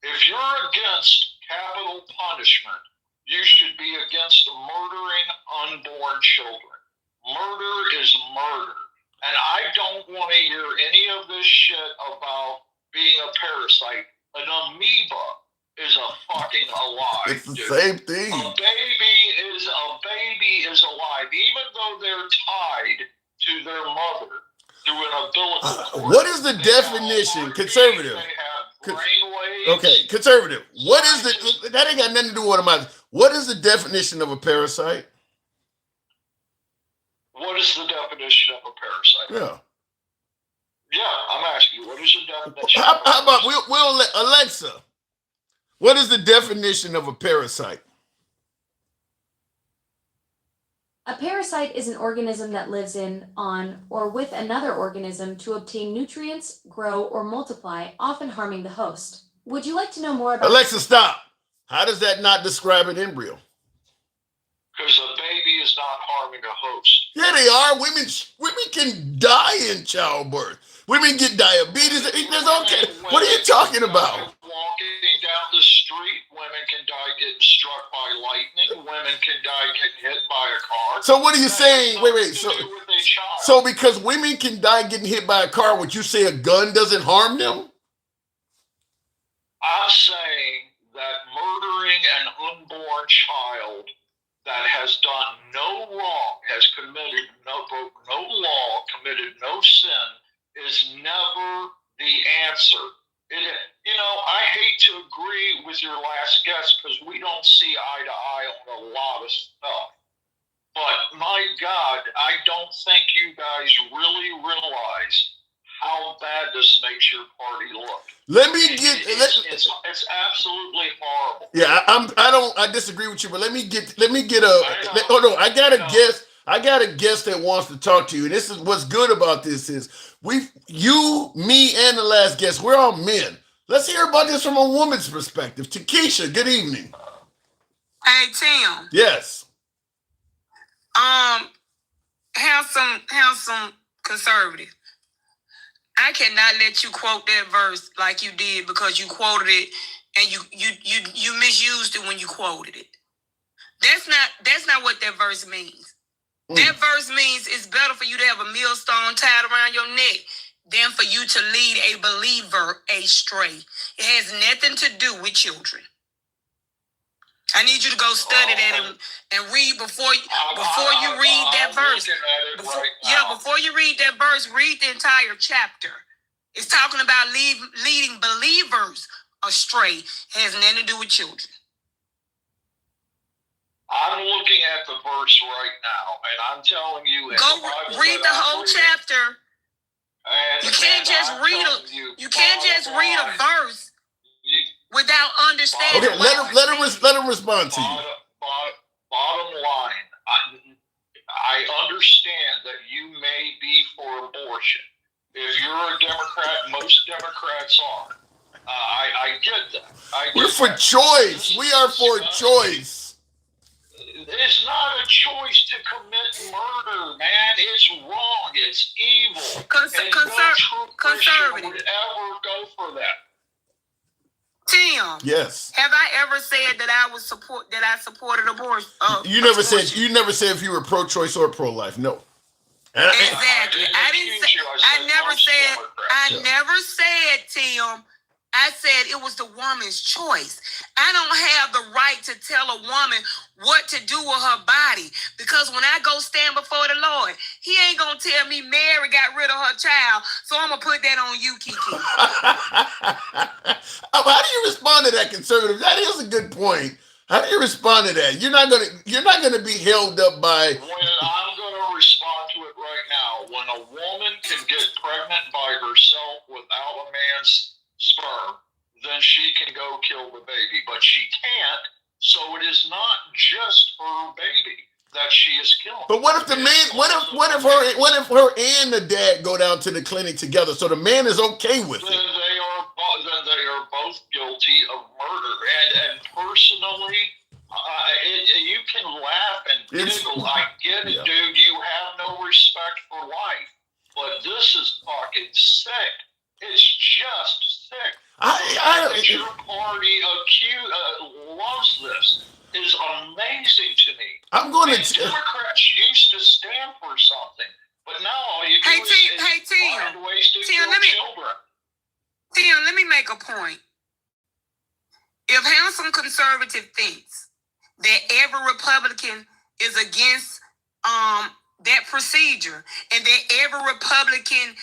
If you're against capital punishment, you should be against murdering unborn children. Murder is murder. And I don't want to hear any of this shit about being a parasite. An amoeba is a fucking alive. It's the same thing. A baby is alive, even though they're tied to their mother through an umbilical cord. What is the definition, conservative? They have brain waves. Okay, conservative. What is that ain't got nothing to do with my. What is the definition of a parasite? What is the definition of a parasite? Yeah. Yeah, I'm asking you, what is the definition? How about we'll Alexa? What is the definition of a parasite? A parasite is an organism that lives in, on, or with another organism to obtain nutrients, grow, or multiply, often harming the host. Would you like to know more about... Alexa, stop. How does that not describe an embryo? Because a baby is not harming a host. Yeah, they are. Women can die in childbirth. Women get diabetes. There's all kind. What are you talking about? Walking down the street, women can die getting struck by lightning. Women can die getting hit by a car. So what are you saying? Wait. So because women can die getting hit by a car, would you say a gun doesn't harm them? I'm saying that murdering an unborn child that has done no wrong, has committed broke no law, committed no sin, is never the answer. I hate to agree with your last guest because we don't see eye to eye on a lot of stuff. But my God, I don't think you guys really realize how bad this makes your party look. It's absolutely horrible. Yeah, I disagree with you, but let me get I got a guest that wants to talk to you. And this is what's good about this is you, me, and the last guest, we're all men. Let's hear about this from a woman's perspective. Takesha, good evening. Hey, Tim. Yes. Handsome conservative. I cannot let you quote that verse like you did because you quoted it and you misused it when you quoted it. That's not what that verse means. That verse means it's better for you to have a millstone tied around your neck than for you to lead a believer astray. It has nothing to do with children. I need you to go study that and read before you read that verse. Before you read that verse, read the entire chapter. It's talking about leading believers astray. It has nothing to do with children. I'm looking at the verse right now, and I'm telling you, go read the whole chapter. You can't just read a verse without understanding. Okay, let him respond to you. Bottom line, I understand that you may be for abortion. If you're a Democrat, most Democrats are. I get that. We're for choice. We are for choice. It's not a choice to commit murder, man. It's wrong. It's evil. Conservative would ever go for that. Tim. Yes. Have I ever said that I supported abortion? You never said if you were pro-choice or pro-life. No. Exactly. I never said, Tim. I said it was the woman's choice. I don't have the right to tell a woman what to do with her body because when I go stand before the Lord, he ain't going to tell me Mary got rid of her child, so I'm going to put that on you, Kiki. How do you respond to that, conservative? That is a good point. How do you respond to that? You're not gonna be held up by. I'm gonna respond to it right now. When a woman can get pregnant by herself without a man's sperm, then she can go kill the baby, but she can't. So it is not just her baby that she is killing. But what if the man? What if her and the dad go down to the clinic together? So the man is okay with it. Then they are both guilty of murder. And personally, you can laugh and giggle. I get it, dude. You have no respect for life, but this is fucking sick. It's just sick. Your party loves this. Is amazing to me. Democrats used to stand for something, but now all you do is find ways to kill children. Tim, let me make a point. If handsome conservative thinks that every Republican is against that procedure and that every Republican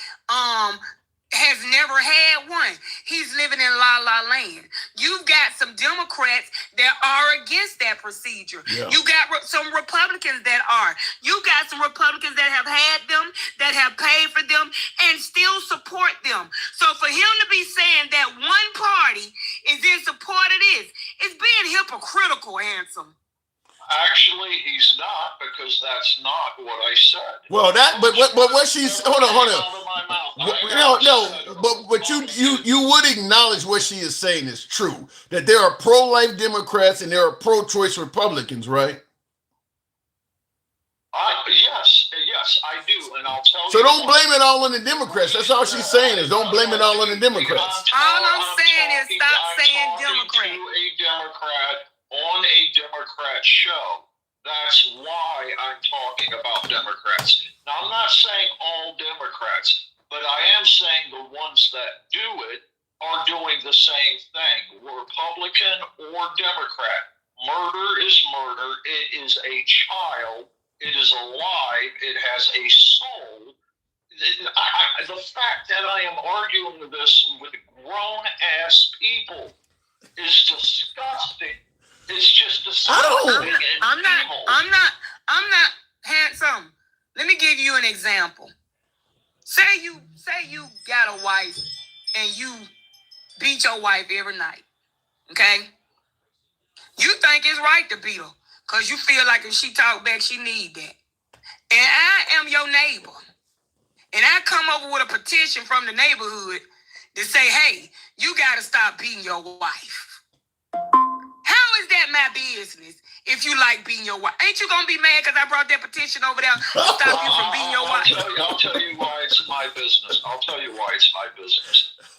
has never had one, he's living in la la land. You've got some Democrats that are against that. that procedure. Yeah. You got some Republicans that are. You got some Republicans that have had them, that have paid for them, and still support them. So for him to be saying that one party is in support of this, it's being hypocritical, Handsome. Actually, he's not, because that's not what I said. Well, but what she's hold on. No, but you would acknowledge what she is saying is true. That there are pro-life Democrats and there are pro-choice Republicans, right? Yes, I do, and I'll tell you. So don't blame it all on the Democrats. That's all she's saying is don't blame it all on the Democrats. All I'm saying is stop saying Democrat. To a Democrat on a Democrat show. That's why I'm talking about Democrats. Now, I'm not saying all Democrats, but I am saying the ones that do it are doing the same thing, Republican or Democrat. Murder is murder. It is a child. It is alive. It has a soul. The fact that I am arguing this with grown-ass people is disgusting. It's just disgusting. I'm not Handsome. Let me give you an example. Say you got a wife and you beat your wife every night. Okay? You think it's right to beat her because you feel like if she talk back, she need that. And I am your neighbor. And I come over with a petition from the neighborhood to say, hey, you got to stop beating your wife. How is that my business if you like beating your wife? Ain't you going to be mad because I brought that petition over there to stop you from beating your wife? I'll tell you why it's my business.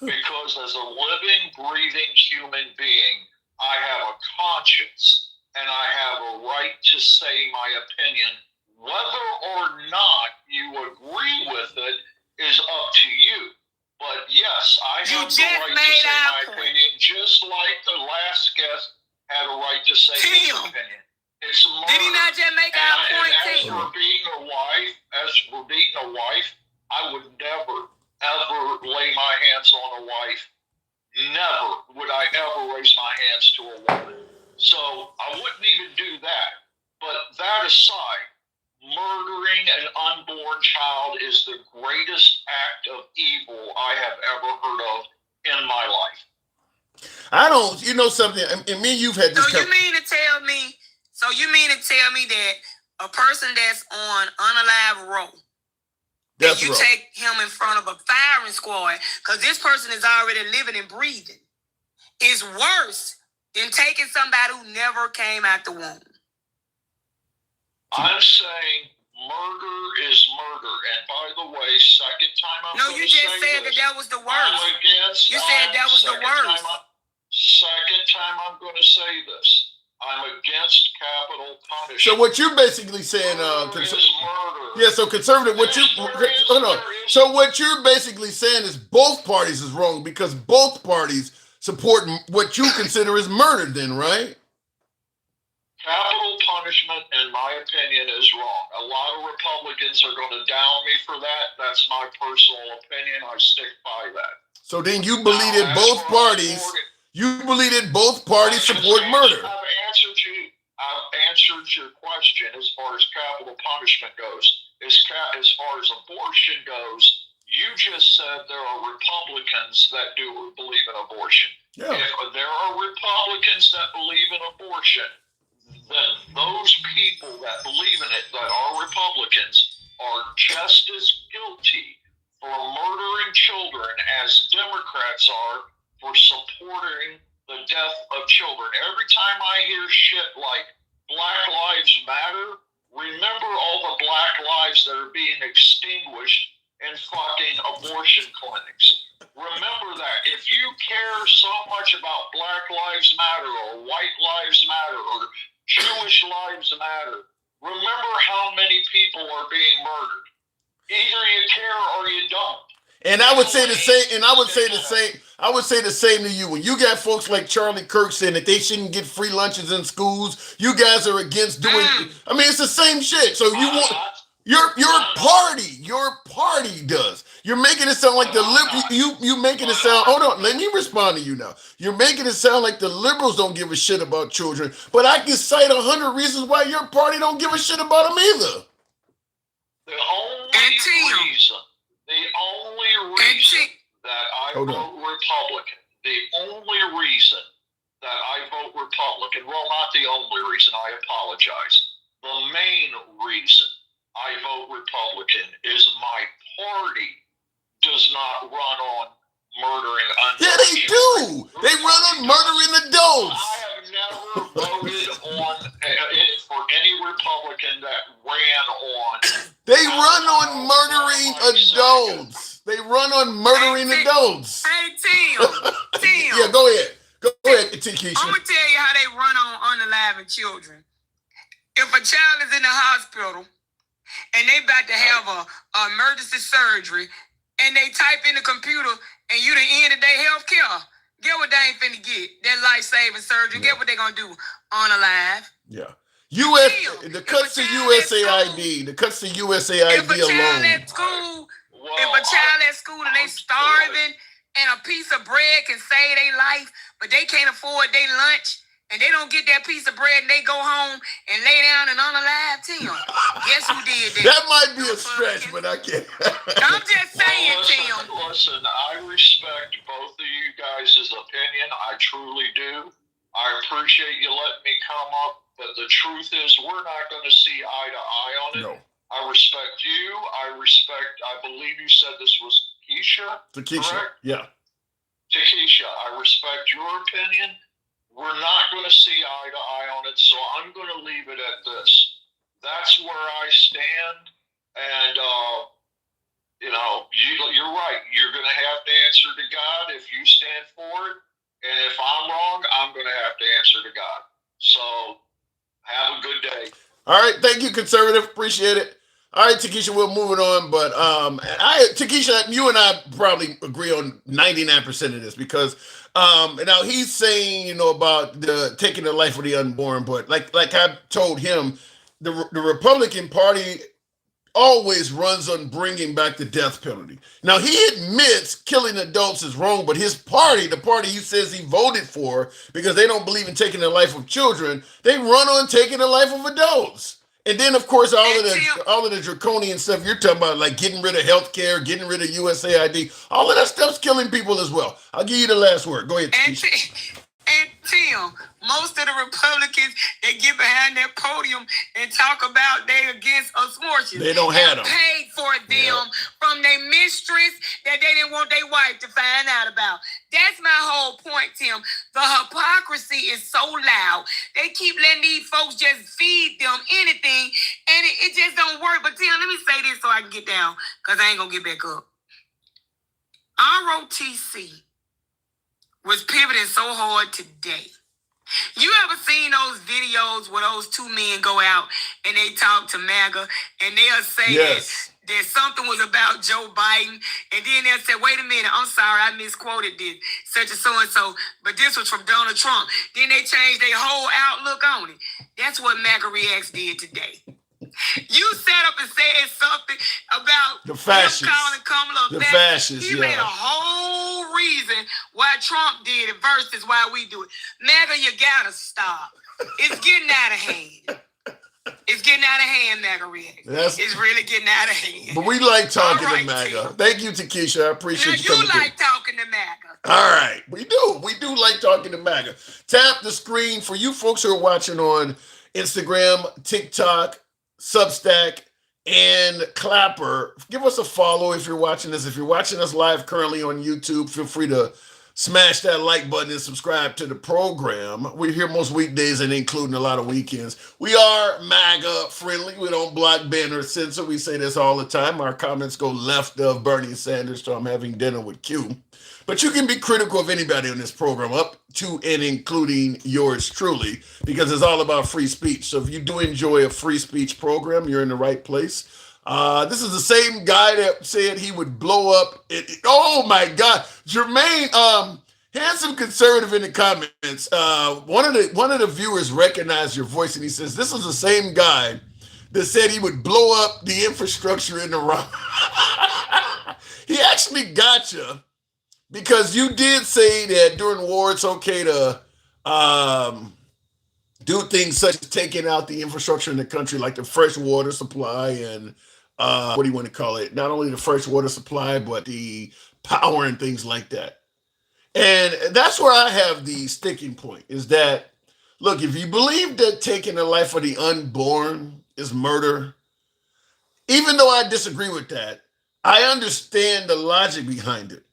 Because as a living, breathing human being, I have a conscience and I have a right to say my opinion. Whether or not you agree with it is up to you. But yes, I have the right to say my opinion, just like the last guest had a right to say his opinion. It's murder. Did he not just make our point, As for beating a wife, I would never, ever lay my hands on a wife. Never would I ever raise my hands to a woman. So I wouldn't even do that. But that aside, murdering an unborn child is the greatest act of evil I have ever heard of in my life. I don't, you know something, and me and you've had this. So you mean to tell me that a person that's on unalive row, that you take him in front of a firing squad, because this person is already living and breathing, is worse than taking somebody who never came out the womb? I'm saying murder is murder. And by the way, second time I'm going to say this. No, you just said that was the worst. You said that was the worst. Second time I'm going to say this. I'm against capital punishment. So what you're basically saying, is murder. Yeah, so conservative, so what you're basically saying is both parties is wrong because both parties support what you consider is murder then, right? Capital punishment, in my opinion, is wrong. A lot of Republicans are going to down me for that. That's my personal opinion. I stick by that. So then you believe that both parties support murder. I've answered your question as far as capital punishment goes. As far as abortion goes, you just said there are Republicans that do believe in abortion. Yeah. If there are Republicans that believe in abortion, then those people that believe in it, that are Republicans, are just as guilty for murdering children as Democrats are for supporting the death of children. Every time I hear shit like Black Lives Matter, remember all the Black lives that are being extinguished in fucking abortion clinics. Remember that. If you care so much about Black Lives Matter or White Lives Matter or Jewish Lives Matter, remember how many people are being murdered. Either you care or you don't. And I would say the same, I would say the same to you. When you got folks like Charlie Kirk saying that they shouldn't get free lunches in schools, you guys are against doing, I mean, it's the same shit. So you want, Your party does. You're making it sound like the you making it sound. Hold on, let me respond to you now. You're making it sound like the liberals don't give a shit about children, but I can cite 100 reasons why your party don't give a shit about them either. The only reason that I vote Republican, the only reason that I vote Republican, well, not the only reason, I apologize. The main reason I vote Republican is my party does not run on murdering unborn. Yeah, they do. They run on murdering adults. I have never voted on for any Republican that ran on. They run on murdering adults. They run on murdering adults. Hey, Tim. Yeah, go ahead. Go ahead, Tikisha. I'm going to tell you how they run on unaliving children. If a child is in the hospital and they about to have a emergency surgery and they type in the computer and you done ended their health care, get what they ain't finna get? That life-saving surgery. Yeah. Get what they gonna do? Unalive. Yeah. The cuts to USAID. The cuts to USAID alone. If a child at school and they starving and a piece of bread can save their life, but they can't afford their lunch, and they don't get that piece of bread and they go home and lay down and unalive Tim. Guess who did that? That might be a stretch, but I can't. I'm just saying, Tim. Listen, I respect both of you guys' opinion. I truly do. I appreciate you letting me come up, but the truth is we're not going to see eye to eye on it. No. I respect you. I believe you said this was Takesha, correct? Yeah. Takesha, I respect your opinion. We're not going to see eye to eye on it, so I'm going to leave it at this. That's where I stand, and you're right. You're going to have to answer to God if you stand for it, and if I'm wrong, I'm going to have to answer to God. So have a good day. All right, thank you, conservative. Appreciate it. All right, Takesha, we're moving on, but Takesha, you and I probably agree on 99% of this because now he's saying, about the taking the life of the unborn, but like I told him, the Republican Party always runs on bringing back the death penalty. Now, he admits killing adults is wrong, but his party, the party he says he voted for because they don't believe in taking the life of children, they run on taking the life of adults. And then, of course, all of the draconian stuff you're talking about, like getting rid of health care, getting rid of USAID, all of that stuff's killing people as well. I'll give you the last word. Go ahead, And Tim, most of the Republicans that get behind that podium and talk about they against abortion, they don't have them. Paid for them from their mistress that they didn't want their wife to find out about. That's my whole point, Tim. The hypocrisy is so loud. They keep letting these folks just feed them anything, and it just don't work. But Tim, let me say this so I can get down, because I ain't gonna get back up. ROTC was pivoting so hard today. You ever seen those videos where those two men go out and they talk to MAGA and they'll say that something was about Joe Biden, and then they'll say, wait a minute, I'm sorry, I misquoted this, such and so, but this was from Donald Trump. Then they changed their whole outlook on it. That's what MAGA Reacts did today. You sat up and said something about the fascists. Calling Kamala the fascists. He made a whole reason why Trump did it versus why we do it. MAGA, you gotta stop. It's getting out of hand. It's getting out of hand, MAGA React. It's really getting out of hand. But we like talking to MAGA. Thank you, Takesha. I appreciate you coming. You like talking to MAGA. All right. We do. We do like talking to MAGA. Tap the screen for you folks who are watching on Instagram, TikTok, Substack, and Clapper. Give us a follow if you're watching this. If you're watching us live currently on YouTube, feel free to smash that like button and subscribe to the program. We're here most weekdays and including a lot of weekends. We are MAGA friendly. We don't block, ban, or censor. We say this all the time. Our comments go left of Bernie Sanders, so I'm having dinner with Q. But you can be critical of anybody on this program, up to and including yours truly, because it's all about free speech. So if you do enjoy a free speech program, you're in the right place. This is the same guy that said he would blow up. Oh my God, Jermaine, handsome conservative in the comments. One of the viewers recognized your voice, and he says this is the same guy that said he would blow up the infrastructure in Iran. He actually got you because you did say that during war it's okay to do things such as taking out the infrastructure in the country, like the fresh water supply and what do you want to call it? Not only the fresh water supply, but the power and things like that. And that's where I have the sticking point is that, look, if you believe that taking the life of the unborn is murder, even though I disagree with that, I understand the logic behind it.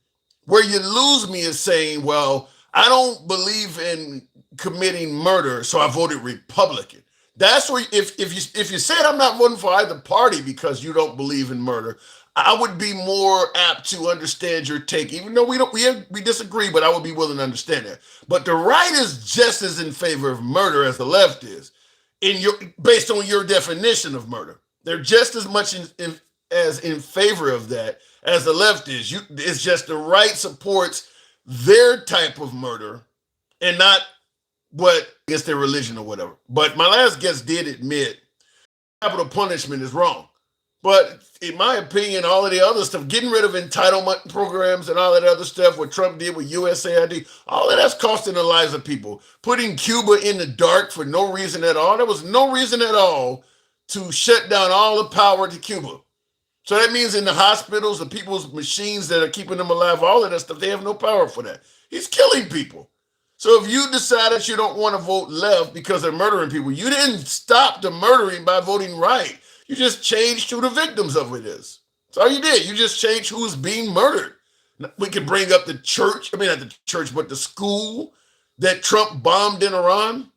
Where you lose me is saying, well, I don't believe in committing murder, so I voted Republican. That's where if you said I'm not voting for either party because you don't believe in murder, I would be more apt to understand your take, even though we disagree, but I would be willing to understand that. But the right is just as in favor of murder as the left is, based on your definition of murder. They're just as much as in favor of that as the left is. It's just the right supports their type of murder and not what is their religion or whatever. But my last guest did admit capital punishment is wrong. But in my opinion, all of the other stuff, getting rid of entitlement programs and all that other stuff, what Trump did with USAID, all of that's costing the lives of people. Putting Cuba in the dark for no reason at all. There was no reason at all to shut down all the power to Cuba. So that means in the hospitals, the people's machines that are keeping them alive, all of that stuff, they have no power for that. He's killing people. So if you decide that you don't want to vote left because they're murdering people, you didn't stop the murdering by voting right. You just changed who the victims of it is. That's all you did. You just changed who's being murdered. We could bring up the church, not the church, but the school that Trump bombed in Iran,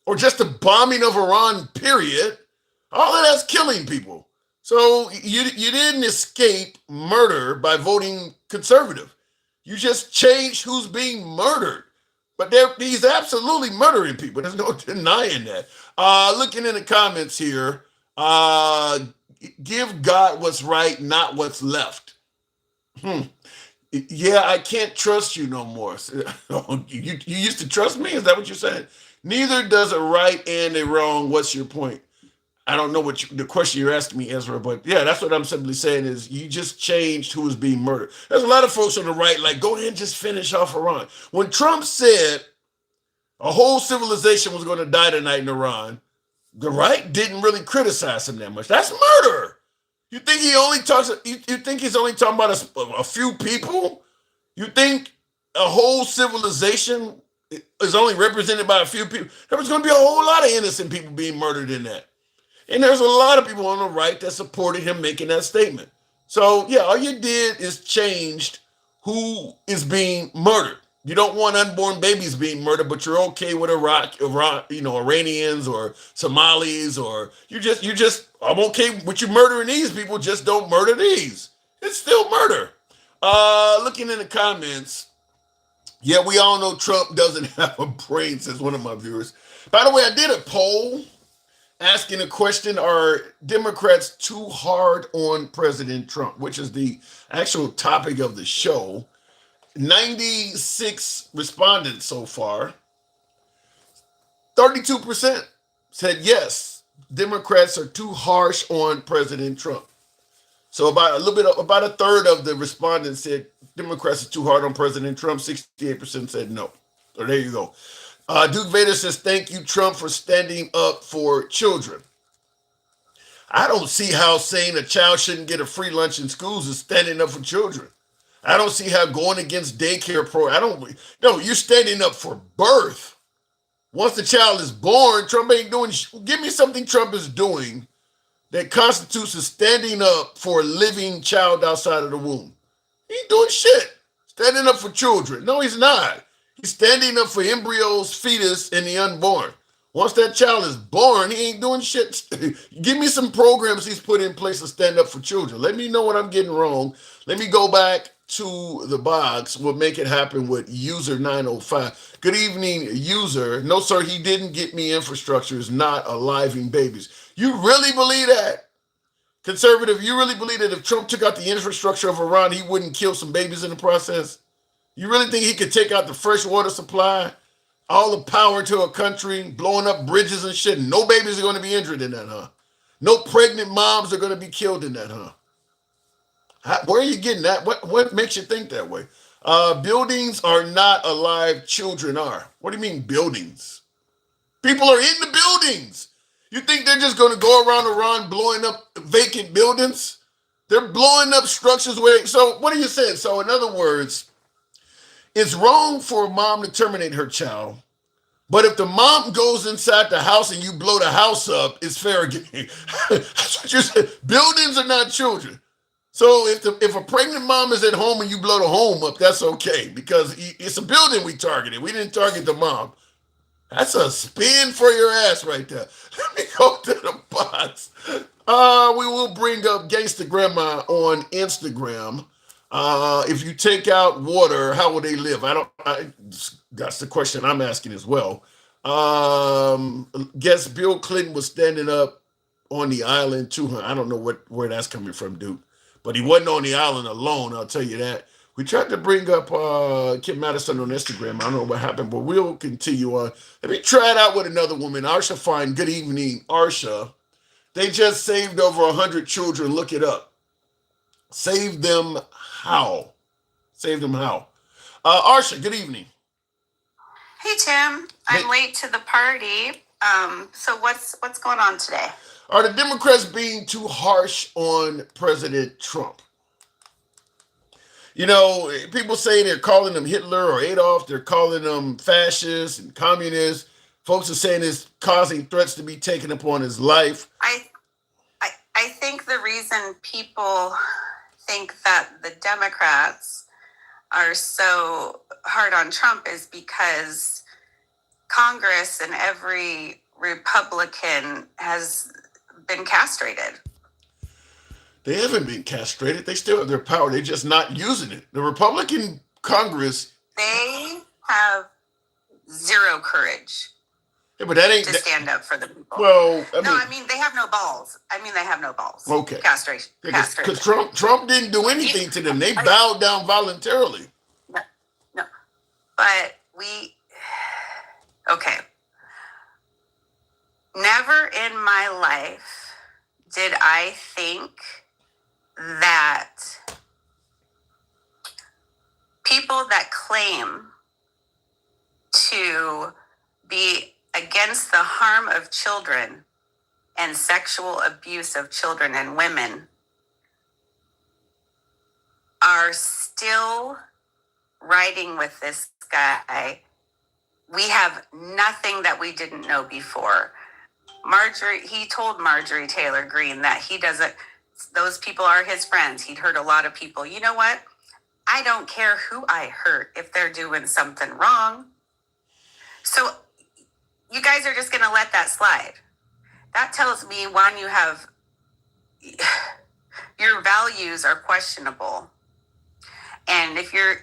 or just the bombing of Iran, period. All of that's killing people. So you didn't escape murder by voting conservative. You just changed who's being murdered. But he's absolutely murdering people. There's no denying that. Looking in the comments here, give God what's right, not what's left. Yeah, I can't trust you no more. You used to trust me? Is that what you're saying? Neither does a right and a wrong. What's your point? I don't know what the question you're asking me, Ezra, but yeah, that's what I'm simply saying is you just changed who was being murdered. There's a lot of folks on the right like, go ahead and just finish off Iran. When Trump said a whole civilization was going to die tonight in Iran, the right didn't really criticize him that much. That's murder. You think he only talks? You think he's only talking about a few people? You think a whole civilization is only represented by a few people? There was going to be a whole lot of innocent people being murdered in that. And there's a lot of people on the right that supported him making that statement. So, yeah, all you did is changed who is being murdered. You don't want unborn babies being murdered, but you're okay with Iranians or Somalis, or I'm okay with you murdering these people, just don't murder these. It's still murder. Looking in the comments, yeah, we all know Trump doesn't have a brain, says one of my viewers. By the way, I did a poll asking a question, are Democrats too hard on President Trump, which is the actual topic of the show. 96 respondents so far. 32% said yes, Democrats are too harsh on President Trump. So about a third of the respondents said Democrats are too hard on President Trump. 68% said no. So there you go. Duke Vader says, thank you, Trump, for standing up for children. I don't see how saying a child shouldn't get a free lunch in schools is standing up for children. I don't see how going against daycare you're standing up for birth. Once the child is born, Trump ain't doing, give me something Trump is doing that constitutes a standing up for a living child outside of the womb. He ain't doing shit. Standing up for children. No, he's not. He's standing up for embryos, fetus, and the unborn. Once that child is born, he ain't doing shit. Give me some programs he's put in place to stand up for children. Let me know what I'm getting wrong. Let me go back to the box. We'll make it happen with user 905. Good evening, user. No, sir, he didn't get me infrastructure. Is not aliving babies. You really believe that? Conservative, you really believe that if Trump took out the infrastructure of Iran, he wouldn't kill some babies in the process? You really think he could take out the fresh water supply, all the power to a country, blowing up bridges and shit, and no babies are going to be injured in that, huh? No pregnant moms are going to be killed in that, huh? Where are you getting that? What makes you think that way? Buildings are not alive, children are. What do you mean buildings? People are in the buildings. You think they're just going to go around Iran blowing up vacant buildings? They're blowing up structures where. So what are you saying? So in other words, it's wrong for a mom to terminate her child. But if the mom goes inside the house and you blow the house up, it's fair game. That's what you said. Buildings are not children. So if a pregnant mom is at home and you blow the home up, that's okay because it's a building we targeted. We didn't target the mom. That's a spin for your ass right there. Let me go to the bots. We will bring up Gangsta Grandma on Instagram. If you take out water, how will they live? That's the question I'm asking as well. Guess Bill Clinton was standing up on the island too. I don't know where that's coming from, dude. But he wasn't on the island alone, I'll tell you that. We tried to bring up Kim Madison on Instagram. I don't know what happened, but we'll continue on. Let me try it out with another woman. Arsha Fine. Good evening, Arsha. They just saved over 100 children. Look it up. Save them how? Save them how? Arsha, good evening. Hey, Tim. I'm late to the party. So what's going on today? Are the Democrats being too harsh on President Trump? You know, people say they're calling him Hitler or Adolf. They're calling them fascists and communists. Folks are saying it's causing threats to be taken upon his life. I think the reason people think that the Democrats are so hard on Trump is because Congress and every Republican has been castrated. They haven't been castrated. They still have their power. They're just not using it. The Republican Congress. They have zero courage. Yeah, but that ain't to stand up for the people. Well, I mean, they have no balls. They have no balls. Okay. Castration. Because Trump didn't do anything to them. They bowed down voluntarily. No. But okay. Never in my life did I think that people that claim to be against the harm of children and sexual abuse of children and women are still riding with this guy. We have nothing that we didn't know before. He told Marjorie Taylor Greene that those people are his friends. He'd hurt a lot of people. You know what? I don't care who I hurt if they're doing something wrong. So you guys are just going to let that slide. That tells me, one, your values are questionable. And if you're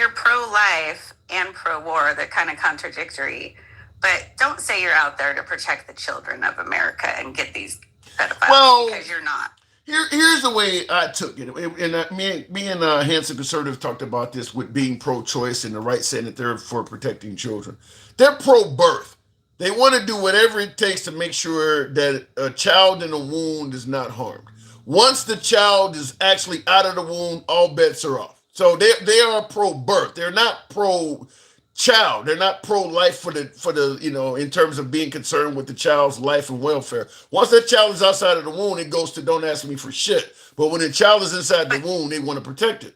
pro-life and pro-war, they're kind of contradictory. But don't say you're out there to protect the children of America and get these pedophiles because you're not. Here's the way I took it. And me and Hanson Conservative talked about this with being pro-choice and the right saying that they're for protecting children. They're pro-birth. They want to do whatever it takes to make sure that a child in a womb is not harmed. Once the child is actually out of the womb, all bets are off. So they are pro-birth. They're not pro-child. They're not pro-life for the in terms of being concerned with the child's life and welfare. Once that child is outside of the womb, it goes to don't ask me for shit. But when the child is inside the womb, they want to protect it.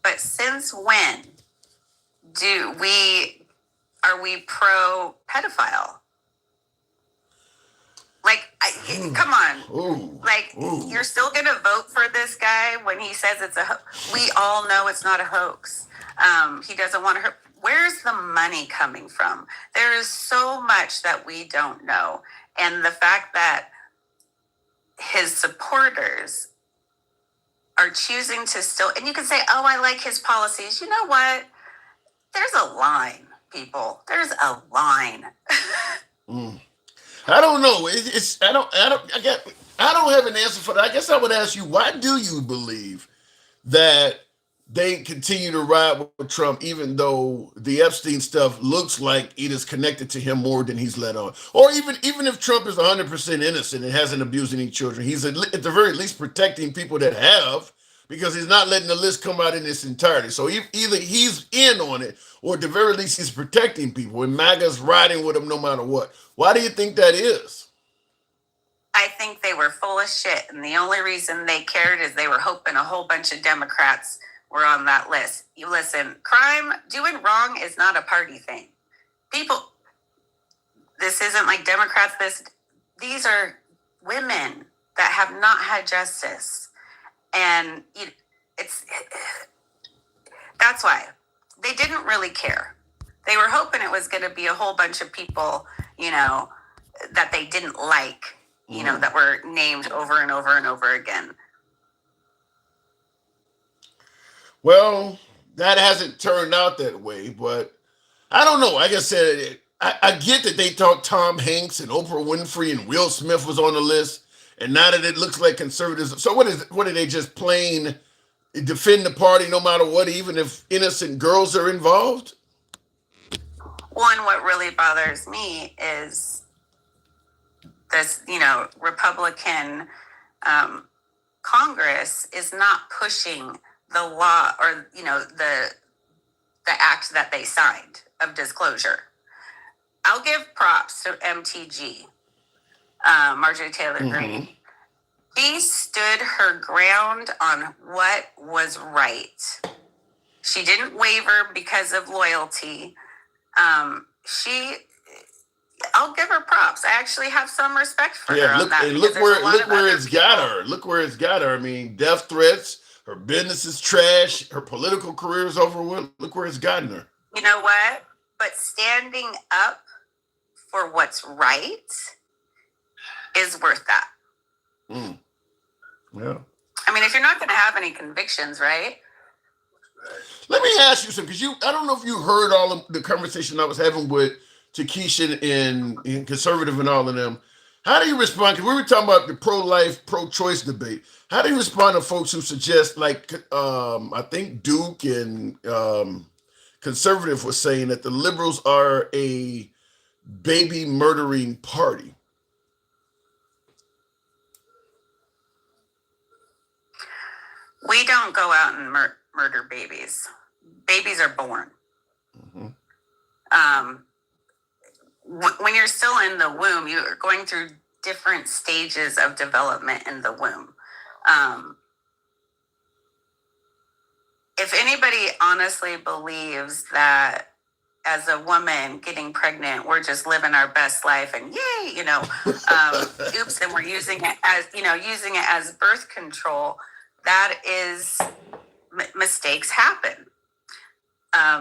But since when are we pro-pedophile? Come on. Ooh. You're still going to vote for this guy when he says it's a hoax? We all know it's not a hoax. He doesn't want to hurt. Where's the money coming from? There is so much that we don't know. And the fact that his supporters are choosing to still, and you can say, oh, I like his policies. You know what? There's a line, people. There's a line. I don't know. I don't have an answer for that. I guess I would ask you, why do you believe that they continue to ride with Trump, even though the Epstein stuff looks like it is connected to him more than he's let on. Or even if Trump is 100% innocent and hasn't abused any children, he's at the very least protecting people that have, because he's not letting the list come out in its entirety. So either he's in on it, or at the very least he's protecting people, and MAGA's riding with him no matter what. Why do you think that is? I think they were full of shit, and the only reason they cared is they were hoping a whole bunch of Democrats were on that list. You listen, doing wrong is not a party thing. People, this isn't like Democrats. These are women that have not had justice, and that's why they didn't really care. They were hoping it was going to be a whole bunch of people, that they didn't like, that were named over and over and over again. Well, that hasn't turned out that way, but I don't know. Like I said, I get that they thought Tom Hanks and Oprah Winfrey and Will Smith was on the list, and now that it looks like conservatives. So what are they just plain defend the party no matter what, even if innocent girls are involved? One, what really bothers me is this, Republican Congress is not pushing the law or, the act that they signed of disclosure. I'll give props to MTG, Marjorie Taylor Greene. She stood her ground on what was right. She didn't waver because of loyalty. I'll give her props. I actually have some respect for her on that. Look where it's got her. Look where it's got her. I mean, death threats, her business is trash, her political career is over with. Look where it's gotten her. You know what? But standing up for what's right is worth that. Yeah. I mean, if you're not going to have any convictions, right? Let me ask you something, because I don't know if you heard all of the conversation I was having with Takesha and conservative and all of them. How do you respond? Because we were talking about the pro-life, pro-choice debate. How do you respond to folks who suggest, like, I think Duke and conservative was saying that the liberals are a baby murdering party? We don't go out and murder babies. Babies are born. When you're still in the womb, you're going through different stages of development in the womb. If anybody honestly believes that as a woman getting pregnant, we're just living our best life and yay, oops, and we're using it as birth control, that is, mistakes happen.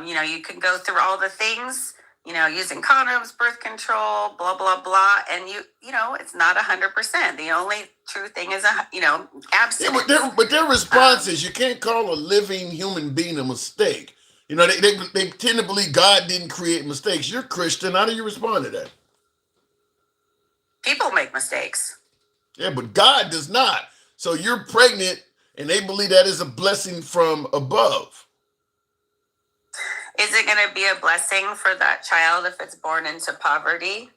You can go through all the things, using condoms, birth control, blah, blah, blah. And it's not 100%. The only true thing is, abstinence. Yeah, but their response is you can't call a living human being a mistake. They tend to believe God didn't create mistakes. You're Christian. How do you respond to that? People make mistakes. Yeah, but God does not. So you're pregnant, and they believe that is a blessing from above. Is it going to be a blessing for that child if it's born into poverty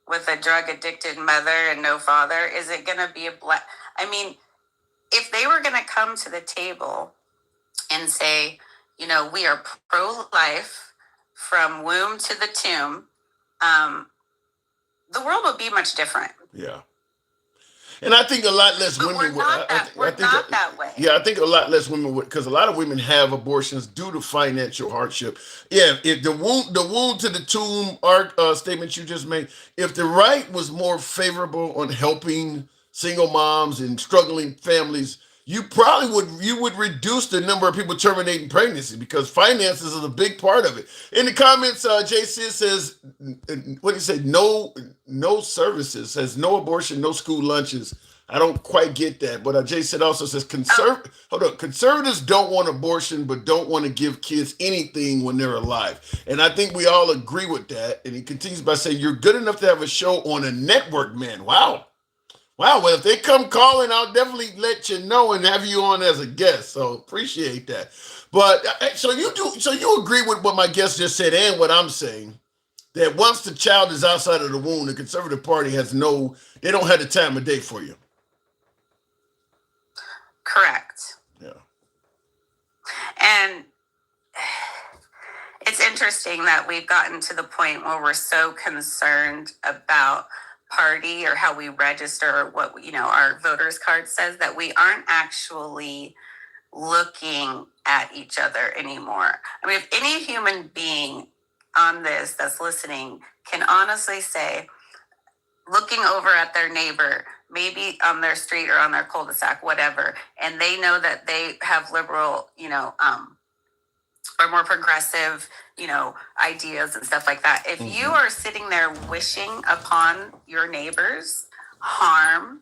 with a drug-addicted mother and no father? Is it going to be I mean, if they were going to come to the table and say, we are pro-life from womb to the tomb, the world would be much different. Yeah. And I think a lot less women would. We're not that way. Yeah, I think a lot less women would, because a lot of women have abortions due to financial hardship. Yeah, if the womb to the tomb statement you just made, if the right was more favorable on helping single moms and struggling families, you would reduce the number of people terminating pregnancy, because finances is a big part of it. In the comments, JC says, what do you say? No services, says no abortion, no school lunches. I don't quite get that. But Jason also says conservatives don't want abortion, but don't want to give kids anything when they're alive. And I think we all agree with that. And he continues by saying, you're good enough to have a show on a network, man. Wow. Wow, well, if they come calling, I'll definitely let you know and have you on as a guest. So appreciate that. But so you agree with what my guest just said and what I'm saying, that once the child is outside of the womb, the Conservative Party they don't have the time of day for you. Correct. Yeah. And it's interesting that we've gotten to the point where we're so concerned about party or how we register or what, our voters card says, that we aren't actually looking at each other anymore. I mean, if any human being on this that's listening can honestly say, looking over at their neighbor, maybe on their street or on their cul-de-sac, whatever, and they know that they have liberal, or more progressive, ideas and stuff like that. If you are sitting there wishing upon your neighbors harm,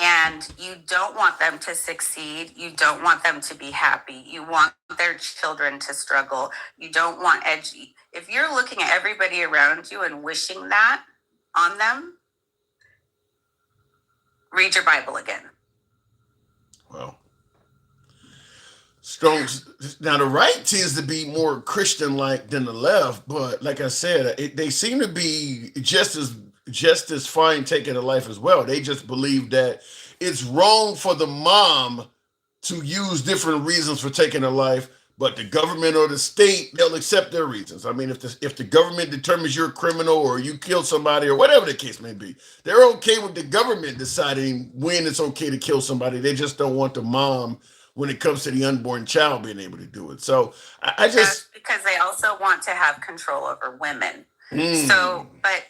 and you don't want them to succeed, you don't want them to be happy, you want their children to struggle, you don't want if you're looking at everybody around you and wishing that on them, read your Bible again. Well, now the right tends to be more Christian-like than the left, but like I said, they seem to be just as fine taking a life as well. They just believe that it's wrong for the mom to use different reasons for taking a life, but the government or the state, they'll accept their reasons. I mean, if the government determines you're a criminal or you killed somebody or whatever the case may be, they're okay with the government deciding when it's okay to kill somebody. They just don't want the mom, when it comes to the unborn child, being able to do it. So I just... That's because they also want to have control over women. So, but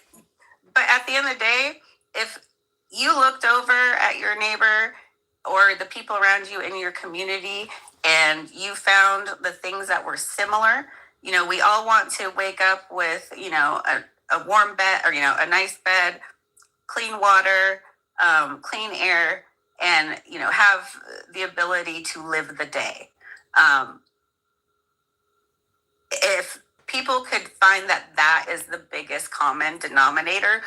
at the end of the day, if you looked over at your neighbor or the people around you in your community and you found the things that were similar, we all want to wake up with, a warm bed or, a nice bed, clean water, clean air, and, have the ability to live the day. If people could find that is the biggest common denominator,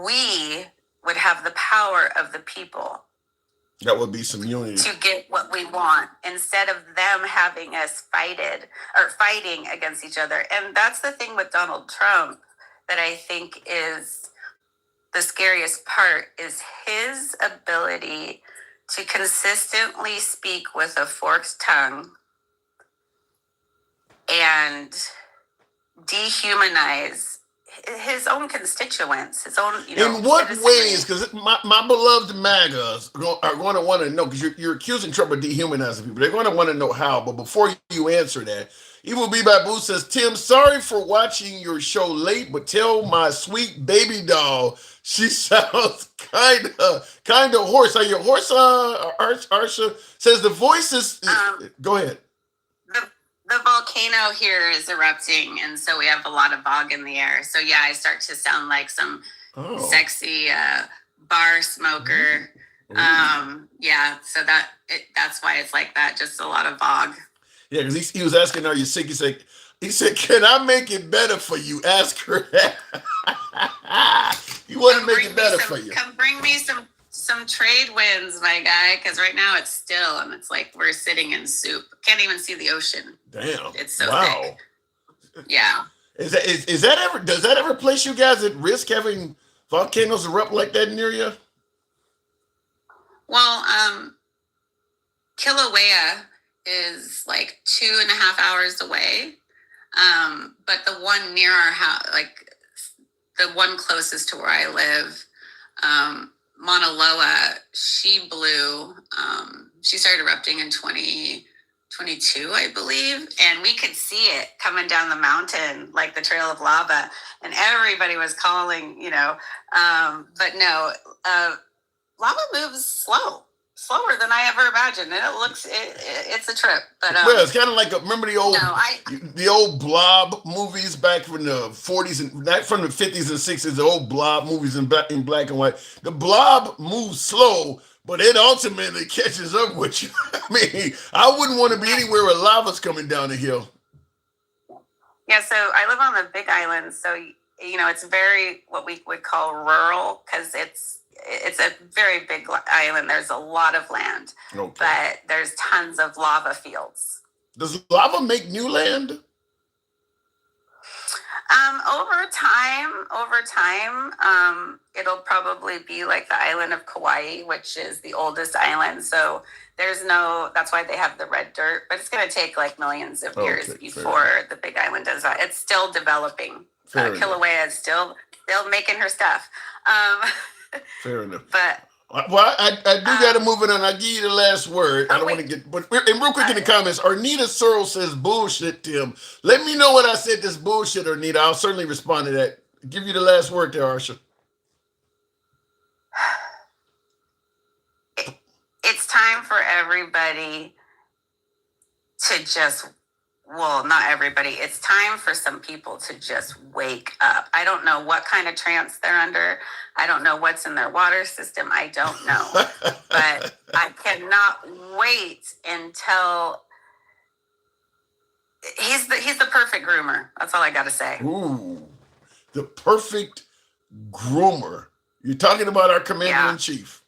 we would have the power of the people. That would be some unity. To get what we want instead of them having us fighting against each other. And that's the thing with Donald Trump that I think is the scariest part, is his ability to consistently speak with a forked tongue and dehumanize his own constituents, his own, in what ways? Because my beloved MAGAs are going to want to know, because you're accusing Trump of dehumanizing people. They're going to want to know how. But before you answer that, Evil B. Babu says, Tim, sorry for watching your show late, but tell my sweet baby doll she sounds kind of hoarse. Are you hoarse, Arsha? Says the voice is... Go ahead. The volcano here is erupting, and so we have a lot of fog in the air. So yeah, I start to sound like some sexy bar smoker. Yeah, so that's why it's like that. Just a lot of fog. Yeah, because he was asking, "Are you sick?" He said, "Can I make it better for you?" Ask her that. You want to make it better for you? Come bring me some trade winds, my guy, because right now it's still, and it's like we're sitting in soup. Can't even see the ocean. Damn. It's so thick. Yeah. Does that ever place you guys at risk, having volcanoes erupt like that near you? Well, Kilauea is like 2.5 hours away. But the one near our house, like the one closest to where I live, Mauna Loa, she blew, she started erupting in 2022, I believe. And we could see it coming down the mountain, like the trail of lava. And everybody was calling, but no, lava moves slower than I ever imagined. And it's a trip. But well, it's kind of like remember the old Blob movies back from the 40s and not from the 50s and 60s. The old Blob movies in black and white. The Blob moves slow, but it ultimately catches up with you. I mean, I wouldn't want to be anywhere where lava's coming down the hill. Yeah, so I live on the Big Island, so it's very what we would call rural because it's a very big island. There's a lot of land, but there's tons of lava fields. Does lava make new land? Over time, it'll probably be like the island of Kauai, which is the oldest island. So that's why they have the red dirt, but it's going to take like millions of years before the big island does that. It's still developing. Kilauea is still making her stuff. Fair enough. But well, I do got to move it on. I'll give you the last word. I don't want to get, but and real quick in the comments, Arnita Searle says bullshit, Tim. Let me know what I said this bullshit, Arnita. I'll certainly respond to that. Give you the last word there, Arsha. It's time for everybody to just, well, not everybody. It's time for some people to just wake up. I don't know what kind of trance they're under. I don't know what's in their water system. I don't know. But I cannot wait until he's the perfect groomer. That's all I got to say. Ooh, the perfect groomer. You're talking about our commander-in-chief.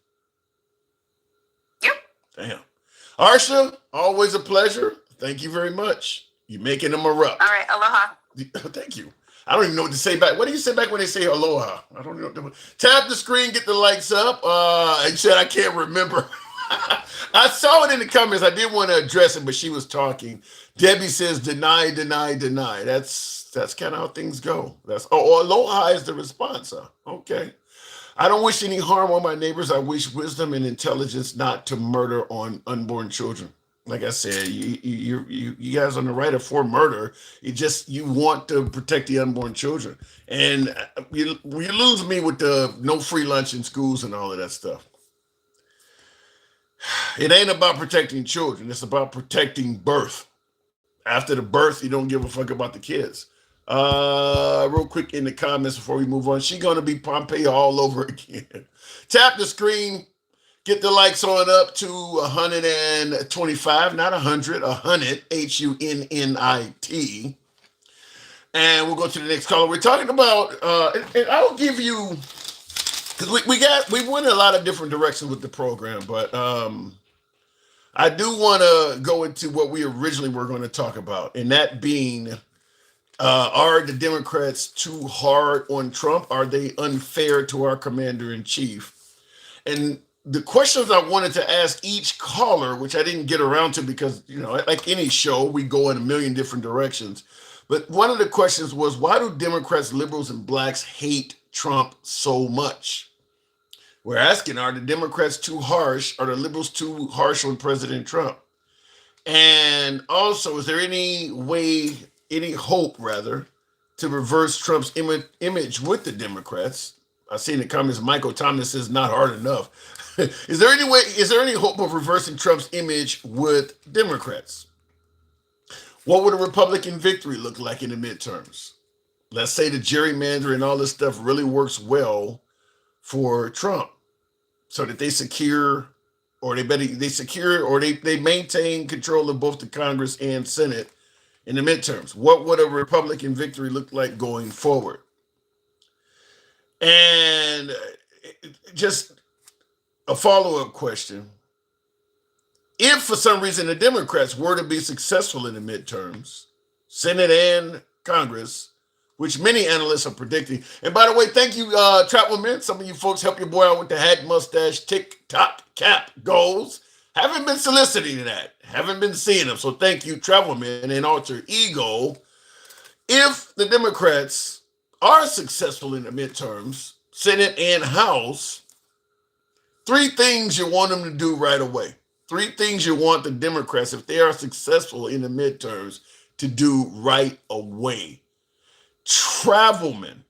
Yep. Damn. Arsha, always a pleasure. Thank you very much. You're making them erupt. All right. Aloha. Thank you. I don't even know what to say back. What do you say back when they say aloha? I don't know. Tap the screen, get the likes up. And said I can't remember. I saw it in the comments. I did want to address it, but she was talking. Debbie says deny, deny, deny. That's kind of how things go. Aloha is the response. Huh? Okay. I don't wish any harm on my neighbors. I wish wisdom and intelligence not to murder on unborn children. Like I said, you guys on the right are for murder. You want to protect the unborn children, and you lose me with the no free lunch in schools and all of that stuff. It ain't about protecting children. It's about protecting birth. After the birth, you don't give a fuck about the kids. Real quick in the comments before we move on, she's gonna be Pompeii all over again. Tap the screen. Get the likes on up to 125, not 100, 100, HUNNIT. And we'll go to the next caller. We're talking about, and I'll give you, because we went in a lot of different directions with the program, but I do want to go into what we originally were going to talk about, and that being, are the Democrats too hard on Trump? Are they unfair to our commander-in-chief? And the questions I wanted to ask each caller, which I didn't get around to because, like any show, we go in a million different directions. But one of the questions was, why do Democrats, liberals, and blacks hate Trump so much? We're asking, are the Democrats too harsh? Are the liberals too harsh on President Trump? And also, is there any hope, to reverse Trump's image with the Democrats? I see in the comments, Michael Thomas says not hard enough. Is there any hope of reversing Trump's image with Democrats? What would a Republican victory look like in the midterms? Let's say the gerrymandering and all this stuff really works well for Trump, so that they maintain control of both the Congress and Senate in the midterms. What would a Republican victory look like going forward? And just a follow-up question. If for some reason the Democrats were to be successful in the midterms, Senate and Congress, which many analysts are predicting. And by the way, thank you, Trapwoman. Some of you folks help your boy out with the hat, mustache, TikTok cap goals. Haven't been soliciting that. Haven't been seeing them. So thank you, Trapwoman and Alter Ego. If the Democrats are successful in the midterms, Senate and House, 3 things you want them to do right away. 3 things you want the Democrats, if they are successful in the midterms, to do right away. Travelman,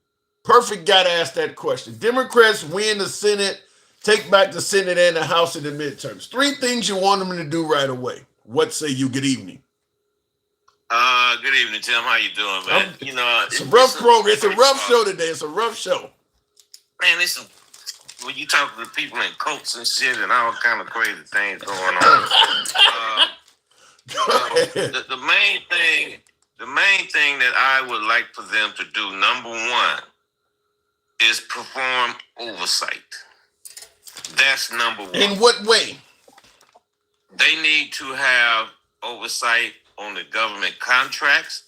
perfect guy to ask that question. Democrats win the Senate, take back the Senate and the House in the midterms. 3 things you want them to do right away. What say you? Good evening. Good evening, Tim. How you doing, man? It's a rough program. It's a rough show today. It's a rough show. Man, when you talk to people in cults and shit and all kind of crazy things going on. The main thing The main thing that I would like for them to do, number one, is perform oversight. That's number one. In what way? They need to have oversight on the government contracts,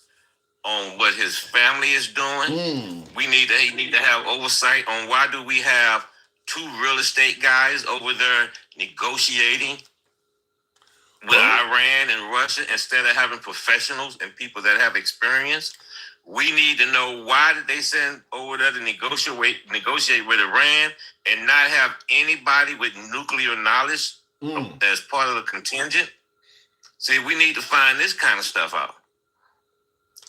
on what his family is doing. They need to have oversight on why do we have two real estate guys over there negotiating with Iran and Russia instead of having professionals and people that have experience. We need to know why did they send over there to negotiate with Iran and not have anybody with nuclear knowledge as part of the contingent. See, we need to find this kind of stuff out.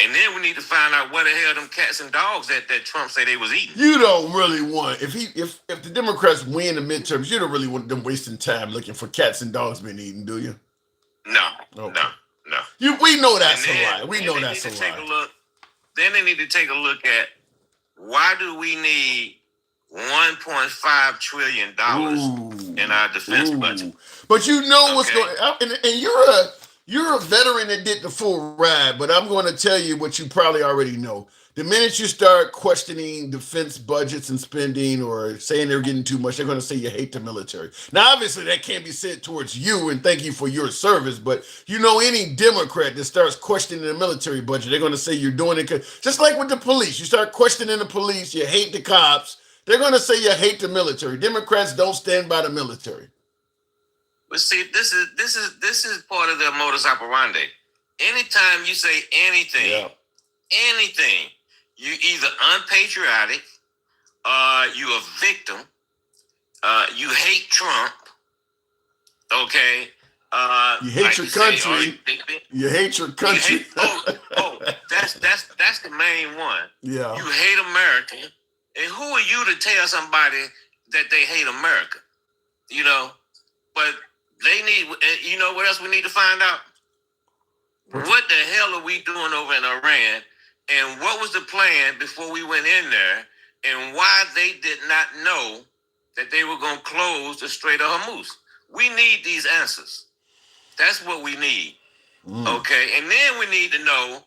And then we need to find out what the hell them cats and dogs that Trump say they was eating. You don't really want, if the Democrats win the midterms, you don't really want them wasting time looking for cats and dogs being eaten, do you? No, okay. no. We know that's a lie. We know that's a lie. Then they need to take a look at why do we need $1.5 trillion in our defense budget? But you know what's going on, and you're a veteran that did the full ride, but I'm going to tell you what you probably already know. The minute you start questioning defense budgets and spending or saying they're getting too much, they're going to say you hate the military. Now, obviously, that can't be said towards you, and thank you for your service, but you know any Democrat that starts questioning the military budget, they're going to say you're doing it. Just like with the police. You start questioning the police, you hate the cops, they're going to say you hate the military. Democrats don't stand by the military. But see, this is part of their modus operandi. Anytime you say anything, you either unpatriotic, you a victim, you hate Trump, okay? You hate your country. You hate your country. That's the main one. Yeah. You hate America. And who are you to tell somebody that they hate America? You know, but they need, you know what else we need to find out? What the hell are we doing over in Iran? And what was the plan before we went in there? And why they did not know that they were going to close the Strait of Hormuz? We need these answers. That's what we need. Okay? And then we need to know,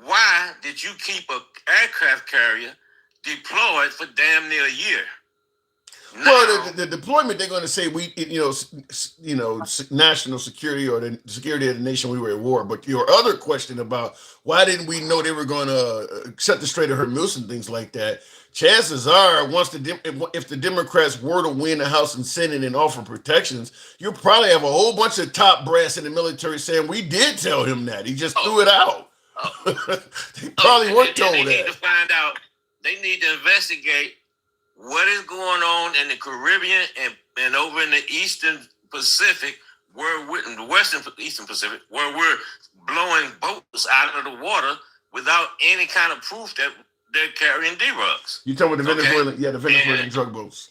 why did you keep an aircraft carrier deployed for damn near a year? Well, the deployment, they're going to say national security or the security of the nation, we were at war. But your other question about why didn't we know they were going to shut the Strait of Hormuz and things like that? Chances are, if the Democrats were to win the House and Senate and offer protections, you'll probably have a whole bunch of top brass in the military saying we did tell him that. He just threw it out. They probably weren't told that. They need to find out. They need to investigate what is going on in the Caribbean and over in the Eastern Pacific, Eastern Pacific, where we're blowing boats out of the water without any kind of proof that they're carrying D-rugs. You talking about the Venezuelan drug boats?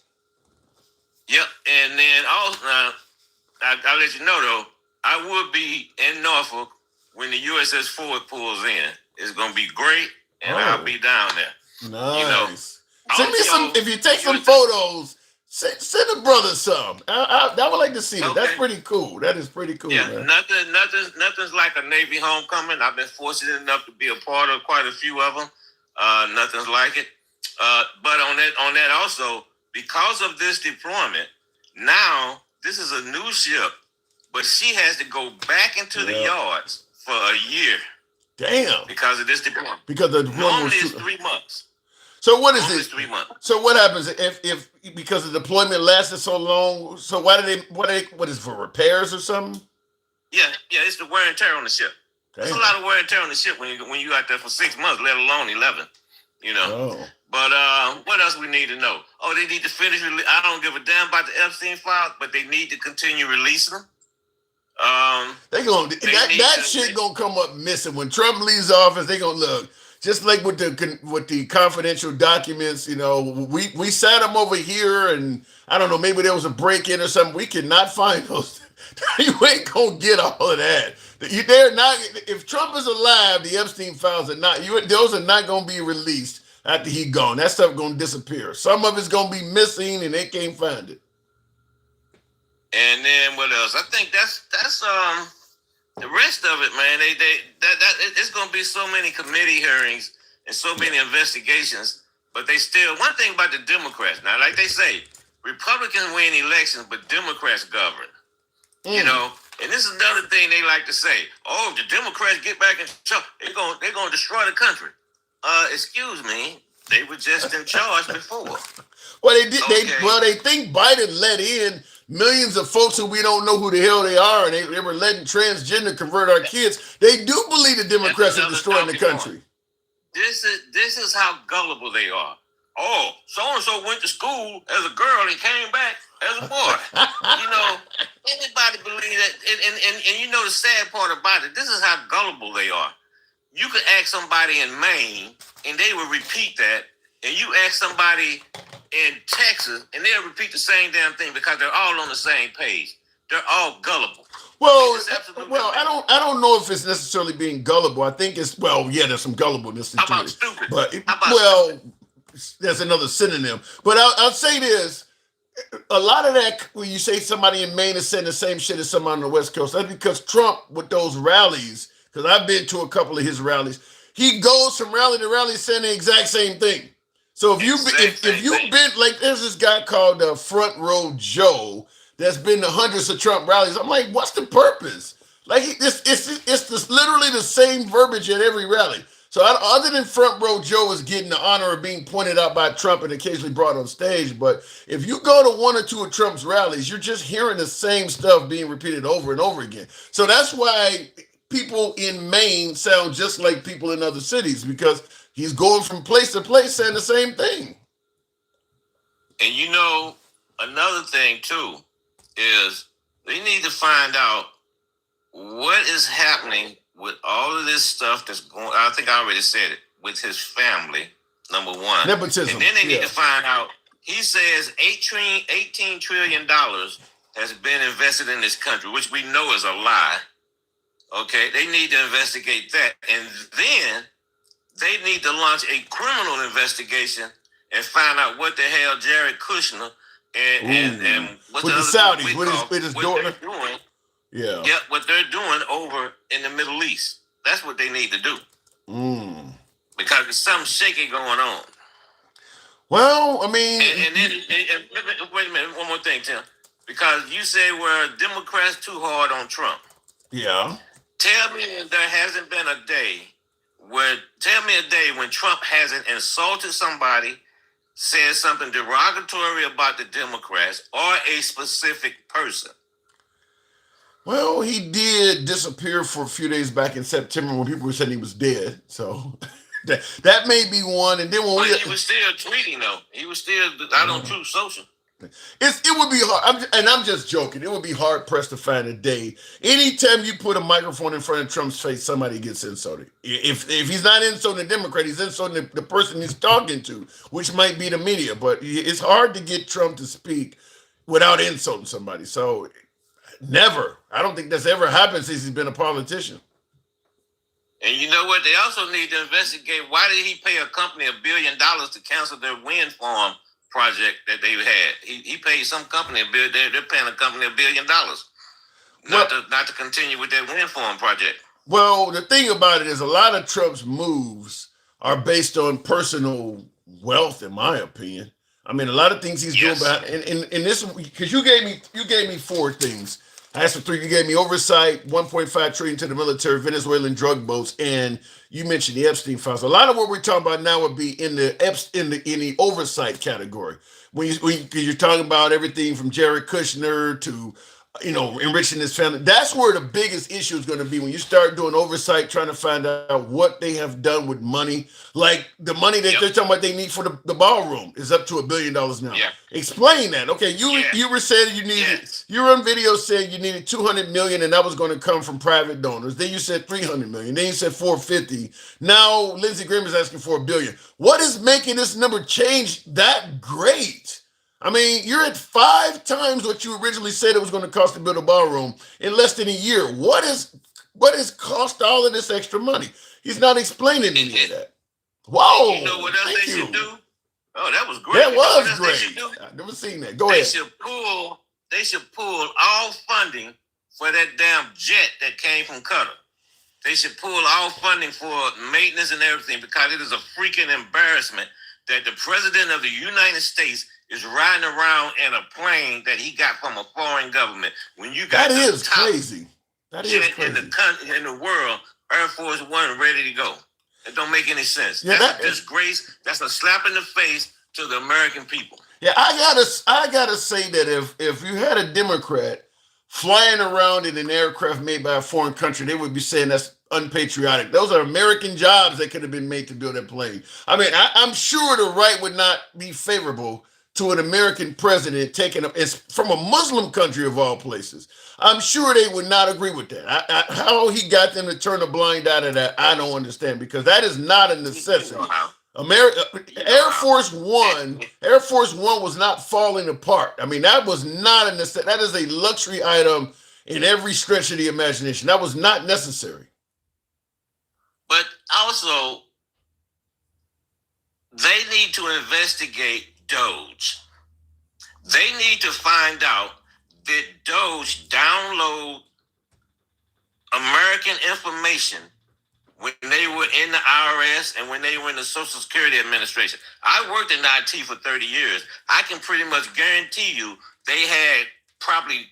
Yep, and then also, I'll let you know though, I will be in Norfolk when the USS Ford pulls in. It's gonna be great, and I'll be down there. Nice. You know, send me some. If you take some photos, send the brother some. I would like to see that. That's pretty cool. That is pretty cool. Yeah, man. Nothing's like a Navy homecoming. I've been fortunate enough to be a part of quite a few of them. Nothing's like it. But on that also, because of this deployment, now this is a new ship, but she has to go back into the yards for a year. Damn. Because of this deployment. Because the normally it's 3 months. So what is this? 3 months. So what happens if because the deployment lasted so long? So what is for repairs or something? Yeah, it's the wear and tear on the ship. There's a lot of wear and tear on the ship when you out there for 6 months, let alone 11. You know. Oh. But what else we need to know? Oh, they need to finish. I don't give a damn about the Epstein files, but they need to continue releasing them. That shit gonna come up missing when Trump leaves office. They gonna look just like with the confidential documents. You know, we sat them over here, and I don't know, maybe there was a break in or something. We cannot find those. You ain't gonna get all of that. They're not. If Trump is alive, the Epstein files are not. Those are not gonna be released after he gone. That stuff gonna disappear. Some of it's gonna be missing, and they can't find it. And then what else? I think that's the rest of it, man. going to be so many committee hearings and so many investigations, but they still, one thing about the Democrats, now, like they say, Republicans win elections, but Democrats govern. You know, and this is another thing they like to say. Oh, the Democrats get back in charge, they're going to destroy the country. Excuse me, they were just in charge before. Well, they did. Okay. They think Biden let in millions of folks who we don't know who the hell they are, and they were letting transgender convert our kids. They do believe the Democrats are destroying the country. This is how gullible they are. Oh, so-and-so went to school as a girl and came back as a boy. You know, anybody believe that? And you know the sad part about it, this is how gullible they are. You could ask somebody in Maine, and they will repeat that. And you ask somebody in Texas, and they'll repeat the same damn thing because they're all on the same page. They're all gullible. Well, I don't know if it's necessarily being gullible. I think it's, there's some gullibleness to it. How about stupid? But stupid? There's another synonym. But I'll say this. A lot of that, when you say somebody in Maine is saying the same shit as somebody on the West Coast, that's because Trump, with those rallies, because I've been to a couple of his rallies, he goes from rally to rally saying the exact same thing. So if you've been, like, there's this guy called Front Row Joe that's been to hundreds of Trump rallies. I'm like, what's the purpose? Like, it's literally the same verbiage at every rally. So other than Front Row Joe is getting the honor of being pointed out by Trump and occasionally brought on stage, but if you go to one or two of Trump's rallies, you're just hearing the same stuff being repeated over and over again. So that's why people in Maine sound just like people in other cities, because he's going from place to place saying the same thing. And you know, another thing too is they need to find out what is happening with all of this stuff that's going. I think I already said it, with his family, number one. Nepotism. And then they need to find out, he says $18 trillion has been invested in this country, which we know is a lie. Okay, they need to investigate that. And then they need to launch a criminal investigation and find out what the hell Jared Kushner and what with the Saudis, with his daughter. Doing. Yeah. Yep, what they're doing over in the Middle East. That's what they need to do. Because there's something shaky going on. Well, I mean... And then, wait a minute, one more thing, Tim. Because you say we're Democrats too hard on Trump. Yeah. Tell me there hasn't been a day when Trump hasn't insulted somebody, said something derogatory about the Democrats or a specific person. Well, he did disappear for a few days back in September when people were saying he was dead. So that may be one. And then he was still tweeting though. He was still out on Truth Social. It would be hard, I'm just joking. It would be hard pressed to find a day. Anytime you put a microphone in front of Trump's face, somebody gets insulted. If he's not insulting the Democrat, he's insulting the person he's talking to, which might be the media. But it's hard to get Trump to speak without insulting somebody. So never. I don't think that's ever happened since he's been a politician. And you know what? They also need to investigate, why did he pay a company $1 billion to cancel their wind farm project that they had? He paid some company $1 billion. They're paying a company $1 billion not to continue with that wind farm project. Well, the thing about it is, a lot of Trump's moves are based on personal wealth, in my opinion. I mean, a lot of things he's doing behind, and this, because you gave me four things. I asked for three. You gave me oversight, $1.5 trillion to the military, Venezuelan drug boats, and you mentioned the Epstein files. A lot of what we're talking about now would be in the oversight category. When you're talking about everything from Jared Kushner to, enriching his family. That's where the biggest issue is going to be when you start doing oversight, trying to find out what they have done with money. Like the money that they're talking about they need for the ballroom is up to $1 billion now. Yeah. Explain that. Okay, you were saying you needed, you were on video saying you needed $200 million and that was going to come from private donors. Then you said $300 million. Then you said $450. Now Lindsey Graham is asking for $1 billion. What is making this number change that great? I mean, you're at 5 times what you originally said it was going to cost to build a ballroom in less than a year. What has cost all of this extra money? He's not explaining any of that. Whoa! You know what else they should do? Oh, that was great. That was great. I've never seen that. Go ahead. They should pull all funding for that damn jet that came from Qatar. They should pull all funding for maintenance and everything because it is a freaking embarrassment that the president of the United States is riding around in a plane that he got from a foreign government. When you got that is crazy. That is crazy. In the world, Air Force One ready to go. It don't make any sense. Yeah, that's a disgrace. That's a slap in the face to the American people. Yeah, I gotta say that if you had a Democrat flying around in an aircraft made by a foreign country, they would be saying that's unpatriotic. Those are American jobs that could have been made to build that plane. I mean, I'm sure the right would not be favorable to an American president taking up it's from a Muslim country of all places. I'm sure they would not agree with that. How he got them to turn a blind eye to that, I don't understand, because that is not a necessity. Air Force One was not falling apart. I mean, that was not a necessity. That is a luxury item in every stretch of the imagination. That was not necessary. But also, they need to investigate Doge. They need to find out that Doge download American information when they were in the IRS and when they were in the Social Security Administration. I worked in IT for 30 years. I can pretty much guarantee you they had probably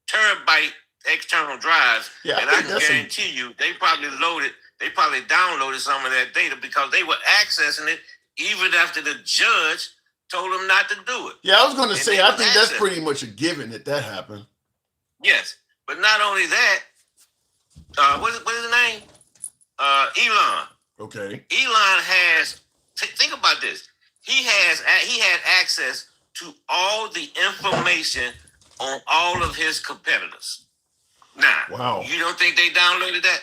terabyte external drives, and I can guarantee you they probably downloaded some of that data because they were accessing it even after the judge told them not to do it. Yeah, I was going to say, I think that's pretty much a given that happened. Yes, but not only that, what is his name? Elon. Okay. Elon has, think about this. He had access to all the information on all of his competitors. Now, wow. You don't think they downloaded that?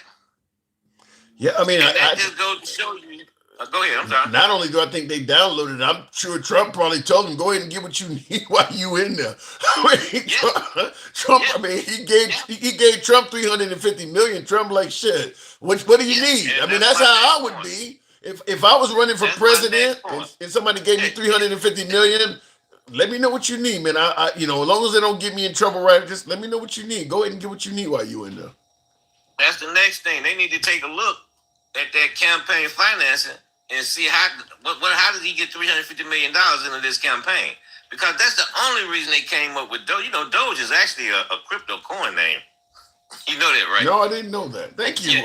Yeah, I mean, I just go to show you. Go ahead, I'm sorry. Not only do I think they downloaded it, I'm sure Trump probably told them, go ahead and get what you need while you in there. Trump, I mean, he gave Trump $350 million. Trump like, shit, what do you need? I mean, that's how I would be. If I was running for president and somebody gave me $350 million, let me know what you need, man. I as long as they don't get me in trouble, right? Just let me know what you need. Go ahead and get what you need while you in there. That's the next thing. They need to take a look at that campaign financing and see how did he get $350 million into this campaign? Because that's the only reason they came up with Doge. You know, Doge is actually a crypto coin name. You know that, right? No, I didn't know that. Thank you,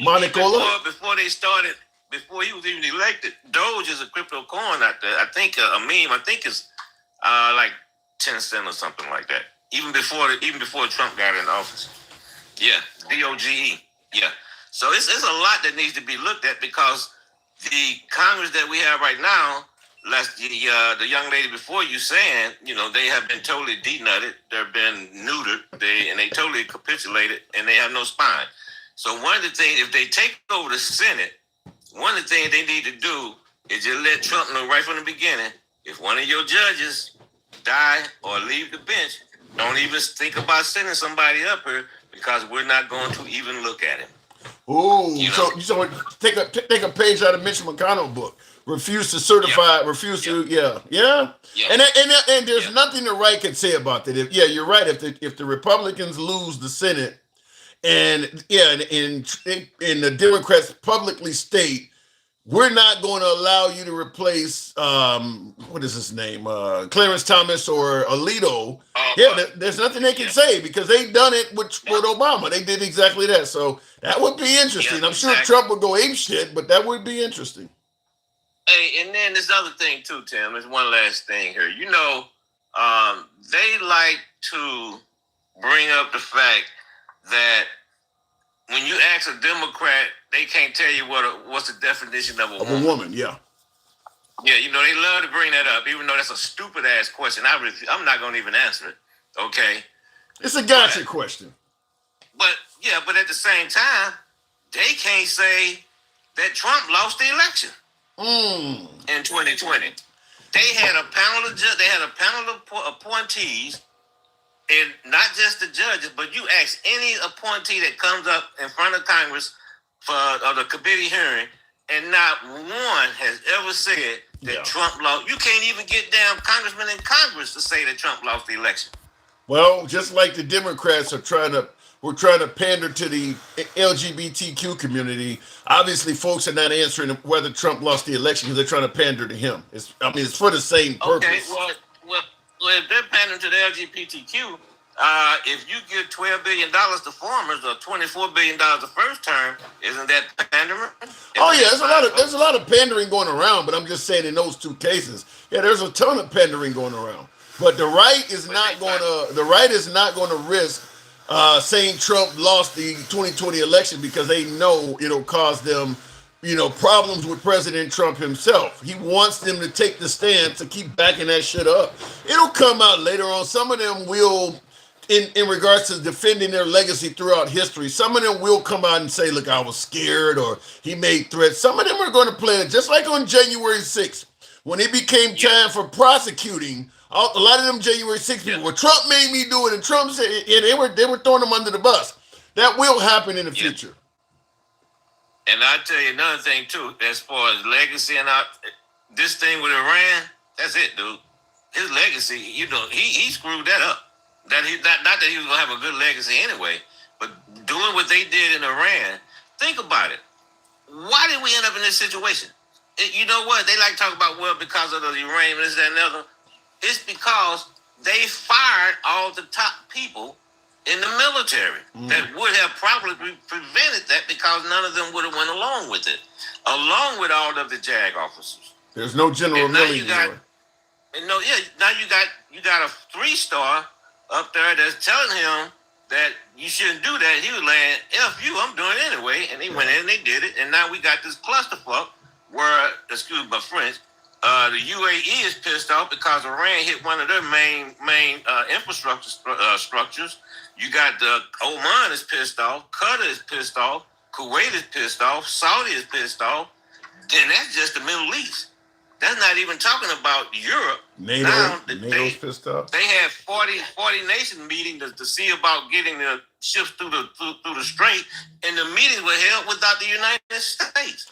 Monica. Before he was even elected, Doge is a crypto coin out there. I think a meme. I think it's like 10 cents or something like that. Even before Trump got in office. Yeah, DOGE. Yeah. So it's a lot that needs to be looked at because the Congress that we have right now, like the young lady before you saying, they have been totally denutted, they've been neutered, they totally capitulated, and they have no spine. So one of the things, if they take over the Senate, one of the things they need to do is just let Trump know right from the beginning, if one of your judges die or leave the bench, don't even think about sending somebody up here because we're not going to even look at him. Ooh, so take a page out of Mitch McConnell's book. Refuse to certify. Yeah. Refuse to. Yeah. And there's nothing the right can say about that. You're right. If the Republicans lose the Senate, and the Democrats publicly state, we're not going to allow you to replace what is his name, Clarence Thomas or Alito. There's nothing they can say because they've done it with Obama. They did exactly that. So that would be interesting. I'm sure Trump would go ape shit, but that would be interesting. Hey, and then this other thing too, Tim. There's one last thing here. They like to bring up the fact that when you ask a Democrat, they can't tell you what's the definition of a woman. Yeah. Yeah, they love to bring that up, even though that's a stupid ass question. I'm not going to even answer it. Okay. It's a gotcha question. But at the same time, they can't say that Trump lost the election in 2020. They had a panel of appointees, and not just the judges, but you ask any appointee that comes up in front of Congress for the committee hearing, and not one has ever said that Trump lost. You can't even get damn congressmen in Congress to say that Trump lost the election. Well, just like the Democrats are trying to we're trying to pander to the LGBTQ community. Obviously, folks are not answering whether Trump lost the election because they're trying to pander to him. It's for the same purpose. Okay, well, if they're pandering to the LGBTQ, if you give $12 billion to farmers or $24 billion the first term, isn't that pandering? Oh yeah, there's a lot of pandering going around, but I'm just saying in those two cases, yeah, there's a ton of pandering going around. But the right is not going to risk saying Trump lost the 2020 election because they know it'll cause them, problems with President Trump himself. He wants them to take the stand to keep backing that shit up. It'll come out later on. Some of them will, in regards to defending their legacy throughout history, some of them will come out and say, look, I was scared, or he made threats. Some of them are going to play it, just like on January 6th, when it became time for prosecuting a lot of them January 6th people. Well, Trump made me do it, and Trump said, and they were throwing him under the bus. That will happen in the future. And I tell you another thing too, as far as legacy and this thing with Iran, that's it, dude. His legacy, he screwed that up. Not that he was gonna have a good legacy anyway, but doing what they did in Iran. Think about it. Why did we end up in this situation? You know what? They like to talk about, well, because of the Iranian, this, that, and the other. It's because they fired all the top people in the military that would have probably prevented that, because none of them would have went along with it, along with all of the JAG officers. There's no General Milley anymore. Now you got a 3-star up there that's telling him that you shouldn't do that. He was like, F you, I'm doing it anyway. And they went in and they did it. And now we got this clusterfuck where, excuse my French, the UAE is pissed off because Iran hit one of their main infrastructure structures. You got Oman is pissed off, Qatar is pissed off, Kuwait is pissed off, Saudi is pissed off, and that's just the Middle East. That's not even talking about Europe. NATO's pissed off. They had 40 nation meeting to see about getting the ships through the strait, and the meetings were held without the United States.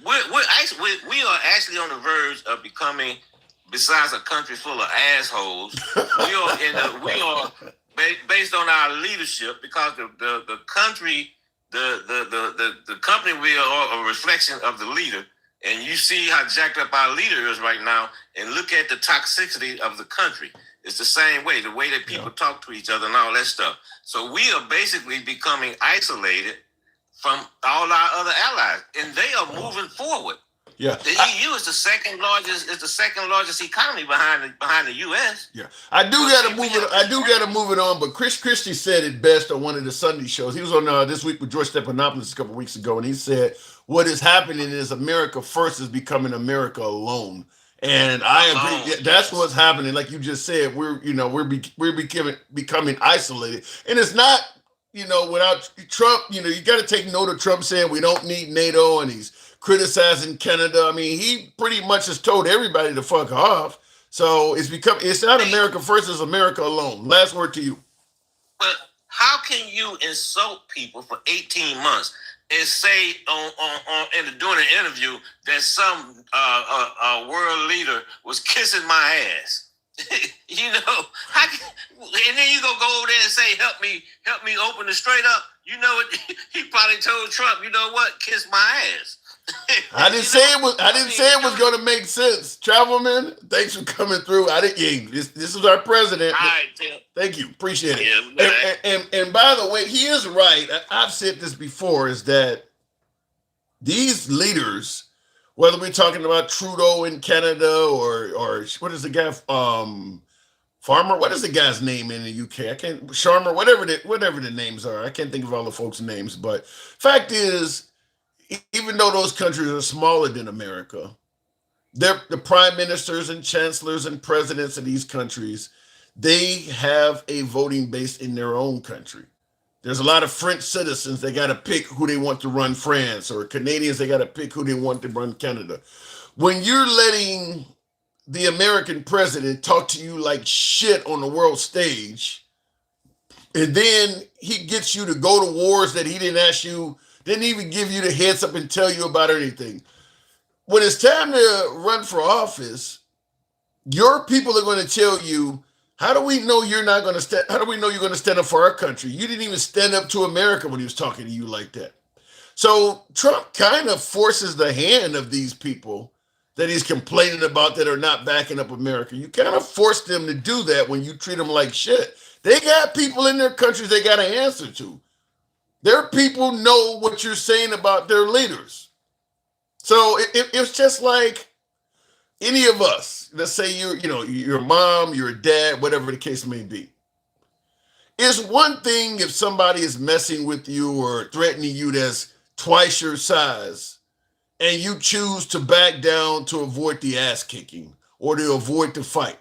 We are actually on the verge of becoming, besides a country full of assholes, we are based on our leadership, because the country, the company, we are a reflection of the leader. And you see how jacked up our leader is right now, and look at the toxicity of the country. It's the same way, the way that people talk to each other and all that stuff. So we are basically becoming isolated from all our other allies, and they are moving forward. Yeah, the EU is the second largest economy behind the U.S. Yeah, I do gotta move it on. But Chris Christie said it best on one of the Sunday shows. He was on This Week with George Stephanopoulos a couple of weeks ago, and he said what is happening is America first is becoming America alone. And I agree. Yeah, that's what's happening. Like you just said, we're becoming isolated, and it's not. Without Trump, you got to take note of Trump saying we don't need NATO, and he's criticizing Canada. I mean, he pretty much has told everybody to fuck off. So it's not America first, it's America alone. Last word to you. But how can you insult people for 18 months and say during an interview that some world leader was kissing my ass? And then you go over there and say, help me open the strait up. You know what? He probably told Trump, you know what? Kiss my ass. I didn't say it was going to make sense. Travelman, thanks for coming through. This is our president. All right, Tim. Thank you. Appreciate it. And by the way, he is right. I've said this before, is that these leaders, whether we're talking about Trudeau in Canada or what is the guy, Farmer? What is the guy's name in the UK? I can't, Sharma, whatever the names are. I can't think of all the folks' names. But fact is, even though those countries are smaller than America, the prime ministers and chancellors and presidents of these countries, they have a voting base in their own country. There's a lot of French citizens, they got to pick who they want to run France, or Canadians, they got to pick who they want to run Canada. When you're letting the American president talk to you like shit on the world stage, and then he gets you to go to wars that he didn't ask you, didn't even give you the heads up and tell you about anything. When it's time to run for office, your people are going to tell you, How do we know you're not going to stand? How do we know you're going to stand up for our country? You didn't even stand up to America when he was talking to you like that. So Trump kind of forces the hand of these people that he's complaining about that are not backing up America. You kind of force them to do that when you treat them like shit. They got people in their countries they got to answer to. Their people know what you're saying about their leaders. So it's just like any of us. Let's say your mom, your dad, whatever the case may be. It's one thing if somebody is messing with you or threatening you that's twice your size, and you choose to back down to avoid the ass kicking or to avoid the fight.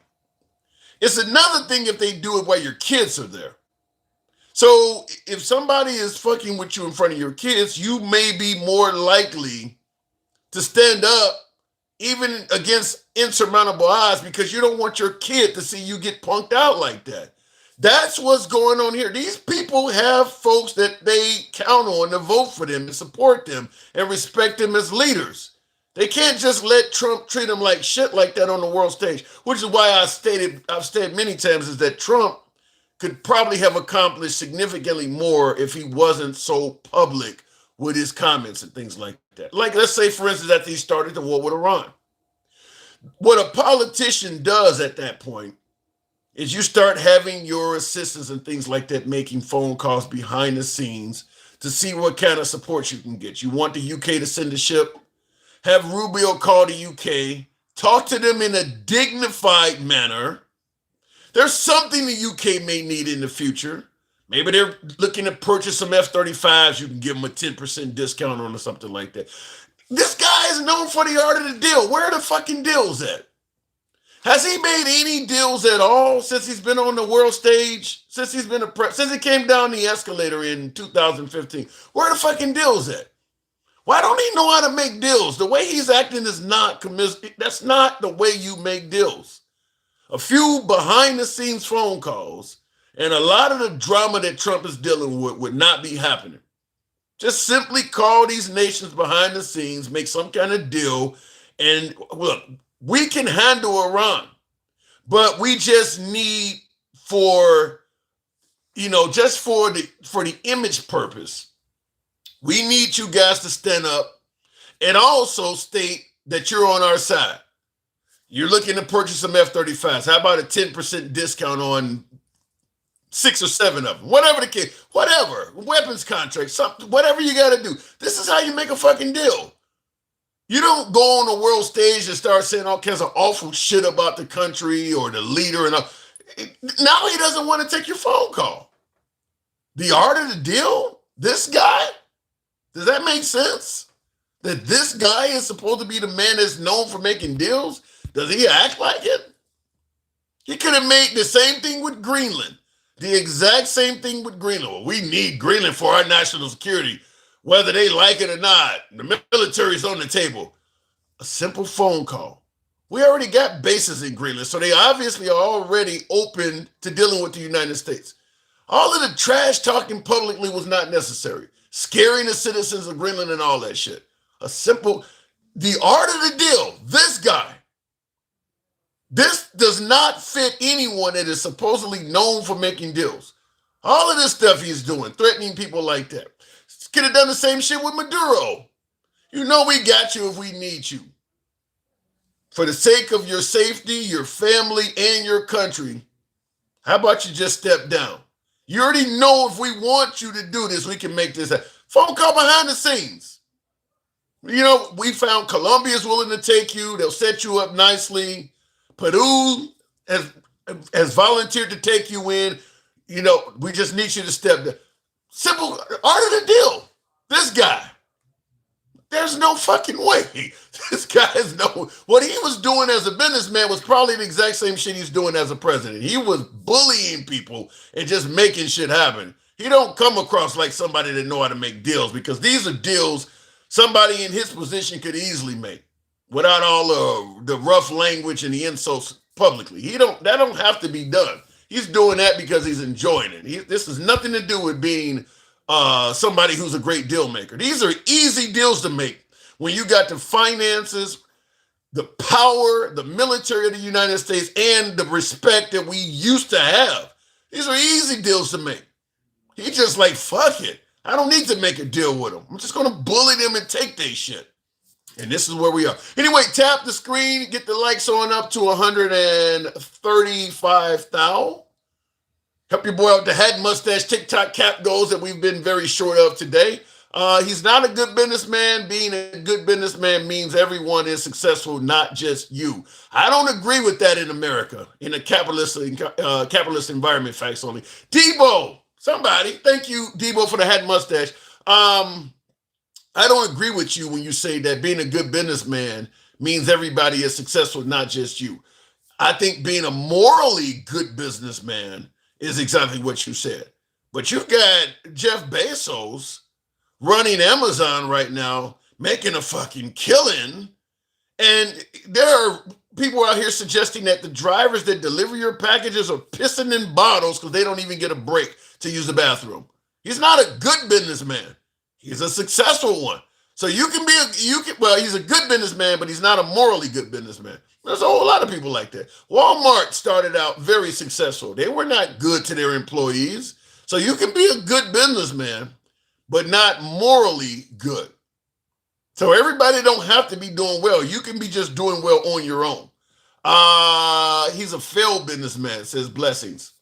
It's another thing if they do it while your kids are there. So if somebody is fucking with you in front of your kids, you may be more likely to stand up even against insurmountable odds because you don't want your kid to see you get punked out like that. That's what's going on here. These people have folks that they count on to vote for them and support them and respect them as leaders. They can't just let Trump treat them like shit like that on the world stage, which is why I've stated many times is that Trump could probably have accomplished significantly more if he wasn't so public with his comments and things like that. Like, let's say, for instance, that he started the war with Iran. What a politician does at that point is you start having your assistants and things like that making phone calls behind the scenes to see what kind of support you can get. You want the UK to send a ship? Have Rubio call the UK, talk to them in a dignified manner. There's something the UK may need in the future. Maybe they're looking to purchase some F-35s. You can give them a 10% discount on or something like that. This guy is known for the art of the deal. Where are the fucking deals at? Has he made any deals at all since he's been on the world stage? Since he's been since he came down the escalator in 2015? Where are the fucking deals at? Why don't he know how to make deals? The way he's acting is not that's not the way you make deals. A few behind the scenes phone calls and a lot of the drama that Trump is dealing with would not be happening. Just simply call these nations behind the scenes, make some kind of deal, and look, we can handle Iran, but we just need just for the image purpose, we need you guys to stand up and also state that you're on our side. You're looking to purchase some F-35s. How about a 10% discount on 6 or 7 of them? Whatever the case, whatever, weapons contract, something, whatever you got to do. This is how you make a fucking deal. You don't go on the world stage and start saying all kinds of awful shit about the country or the leader and all. Now he doesn't want to take your phone call. The art of the deal? This guy? Does that make sense? That this guy is supposed to be the man that's known for making deals? Does he act like it? He could have made the same thing with Greenland. The exact same thing with Greenland. Well, we need Greenland for our national security, whether they like it or not. The military's on the table. A simple phone call. We already got bases in Greenland, so they obviously are already open to dealing with the United States. All of the trash talking publicly was not necessary. Scaring the citizens of Greenland and all that shit. The art of the deal, this guy. This does not fit anyone that is supposedly known for making deals. All of this stuff he's doing, threatening people like that. Could have done the same shit with Maduro. You know we got you if we need you. For the sake of your safety, your family, and your country, how about you just step down? You already know if we want you to do this, we can make this happen. Phone call behind the scenes. You know, we found Colombia's willing to take you. They'll set you up nicely. Peru has volunteered to take you in. You know, we just need you to step down. Simple art of the deal. This guy. There's no fucking way. This guy is what he was doing as a businessman was probably the exact same shit he's doing as a president. He was bullying people and just making shit happen. He don't come across like somebody that know how to make deals because these are deals somebody in his position could easily make without all the rough language and the insults publicly. That don't have to be done. He's doing that because he's enjoying it. This has nothing to do with being somebody who's a great deal maker. These are easy deals to make when you got the finances the power, the military of the United States, and the respect that we used to have. These are easy deals to make. He just like, fuck it. I don't need to make a deal with them. I'm just going to bully them and take their shit. And this is where we are. Anyway, tap the screen, get the likes on up to 135,000. Help your boy out the hat mustache TikTok cap goals that we've been very short of today. He's not a good businessman. Being a good businessman means everyone is successful, not just you. I don't agree with that in America, in a capitalist environment, facts only. Debo, somebody, thank you, Debo, for the hat mustache. I don't agree with you when you say that being a good businessman means everybody is successful, not just you. I think being a morally good businessman is exactly what you said. But you got Jeff Bezos running Amazon right now, making a fucking killing. And there are people out here suggesting that the drivers that deliver your packages are pissing in bottles because they don't even get a break to use the bathroom. He's not a good businessman. He's a successful one. So he's a good businessman, but he's not a morally good businessman. There's a whole lot of people like that. Walmart started out very successful. They were not good to their employees. So you can be a good businessman, but not morally good. So everybody don't have to be doing well. You can be just doing well on your own. He's a failed businessman, says Blessings.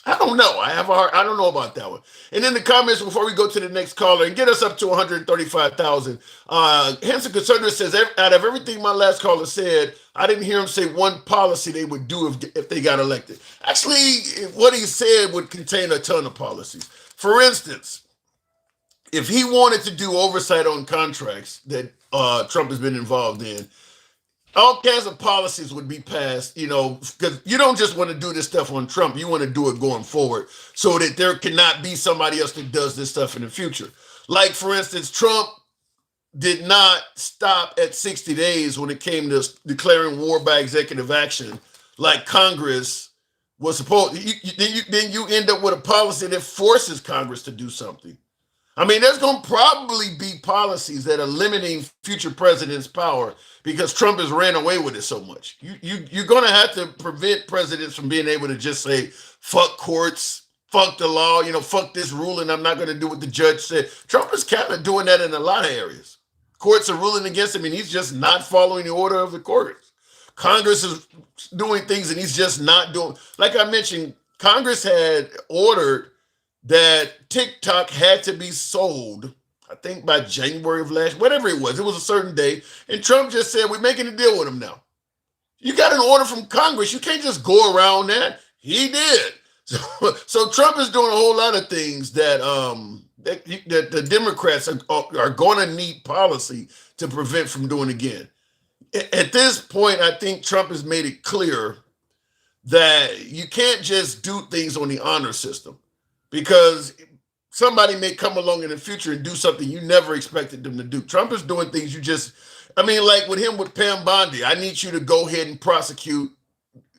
I don't know. I don't know about that one. And in the comments, before we go to the next caller and get us up to 135,000, Hanson Conservative says, out of everything my last caller said, I didn't hear him say one policy they would do if they got elected. Actually, what he said would contain a ton of policies. For instance, if he wanted to do oversight on contracts that Trump has been involved in, all kinds of policies would be passed, because you don't just want to do this stuff on Trump. You want to do it going forward so that there cannot be somebody else that does this stuff in the future. Like, for instance, Trump did not stop at 60 days when it came to declaring war by executive action like Congress was supposed. Then you end up with a policy that forces Congress to do something. I mean, there's going to probably be policies that are limiting future presidents' power because Trump has ran away with it so much. You're going to have to prevent presidents from being able to just say, fuck courts, fuck the law, fuck this ruling, I'm not going to do what the judge said. Trump is kind of doing that in a lot of areas. Courts are ruling against him and he's just not following the order of the courts. Congress is doing things and he's just not doing. Like I mentioned, Congress had ordered that TikTok had to be sold, I think by January of whatever it was a certain day. And Trump just said, we're making a deal with him now. You got an order from Congress. You can't just go around that. He did. So Trump is doing a whole lot of things that the Democrats are going to need policy to prevent from doing again. At this point, I think Trump has made it clear that you can't just do things on the honor system. Because somebody may come along in the future and do something you never expected them to do. Trump is doing things like with him with Pam Bondi, I need you to go ahead and prosecute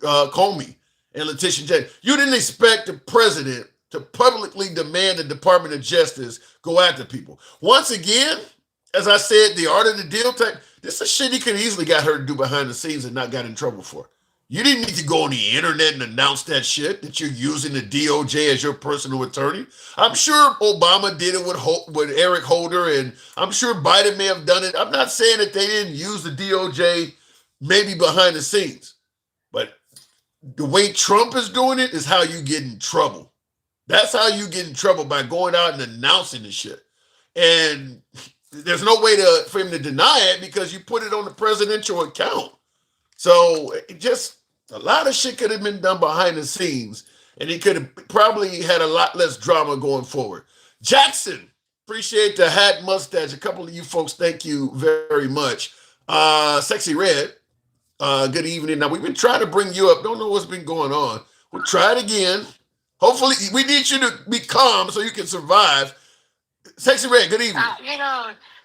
Comey and Letitia James. You didn't expect the president to publicly demand the Department of Justice go after people. Once again, as I said, the art of the deal type, this is shit he could easily got her to do behind the scenes and not got in trouble for. You didn't need to go on the internet and announce that shit, that you're using the DOJ as your personal attorney. I'm sure Obama did it with Eric Holder, and I'm sure Biden may have done it. I'm not saying that they didn't use the DOJ maybe behind the scenes, but the way Trump is doing it is how you get in trouble. That's how you get in trouble, by going out and announcing the shit. And there's no way for him to deny it because you put it on the presidential account. So a lot of shit could have been done behind the scenes, and he could have probably had a lot less drama going forward. Jackson, appreciate the hat mustache. A couple of you folks, thank you very much. Sexy Red, good evening. Now, we've been trying to bring you up. Don't know what's been going on. We'll try it again. Hopefully, we need you to be calm so you can survive. Sexy Red, good evening.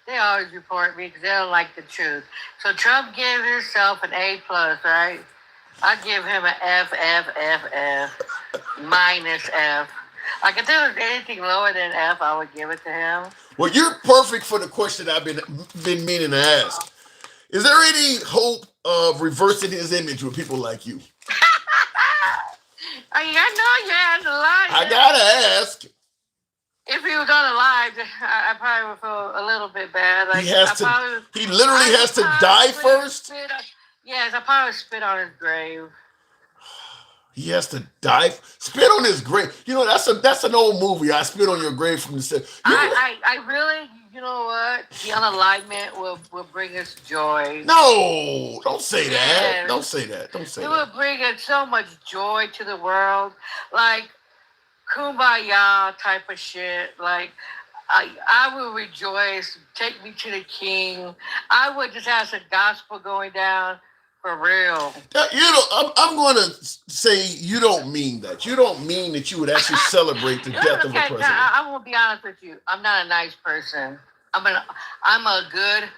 They always report me because they don't like the truth. So Trump gave himself an A+, right? I give him an F, minus F. Like, if there was anything lower than F, I would give it to him. Well, you're perfect for the question I've been meaning to ask. Is there any hope of reversing his image with people like you? I know you asked a lot. I gotta ask. If he was unalive, I probably would feel a little bit bad. Like he literally has to die first. Yes, I probably spit on his grave. He has to die. Spit on his grave. You know, that's an old movie. I Spit on Your Grave from the set. I really, you know what? The unalignment will bring us joy. No, don't say that. Don't say that. Don't say that. It will bring us so much joy to the world. Like kumbaya type of shit. Like I will rejoice. Take me to the king. I would just have the gospel going down. For real. You know, I'm going to say you don't mean that. You don't mean that you would actually celebrate the death of a president. I will be honest with you. I'm not a nice person. I'm a good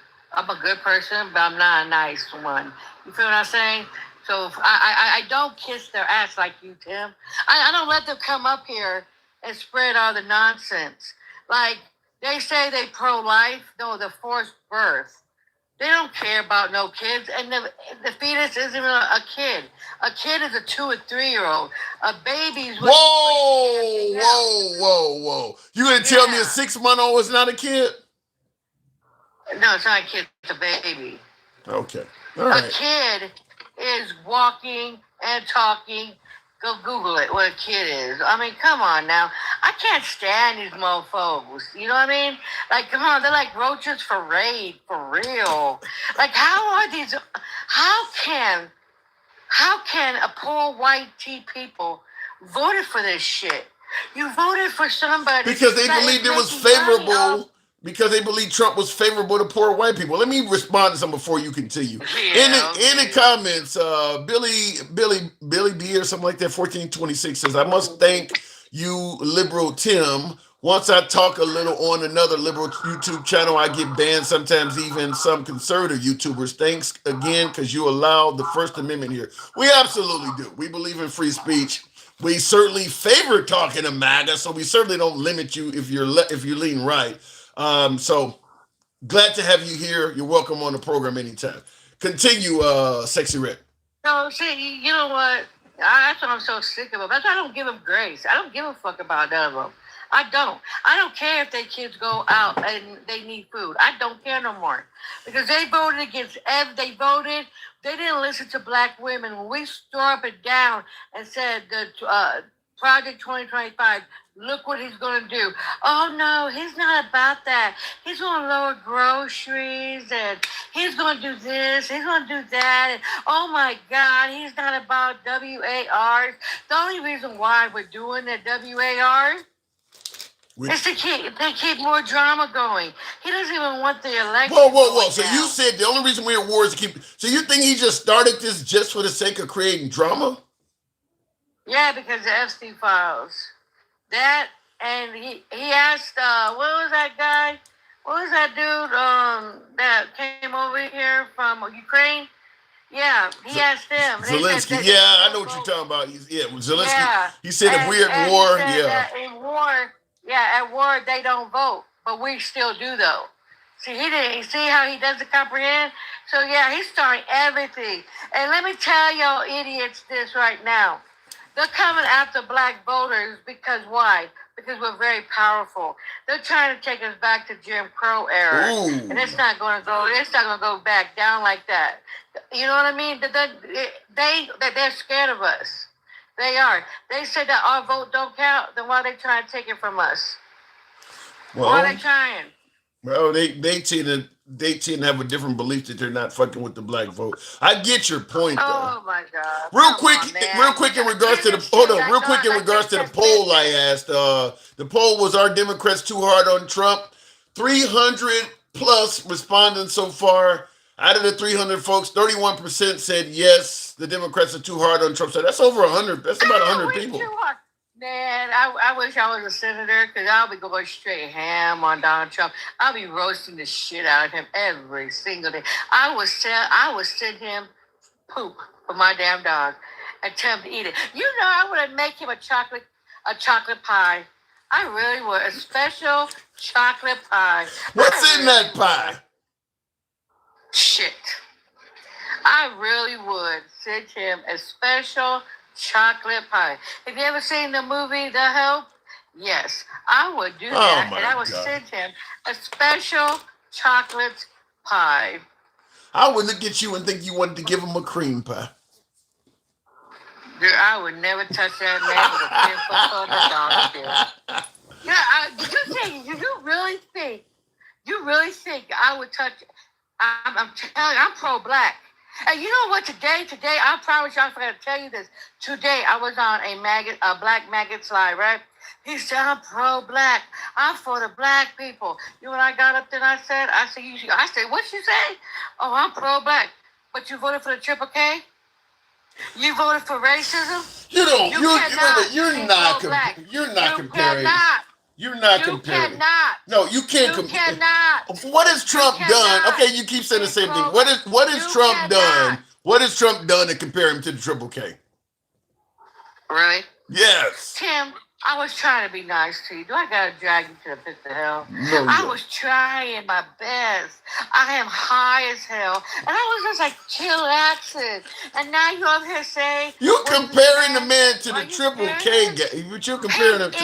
person, but I'm not a nice one. You feel what I'm saying? So I don't kiss their ass like you, Tim. I don't let them come up here and spread all the nonsense. Like they say they pro-life. No, the forced birth. They don't care about no kids, and the fetus isn't even a kid. A kid is a 2 or 3 year old. A baby's. Whoa! You gonna tell me a 6-month-old is not a kid? No, it's not a kid. It's a baby. Okay. All right. A kid is walking and talking. Go Google it, what a kid is. I mean, come on now. I can't stand these mofos. You know what I mean? Like, come on, they're like roaches for raid, for real. Like, how can a poor white tea people voted for this shit? You voted for somebody because they believed it was favorable. Because they believe Trump was favorable to poor white people. Let me respond to some before you continue. In the comments, Billy B or something like that, 1426 says, I must thank you, liberal Tim. Once I talk a little on another liberal YouTube channel, I get banned, sometimes even some conservative YouTubers. Thanks again, because you allow the First Amendment here. We absolutely do. We believe in free speech. We certainly favor talking to MAGA, so we certainly don't limit you if you lean right. So glad to have you here. You're welcome on the program anytime. Continue, Sexy Red. No, see, you know what? That's what I'm so sick of them. That's why I don't give them grace. I don't give a fuck about none of them. I don't care if their kids go out and they need food. I don't care no more. Because they voted against they didn't listen to black women. When we stood up and down and said the Project 2025, look what he's going to do. Oh, no, he's not about that. He's going to lower groceries, and he's going to do this, he's going to do that. And, oh, my God, he's not about WARs. The only reason why we're doing the WARs is to keep more drama going. He doesn't even want the election. Whoa. So you said the only reason we're at war is to keep... So you think he just started this just for the sake of creating drama? Yeah, because the Epstein files. That, and he asked, what was that guy? What was that dude that came over here from Ukraine? Yeah, he asked him. Zelensky, I know what you're talking about. Zelensky. Yeah. He said if we're at war, at war they don't vote, but we still do though. See, he didn't see how he doesn't comprehend. So yeah, he's starting everything. And let me tell y'all idiots this right now. They're coming after black voters because why? Because we're very powerful. They're trying to take us back to Jim Crow era, and it's not going to go back down like that. You know what I mean? They're scared of us. They are. They said that our vote don't count. Then why are they trying to take it from us? Why are they trying? Well, they tend to have a different belief that they're not fucking with the black vote. I get your point, though. Oh my God! Real quick in regards to the poll I asked. The poll was: Are Democrats too hard on Trump? 300 plus respondents so far. Out of the 300 folks, 31% said yes, the Democrats are too hard on Trump. So that's over 100. That's about 100 people. Man, I wish I was a senator because I'll be going straight ham on Donald Trump. I'll be roasting the shit out of him every single day. I would send him poop for my damn dog and tell him to eat it. You know, I would make him a chocolate pie. I really would. A special chocolate pie. What's in that pie? Shit. I sent him a special chocolate pie. Have you ever seen the movie The Help? Yes, I would do that, and I would send him a special chocolate pie. I would look at you and think you wanted to give him a cream pie. Dude, I would never touch that man with a 10-foot dog. Yeah, you really think I would touch? I'm telling you, I'm pro-black. And you know what? Today, I promise you, I forgot to tell you this. Today, I was on a black maggot live, right? He said, I'm pro-black. I'm for the black people. You know what I got up there and I said? I said, what'd you say? Oh, I'm pro-black. But you voted for the Triple K? You voted for racism? You're not comparing. You're not comparing. No, you can't compare. What has Trump done? Okay, you keep saying the same thing. What has Trump done? What has Trump done to compare him to the Triple K? Really? Yes. Tim, I was trying to be nice to you. Do I gotta drag you to the pit of hell? No, I was trying my best. I am high as hell. And I was just like, chillaxing. And now you're up here saying... You're comparing the man to the Triple K guy. You're comparing him to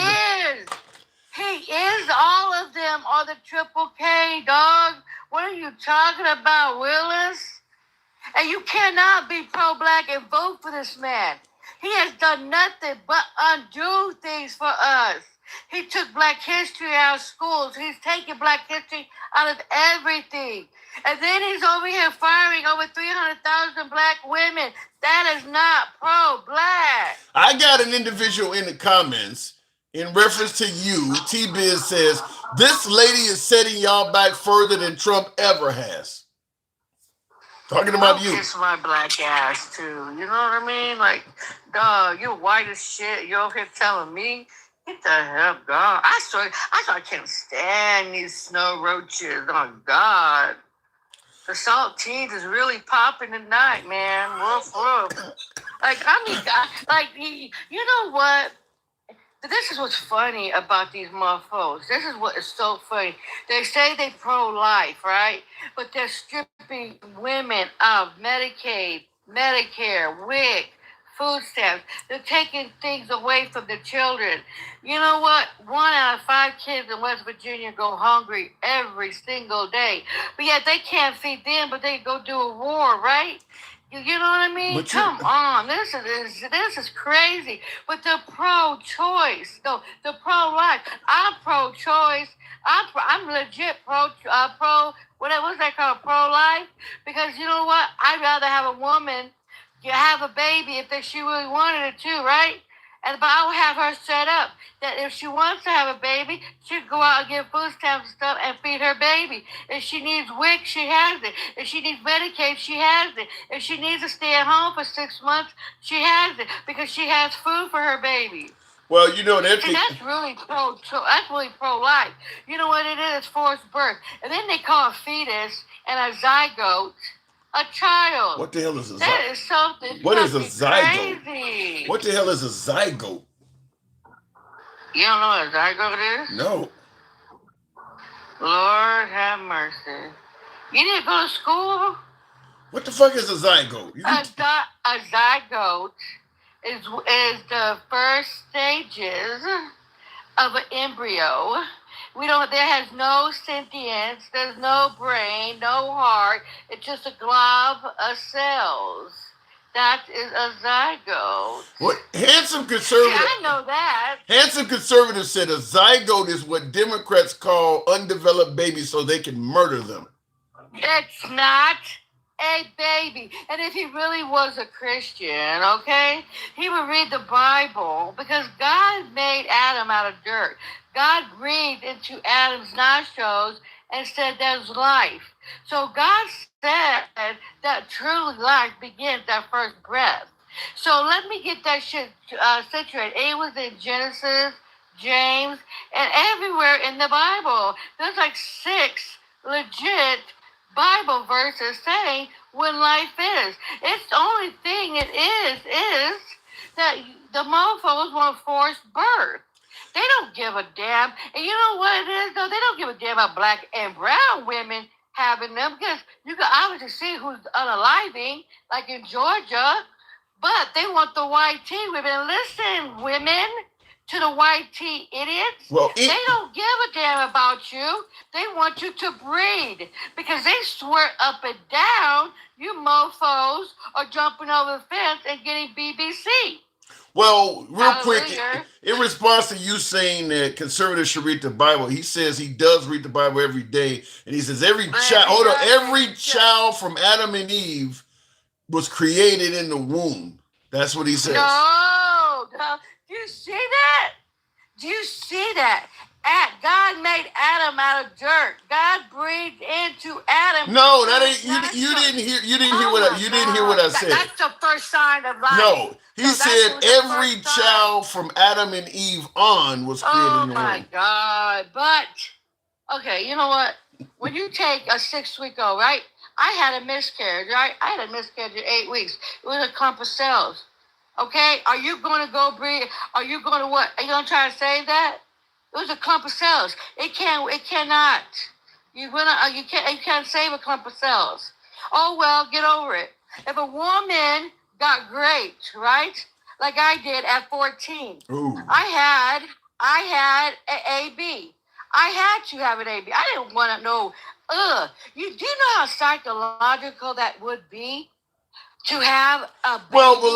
He is. All of them are the Triple K, dog. What are you talking about, Willis? And you cannot be pro-black and vote for this man. He has done nothing but undo things for us. He took black history out of schools. He's taken black history out of everything. And then he's over here firing over 300,000 black women. That is not pro-black. I got an individual in the comments in reference to you. T-Biz says, this lady is setting y'all back further than Trump ever has. Talking about you. Kiss my black ass, too. You know what I mean? Like, dog, you're white as shit. You're over here telling me, get the hell gone. I can't stand these snow roaches. Oh, God. The saltines is really popping tonight, man. Woof, woof. You know what? This is what's funny about these motherfuckers. This is what is so funny. They say they pro-life, right? But they're stripping women of Medicaid, Medicare, WIC, food stamps. They're taking things away from the children. You know what? 1 out of 5 kids in West Virginia go hungry every single day. But yet they can't feed them, but they go do a war, right? You know what I mean? Come on, this is crazy. But the pro-choice, no, the pro-life. I'm pro-choice. I'm legit pro. What's that called? Pro-life. Because you know what? I'd rather have a woman have a baby if she really wanted it too, right? But I'll have her set up that if she wants to have a baby, she'd go out and get food stamps and stuff and feed her baby. If she needs WIC, she has it. If she needs Medicaid, she has it. If she needs to stay at home for 6 months, she has it because she has food for her baby. Well, you know that's really pro-life. You know what it is? Forced birth, and then they call a fetus and a zygote a child. What the hell is a zygote? That is something. What is a zygote? Crazy. What the hell is a zygote? You don't know what a zygote is? No. Lord have mercy. You didn't go to school? What the fuck is a zygote? A zygote is the first stages of an embryo. There has no sentience, there's no brain, no heart. It's just a glob of cells. That is a zygote. What? Handsome conservative. Yeah, I know that. Handsome conservative said a zygote is what Democrats call undeveloped babies so they can murder them. It's not a baby. And if he really was a Christian, okay, he would read the Bible because God made Adam out of dirt. God breathed into Adam's nostrils and said there's life. So God said that truly life begins at first breath. So let me get that shit situated. It was in Genesis, James, and everywhere in the Bible. There's like 6 legit Bible verses saying when life is. It's the only thing it is that the mofos want forced birth. They don't give a damn. And you know what it is, though? They don't give a damn about black and brown women having them because you can obviously see who's unaliving, like in Georgia, but they want the white tea women. Listen, women, to the white tea idiots. Well, they don't give a damn about you. They want you to breed because they swear up and down you mofos are jumping over the fence and getting BBC. Well, real quick, Hallelujah. in response to you saying that conservatives should read the Bible, he says he does read the Bible every day, and he says every child from Adam and Eve was created in the womb. That's what he says. No. Do you see that? Do you see that? God made Adam out of dirt. God breathed into Adam. No, that ain't you didn't hear what I said. That's the first sign of life. No, he said every child from Adam and Eve on was created in the womb. Oh my God. But okay, you know what? When you take a 6-week-old, right? I had a miscarriage, right? I had a miscarriage in 8 weeks. It was a clump of cells. Okay? Are you going to go breathe? Are you going to what? Are you going to try to save that? It was a clump of cells. It cannot. You can't save a clump of cells. Oh, well, get over it. If a woman got raped, right? Like I did at 14. Ooh. I had an AB. I had to have an AB. I didn't want to know. Do you know how psychological that would be? To have a baby. Well, but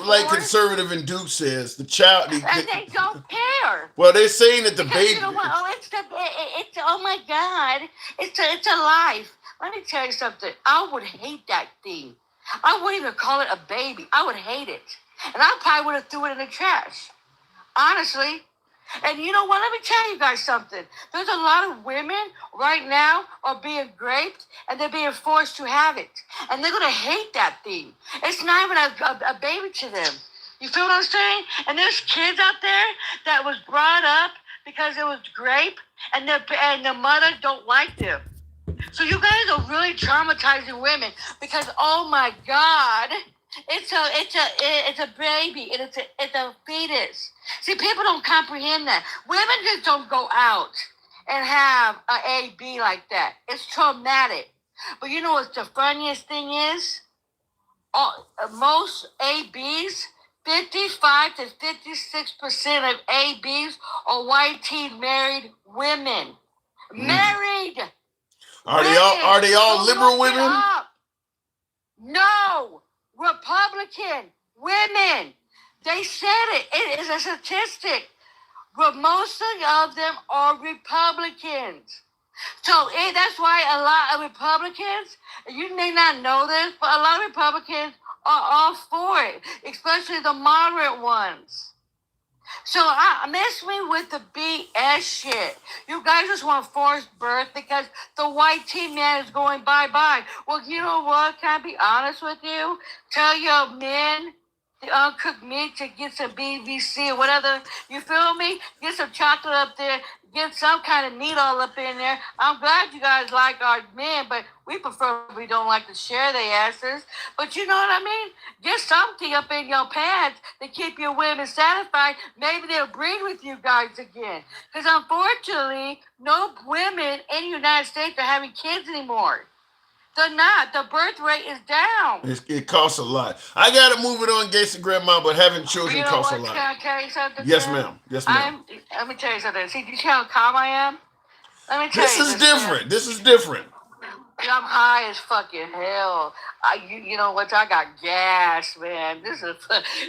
like conservative and Duke says, the child. And they don't care. Well, they're saying that the baby. You know what? Oh my God, it's a life. Let me tell you something. I would hate that thing. I wouldn't even call it a baby. I would hate it, and I probably would have threw it in the trash. Honestly. And you know what? Let me tell you guys something. There's a lot of women right now are being raped and they're being forced to have it. And they're going to hate that thing. It's not even a baby to them. You feel what I'm saying? And there's kids out there that was brought up because it was grape and the mothers don't like them. So you guys are really traumatizing women because, oh my God, it's a baby and it's a fetus. See, people don't comprehend that. Women just don't go out and have an AB like that. It's traumatic. But you know what the funniest thing is? Most ABs, 55 to 56% of ABs are white teen married women. Married. Are they all liberal women? No. Republican women. They said it. It is a statistic. But most of them are Republicans. So that's why a lot of Republicans, you may not know this, but a lot of Republicans are all for it, especially the moderate ones. So miss me with the BS shit. You guys just want forced birth because the white teen man is going bye-bye. Well, you know what? Can I be honest with you? Tell your men the uncooked meat to get some BBC or whatever. You feel me? Get some chocolate up there. Get some kind of meat all up in there. I'm glad you guys like our men, but we preferably don't like to share their asses. But you know what I mean? Get something up in your pants to keep your women satisfied. Maybe they'll breed with you guys again. Because unfortunately, no women in the United States are having kids anymore. They're not. The birth rate is down. It costs a lot. I got to move it on, Gates Grandma, but having children costs a lot. Can I tell you something? Yes, ma'am. Yes, ma'am. Let me tell you something. See, you see how calm I am? Let me tell you this is different. This is different. I'm high as fucking hell. You know what? I got gas, man. This is,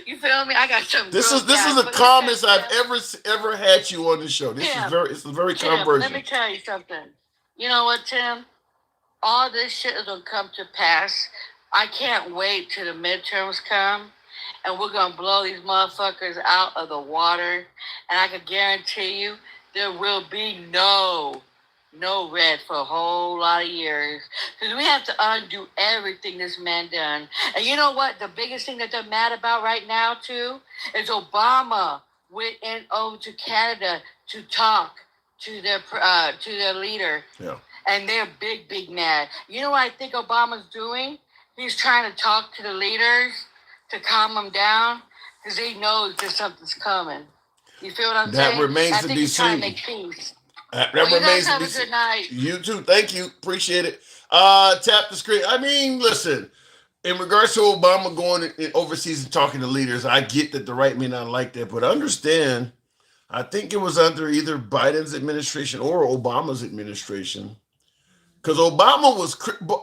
you feel me? I got some. This is the calmest I've ever had you on the show. It's a very calm version. Let me tell you something. You know what, Tim? All this shit is gonna come to pass. I can't wait till the midterms come, and we're gonna blow these motherfuckers out of the water. And I can guarantee you, there will be no red for a whole lot of years, because we have to undo everything this man done. And you know what? The biggest thing that they're mad about right now too is Obama went over to Canada to talk to their leader. Yeah. And they're big mad. You know what I think Obama's doing? He's trying to talk to the leaders to calm them down because he knows that something's coming. You feel what I'm saying? That remains to be seen. Make peace. That Well, you guys remains to have be a seen. good night. You too. Thank you. Appreciate it. Tap the screen. I mean, listen, in regards to Obama going overseas and talking to leaders, I get that the right may not like that, but understand, I think it was under either Biden's administration or Obama's administration. Because Obama was,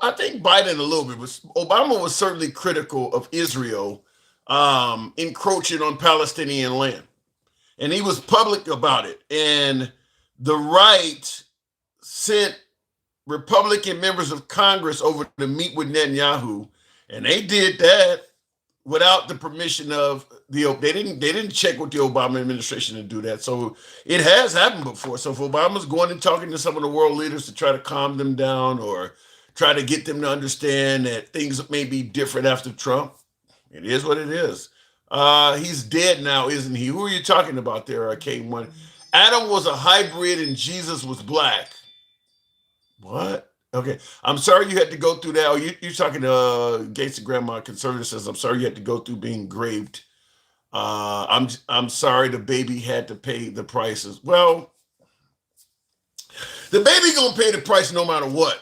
I think Biden a little bit, but Obama was certainly critical of Israel encroaching on Palestinian land. And he was public about it. And the right sent Republican members of Congress over to meet with Netanyahu, and they did that without the permission of they didn't check with the Obama administration to do that. So it has happened before. So if Obama's going and talking to some of the world leaders to try to calm them down or try to get them to understand that things may be different after Trump, it is what it is. He's dead now, isn't he? Who are you talking about there, K1? Adam was a hybrid and Jesus was black. What? Okay. I'm sorry you had to go through that. Oh, you're talking to Gates and Grandma Conservative says, I'm sorry you had to go through being raped. I'm sorry the baby had to pay the prices. Well, the baby gonna pay the price no matter what.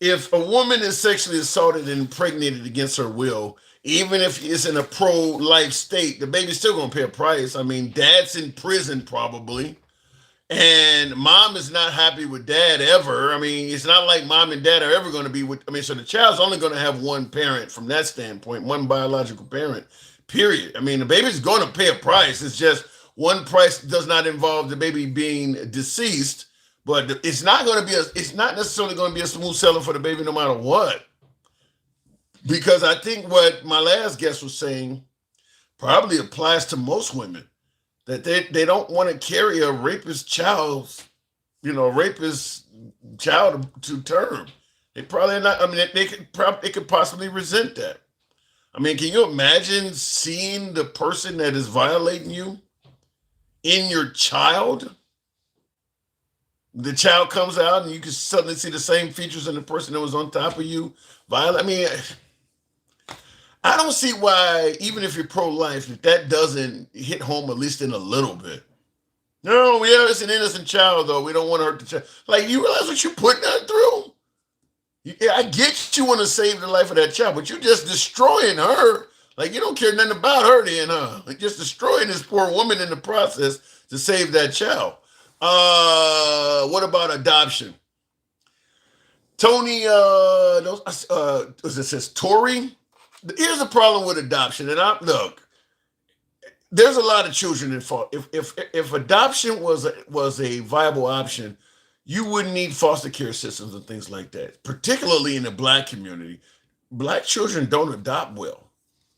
If a woman is sexually assaulted and impregnated against her will, even if it's in a pro-life state, the baby's still gonna pay a price. I mean, dad's in prison probably. And mom is not happy with dad ever. I mean, it's not like mom and dad are ever going to be with, I mean, so the child's only going to have one parent from that standpoint, one biological parent, period. I mean, the baby's going to pay a price. It's just one price does not involve the baby being deceased, but it's not going to be, it's not necessarily going to be a smooth sailing for the baby no matter what. Because I think what my last guest was saying probably applies to most women. That they don't want to carry a rapist child, rapist child to term. They probably not. I mean, they could possibly resent that. I mean, can you imagine seeing the person that is violating you in your child? The child comes out and you can suddenly see the same features in the person that was on top of you. I mean, I don't see why, even if you're pro-life, if that doesn't hit home at least in a little bit. No, yeah, it's an innocent child, though. We don't want to hurt the child. Like, you realize what you're putting her through? Yeah, I get you want to save the life of that child, but you're just destroying her. Like, you don't care nothing about her then, huh? Like, just destroying this poor woman in the process to save that child. What about adoption? Tony, it says Tory? Here's the problem with adoption, and look, there's a lot of children involved. If adoption was a viable option, you wouldn't need foster care systems and things like that. Particularly in the Black community, Black children don't adopt well.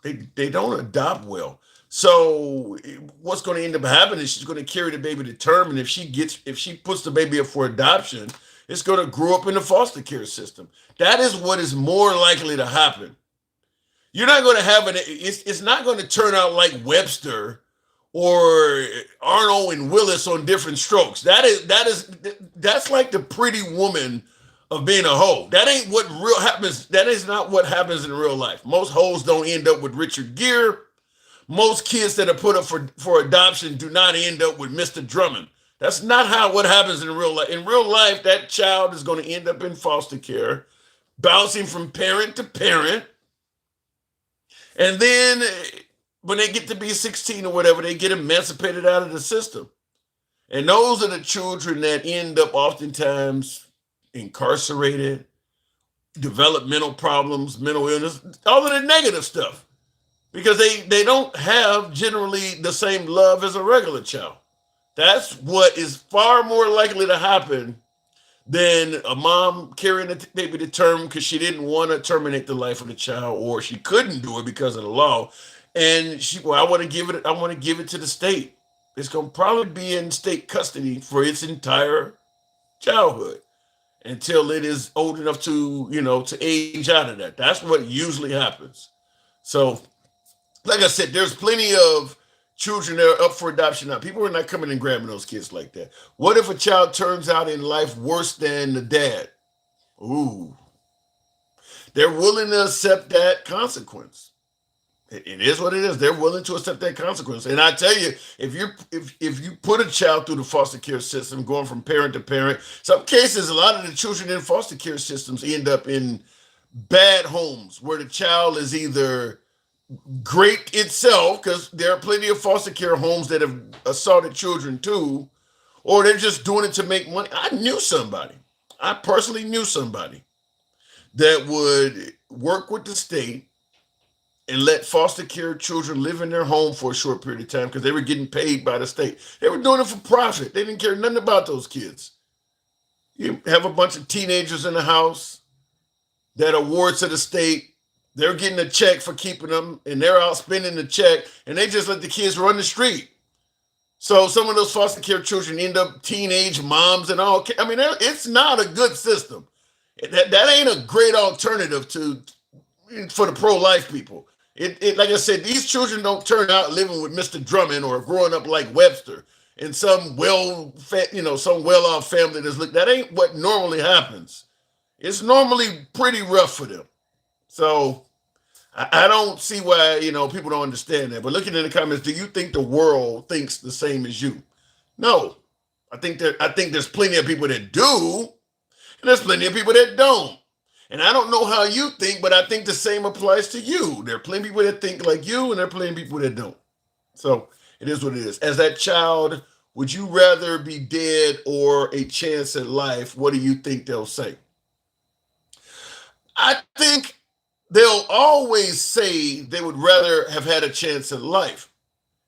They don't adopt well. So what's going to end up happening is she's going to carry the baby to term, and if she puts the baby up for adoption, it's going to grow up in the foster care system. That is what is more likely to happen. You're not going to have it's not going to turn out like Webster or Arnold and Willis on Different Strokes. That's like the pretty woman of being a hoe. That ain't what real happens. That is not what happens in real life. Most hoes don't end up with Richard Gere. Most kids that are put up for adoption do not end up with Mr. Drummond. That's not what happens in real life. In real life, that child is going to end up in foster care, bouncing from parent to parent. And then when they get to be 16 or whatever, they get emancipated out of the system. And those are the children that end up oftentimes incarcerated, developmental problems, mental illness, all of the negative stuff. Because they don't have generally the same love as a regular child. That's what is far more likely to happen than a mom carrying a baby to term because she didn't want to terminate the life of the child, or she couldn't do it because of the law. And I want to give it to the state. It's going to probably be in state custody for its entire childhood until it is old enough to age out of that. That's what usually happens. So, like I said, there's plenty of children that are up for adoption now. People are not coming and grabbing those kids like that. What if a child turns out in life worse than the dad? Ooh. They're willing to accept that consequence. It is what it is. They're willing to accept that consequence. And I tell you, if you put a child through the foster care system, going from parent to parent, some cases a lot of the children in foster care systems end up in bad homes where the child is either great itself, because there are plenty of foster care homes that have assaulted children too, or they're just doing it to make money. I personally knew somebody that would work with the state and let foster care children live in their home for a short period of time because they were getting paid by the state. They were doing it for profit. They didn't care nothing about those kids. You have a bunch of teenagers in the house that are wards to the state. They're getting a check for keeping them, and they're out spending the check, and they just let the kids run the street. So some of those foster care children end up teenage moms and all. I mean, it's not a good system. That ain't a great alternative for the pro-life people. It like I said, these children don't turn out living with Mr. Drummond or growing up like Webster in some some well-off family that ain't what normally happens. It's normally pretty rough for them. So I don't see why, people don't understand that. But looking in the comments, do you think the world thinks the same as you? No. I think there's plenty of people that do, and there's plenty of people that don't. And I don't know how you think, but I think the same applies to you. There are plenty of people that think like you, and there are plenty of people that don't. So it is what it is. As that child, would you rather be dead or a chance at life? What do you think they'll say? I think they'll always say they would rather have had a chance at life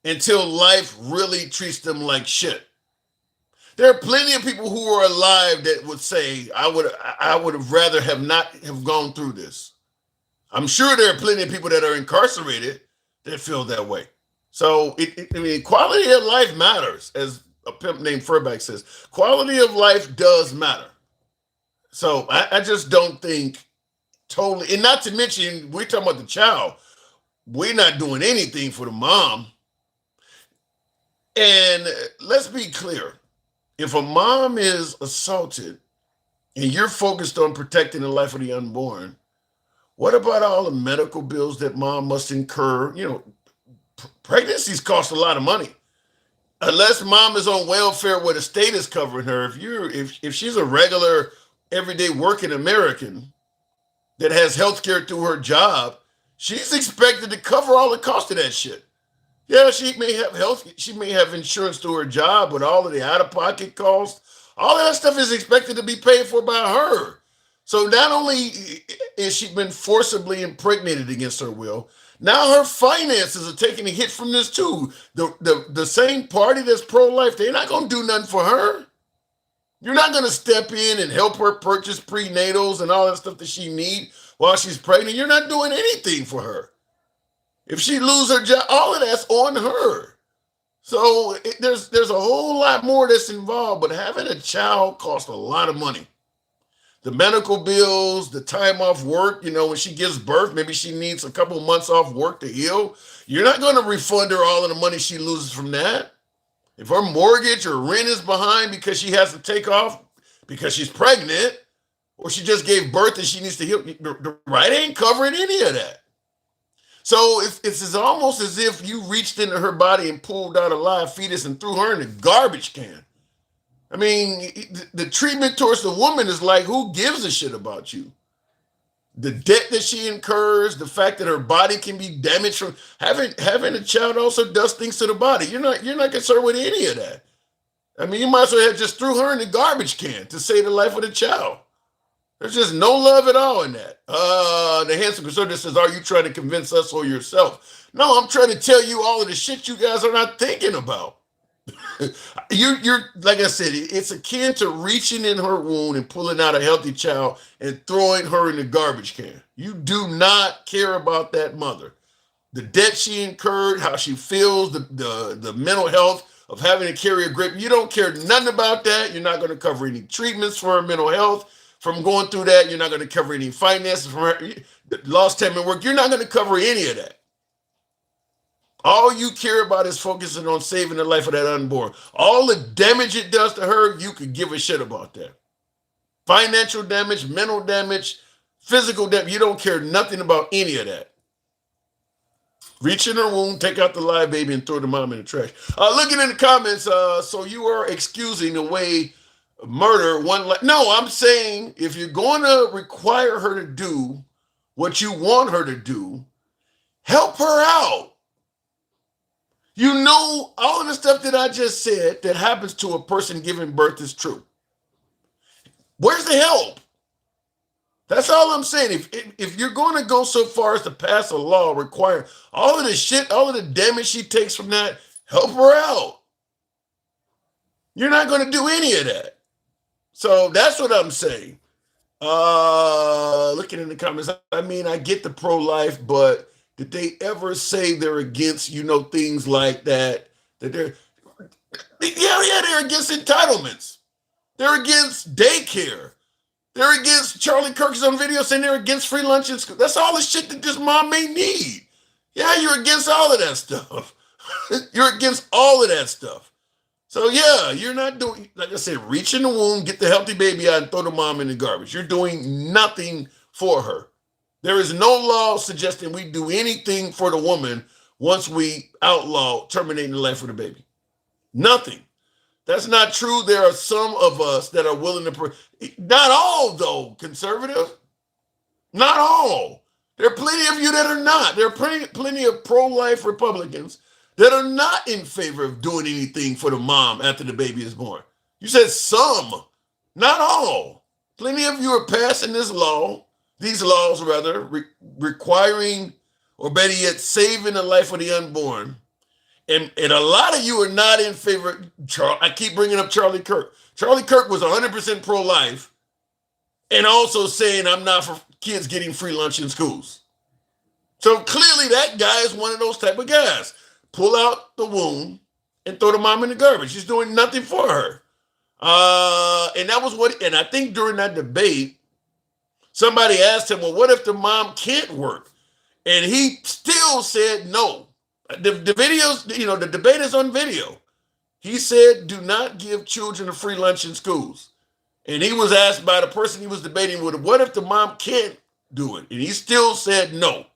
until life really treats them like shit. There are plenty of people who are alive that would say, I would have rather have not have gone through this. I'm sure there are plenty of people that are incarcerated that feel that way. So, quality of life matters, as a pimp named Furback says. Quality of life does matter. So, I just don't think totally, and not to mention, we're talking about the child. We're not doing anything for the mom. And let's be clear. If a mom is assaulted and you're focused on protecting the life of the unborn, what about all the medical bills that mom must incur? Pregnancies cost a lot of money. Unless mom is on welfare where the state is covering her, if she's a regular, everyday working American that has health care through her job, she's expected to cover all the cost of that shit. Yeah, she may have insurance through her job, but all of the out-of-pocket costs, all of that stuff is expected to be paid for by her. So not only is she been forcibly impregnated against her will, now her finances are taking a hit from this too. The same party that's pro-life, they're not going to do nothing for her. You're not going to step in and help her purchase prenatals and all that stuff that she needs while she's pregnant. You're not doing anything for her. If she loses her job, all of that's on her. So there's a whole lot more that's involved, but having a child costs a lot of money. The medical bills, the time off work, when she gives birth, maybe she needs a couple months off work to heal. You're not going to refund her all of the money she loses from that. If her mortgage or rent is behind because she has to take off because she's pregnant, or she just gave birth and she needs to heal, the right ain't covering any of that. So it's almost as if you reached into her body and pulled out a live fetus and threw her in the garbage can. I mean, the treatment towards the woman is like, who gives a shit about you? The debt that she incurs, the fact that her body can be damaged from having a child also does things to the body. You're not concerned with any of that. I mean, you might as well have just threw her in the garbage can to save the life of the child. There's just no love at all in that. The handsome conservative says, are you trying to convince us or yourself? No, I'm trying to tell you all of the shit you guys are not thinking about. You're like I said, it's akin to reaching in her womb and pulling out a healthy child and throwing her in the garbage can. You do not care about that mother. The debt she incurred, how she feels, the mental health of having to carry a grip. You don't care nothing about that. You're not going to cover any treatments for her mental health from going through that. You're not going to cover any finances from her lost time at work. You're not going to cover any of that. All you care about is focusing on saving the life of that unborn. All the damage it does to her, you could give a shit about that. Financial damage, mental damage, physical damage, you don't care nothing about any of that. Reach in her womb, take out the live baby, and throw the mom in the trash. Looking in the comments, so you are excusing away murder. No, I'm saying if you're going to require her to do what you want her to do, help her out. You know, all of the stuff that I just said that happens to a person giving birth is true. Where's the help? That's all I'm saying. If you're going to go so far as to pass a law requiring all of the shit, all of the damage she takes from that, help her out. You're not going to do any of that. So that's what I'm saying. Looking in the comments, I mean, I get the pro-life, but did they ever say they're against, things like that? That they're against entitlements. They're against daycare. They're against Charlie Kirk's on video saying they're against free lunch in school. That's all the shit that this mom may need. Yeah, you're against all of that stuff. You're against all of that stuff. So yeah, you're not doing, like I said, reach in the womb, get the healthy baby out and throw the mom in the garbage. You're doing nothing for her. There is no law suggesting we do anything for the woman once we outlaw terminating the life of the baby. Nothing. That's not true. There are some of us that are willing to, not all though, conservative. Not all. There are plenty of you that are not. There are plenty of pro-life Republicans that are not in favor of doing anything for the mom after the baby is born. You said some, not all. Plenty of you are passing these laws requiring, or better yet, saving the life of the unborn. And a lot of you are not in favor. I keep bringing up Charlie Kirk. Charlie Kirk was 100% pro-life and also saying I'm not for kids getting free lunch in schools. So clearly that guy is one of those type of guys. Pull out the womb and throw the mom in the garbage. He's doing nothing for her. And that was and I think during that debate, somebody asked him, well, what if the mom can't work? And he still said no. The videos, the debate is on video. He said, do not give children a free lunch in schools. And he was asked by the person he was debating with, what if the mom can't do it? And he still said no.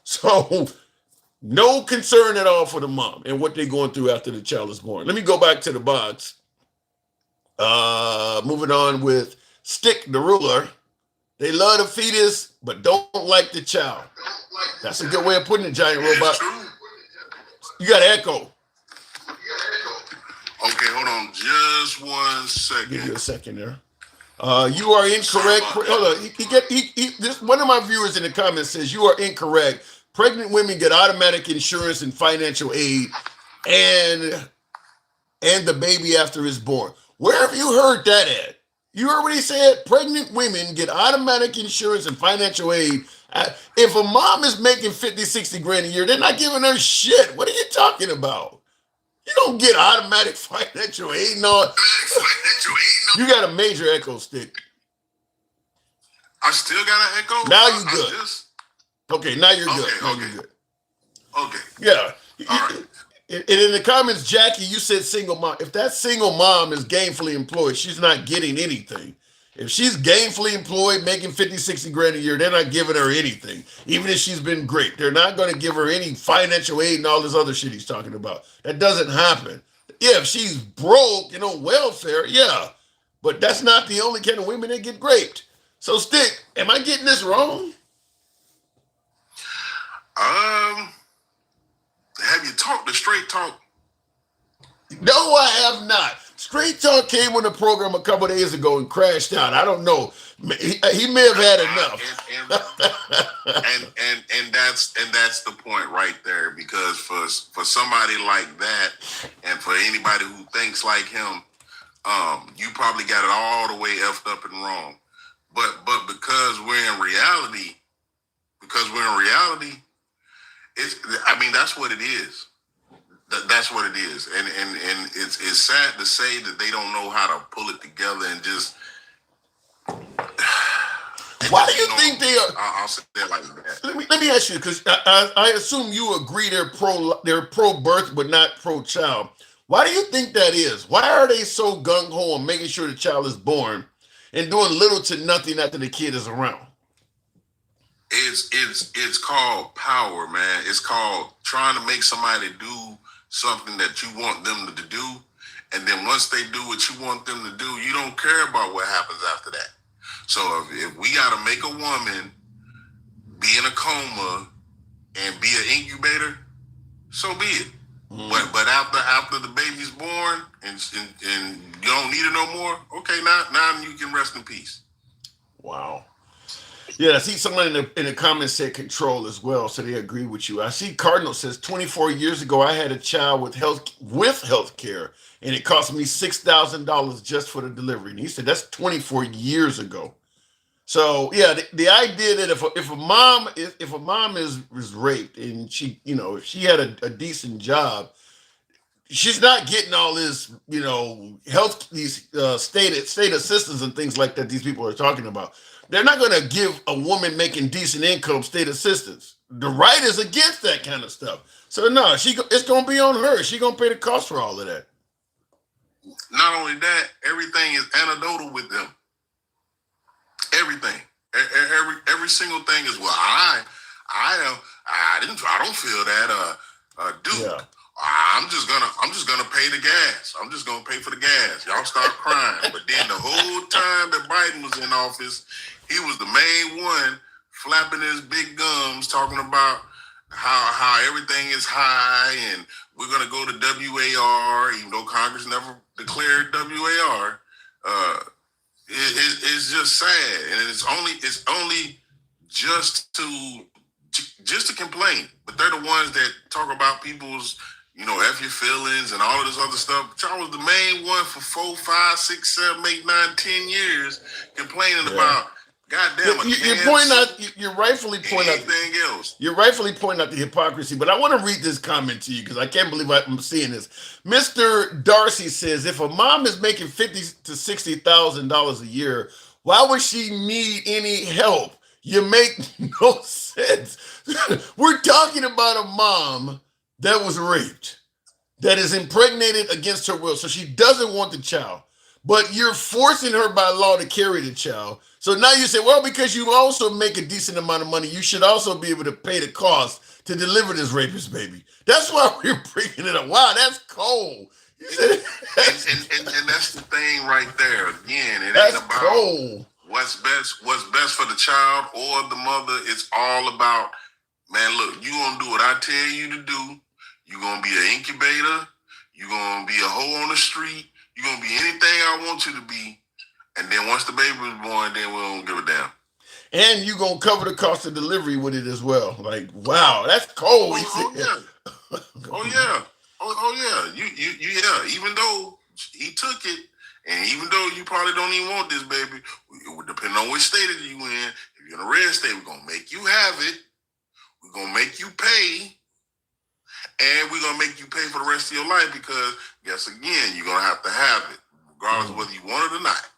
So no concern at all for the mom and what they're going through after the child is born. Let me go back to the box. Moving on with Stick the Ruler. They love the fetus, but don't like the child. That's a good way of putting it, Giant Robot. You got echo. Okay, hold on just 1 second. Give you a second there. You are incorrect. Hold on. One of my viewers in the comments says you are incorrect. Pregnant women get automatic insurance and financial aid and the baby after it's born. Where have you heard that at? You heard what he said? Pregnant women get automatic insurance and financial aid. If a mom is making 50, 60 grand a year, they're not giving her shit. What are you talking about? You don't get automatic financial aid. No. You got a major echo, Stick. I still got an echo? Now you good. Okay, now you're good. Now you're good. Okay. Yeah. All right. And in the comments, Jackie, you said single mom. If that single mom is gainfully employed, she's not getting anything. If she's gainfully employed, making 50, 60 grand a year, they're not giving her anything. Even if she's been great. They're not going to give her any financial aid and all this other shit he's talking about. That doesn't happen. Yeah, if she's broke, welfare, yeah. But that's not the only kind of women that get raped. So, Stick, am I getting this wrong? Have you talked to Straight Talk? No, I have not. Straight Talk came on the program a couple of days ago and crashed out. I don't know. He may have had enough. and that's the point right there. Because for somebody like that, and for anybody who thinks like him, you probably got it all the way effed up and wrong. But because we're in reality, that's what it is. That's what it is, and it's sad to say that they don't know how to pull it together and just. Why do you think they are? I'll say that like that. Let me ask you, because I assume you agree they're pro birth but not pro child. Why do you think that is? Why are they so gung ho on making sure the child is born and doing little to nothing after the kid is around? It's called power, man. It's called trying to make somebody do something that you want them to do, and then once they do what you want them to do, you don't care about what happens after that. So if we got to make a woman be in a coma and be an incubator, so be it. But after the baby's born and you don't need it no more, okay, now you can rest in peace. Wow. Yeah, I see someone in the comments said control as well, so they agree with you. I see Cardinal says 24 years ago I had a child with health care, and it cost me $6,000 just for the delivery. And he said that's 24 years ago. So yeah, the idea that if a mom is raped and she, you know, if she had a decent job, she's not getting all this, you know, these state assistance and things like that these people are talking about. They're not going to give a woman making decent income state assistance. The right is against that kind of stuff. So no, it's going to be on her. She's going to pay the cost for all of that. Not only that, everything is anecdotal with them. Everything, every single thing is, well, I don't feel that, dude. Yeah. I'm just gonna pay the gas. I'm just gonna pay for the gas. Y'all start crying. But then the whole time that Biden was in office, he was the main one flapping his big gums, talking about how everything is high and we're gonna go to WAR, even though Congress never declared WAR. It's just sad, and it's only just to complain. But they're the ones that talk about people's, you know, F your feelings and all of this other stuff. But y'all was the main one for 4, 5, 6, 7, 8, 9, 10 years complaining about goddamn. You're rightfully pointing out anything else. You're rightfully pointing out the hypocrisy, but I want to read this comment to you because I can't believe I'm seeing this. Mr. Darcy says, if a mom is making $50,000 to $60,000 a year, why would she need any help? You make no sense. We're talking about a mom that was raped, that is impregnated against her will, so she doesn't want the child, but you're forcing her by law to carry the child. So now you say, well, because you also make a decent amount of money, you should also be able to pay the cost to deliver this rapist baby. That's why we're bringing it up. Wow, that's cold. And that's the thing right there. Again, it that's ain't about cold. What's best for the child or the mother. It's all about, man, look, you gonna do what I tell you to do. You're gonna be an incubator. You're gonna be a hoe on the street. You're gonna be anything I want you to be. And then once the baby was born, then we don't give a damn. And you're gonna cover the cost of delivery with it as well. Like, wow, that's cold. Oh yeah. Oh yeah. Oh yeah. You yeah. Even though he took it, and even though you probably don't even want this baby, depending on which state you in, if you're in a red state, we're gonna make you have it. We're gonna make you pay. And we're gonna make you pay for the rest of your life because, yes, again, you're gonna have to have it, regardless of whether you want it or not.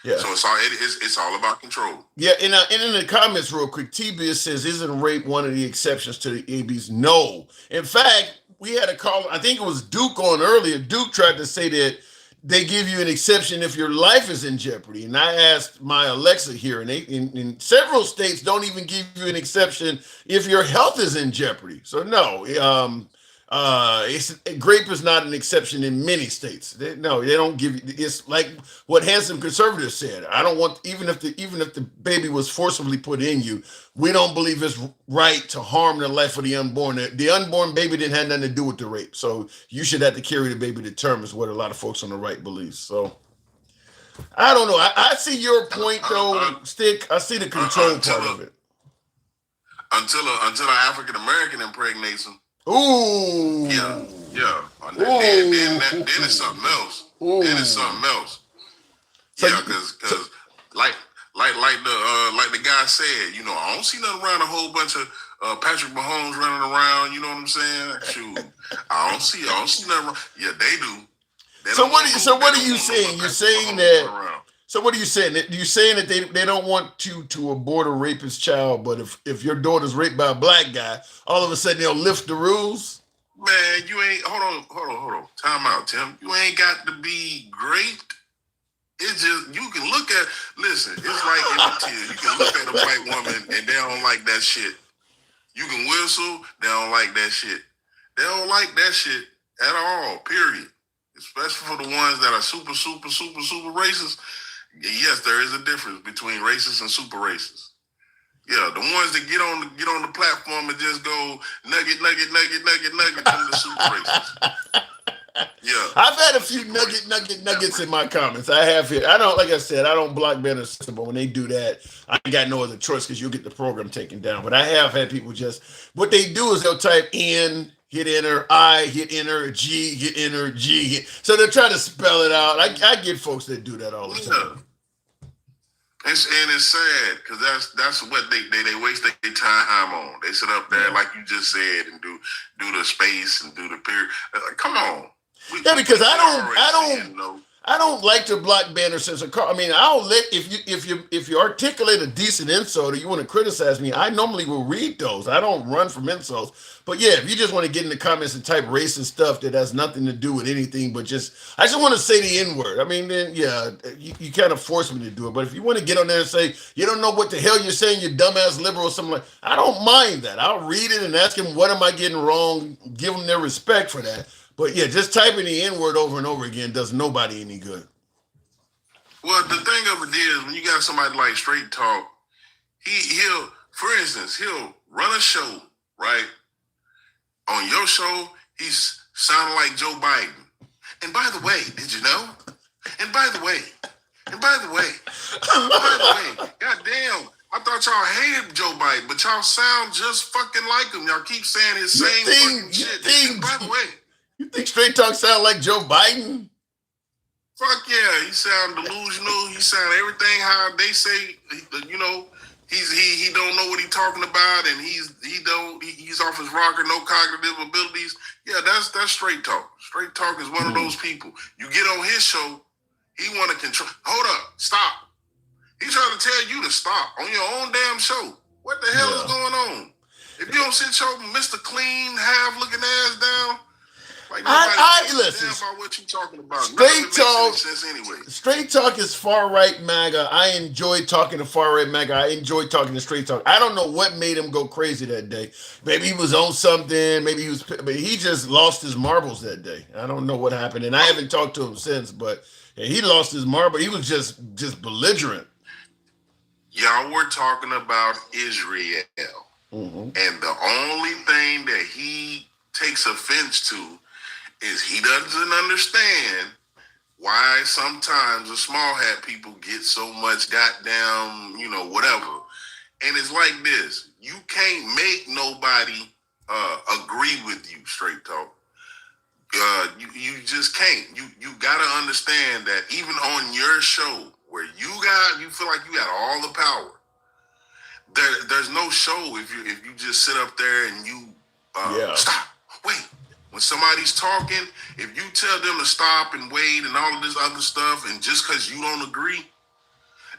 Yeah. So it's all about control. Yeah, and in the comments, real quick, T-Biz says, "Isn't rape one of the exceptions to the ABs?" No. In fact, we had a call. I think it was Duke on earlier. Duke tried to say that they give you an exception if your life is in jeopardy. And I asked my Alexa here, and in several states don't even give you an exception if your health is in jeopardy. So no, rape is not an exception in many states. They don't give you. It's like what handsome conservatives said. I don't want, even if the baby was forcibly put in you, we don't believe it's right to harm the life of the unborn. The unborn baby didn't have nothing to do with the rape, so you should have to carry the baby to term, is what a lot of folks on the right believe. So I don't know. I see your point though, Stick. I see the control part of it. Until an African American impregnates him. Ooh. Yeah. Then it's something else. Ooh. Then it's something else. So yeah, because like the guy said, you know, I don't see nothing around a whole bunch of Patrick Mahomes running around. You know what I'm saying? Shoot, I don't see nothing. Yeah, they do. So what are you saying? You're saying that. So what are you saying? You're saying that they don't want you to abort a rapist child, but if your daughter's raped by a black guy, all of a sudden they'll lift the rules? Man, you ain't, hold on. Time out, Tim. You ain't got to be great It's just, you can look at, listen, it's like Emmett Till. You can look at a white woman and they don't like that shit. You can whistle, they don't like that shit. They don't like that shit at all, period. Especially for the ones that are super, super, super, super racist. Yes, there is a difference between racist and super racist. Yeah, the ones that get on the platform and just go nugget, nugget, nugget, nugget, nugget, them the super racist. Yeah, I've had a few nuggets in my comments. I have here. I don't, like I said, I don't block banner system, but when they do that, I ain't got no other choice because you'll get the program taken down. But I have had people just, what they do is they'll type N, hit enter, I, hit enter, G, hit enter, G, hit. So they're trying to spell it out. I get folks that do that all the time. And it's sad because that's what they waste their time on. They sit up there like you just said and do the space and do the period. Come on. Because I don't like to block banner censor. I mean, I'll let if you articulate a decent insult or you want to criticize me, I normally will read those. I don't run from insults. But yeah, if you just want to get in the comments and type racist stuff that has nothing to do with anything, but I just want to say the N-word. I mean, then yeah, you kind of force me to do it. But if you want to get on there and say you don't know what the hell you're saying, you dumbass liberal or something like, I don't mind that. I'll read it and ask them what am I getting wrong, give them their respect for that. But yeah, just typing the N-word over and over again does nobody any good. Well, the thing of it is, when you got somebody like Straight Talk, he'll, for instance, he'll run a show, right? On your show, he's sounding like Joe Biden. And by the way, did you know? And by the way, goddamn, I thought y'all hated Joe Biden, but y'all sound just fucking like him. Y'all keep saying his same fucking shit. And by the way, you think Straight Talk sound like Joe Biden? Fuck yeah, he sound delusional. He sound everything how they say. You know, he don't know what he's talking about, and he's off his rocker, no cognitive abilities. Yeah, that's Straight Talk. Straight Talk is one of those people. You get on his show, he want to control. Hold up, stop. He's trying to tell you to stop on your own damn show. What the hell is going on? If you don't sit your Mr. Clean, half-looking ass down. Like I listen. About what you talking about. Straight Talk. Anyway. Straight Talk is far right MAGA. I enjoy talking to far right MAGA. I enjoy talking to Straight Talk. I don't know what made him go crazy that day. Maybe he was on something. Maybe he just lost his marbles that day. I don't know what happened, and I haven't talked to him since. But yeah, he lost his marble. He was just belligerent. Y'all were talking about Israel, and the only thing that he takes offense to is he doesn't understand why sometimes the small hat people get so much goddamn, whatever. And it's like this. You can't make nobody agree with you, Straight Talk. You just can't. You gotta understand that even on your show where you feel like you got all the power, there's no show if you just sit up there and you stop, wait. When somebody's talking, if you tell them to stop and wait and all of this other stuff, and just because you don't agree,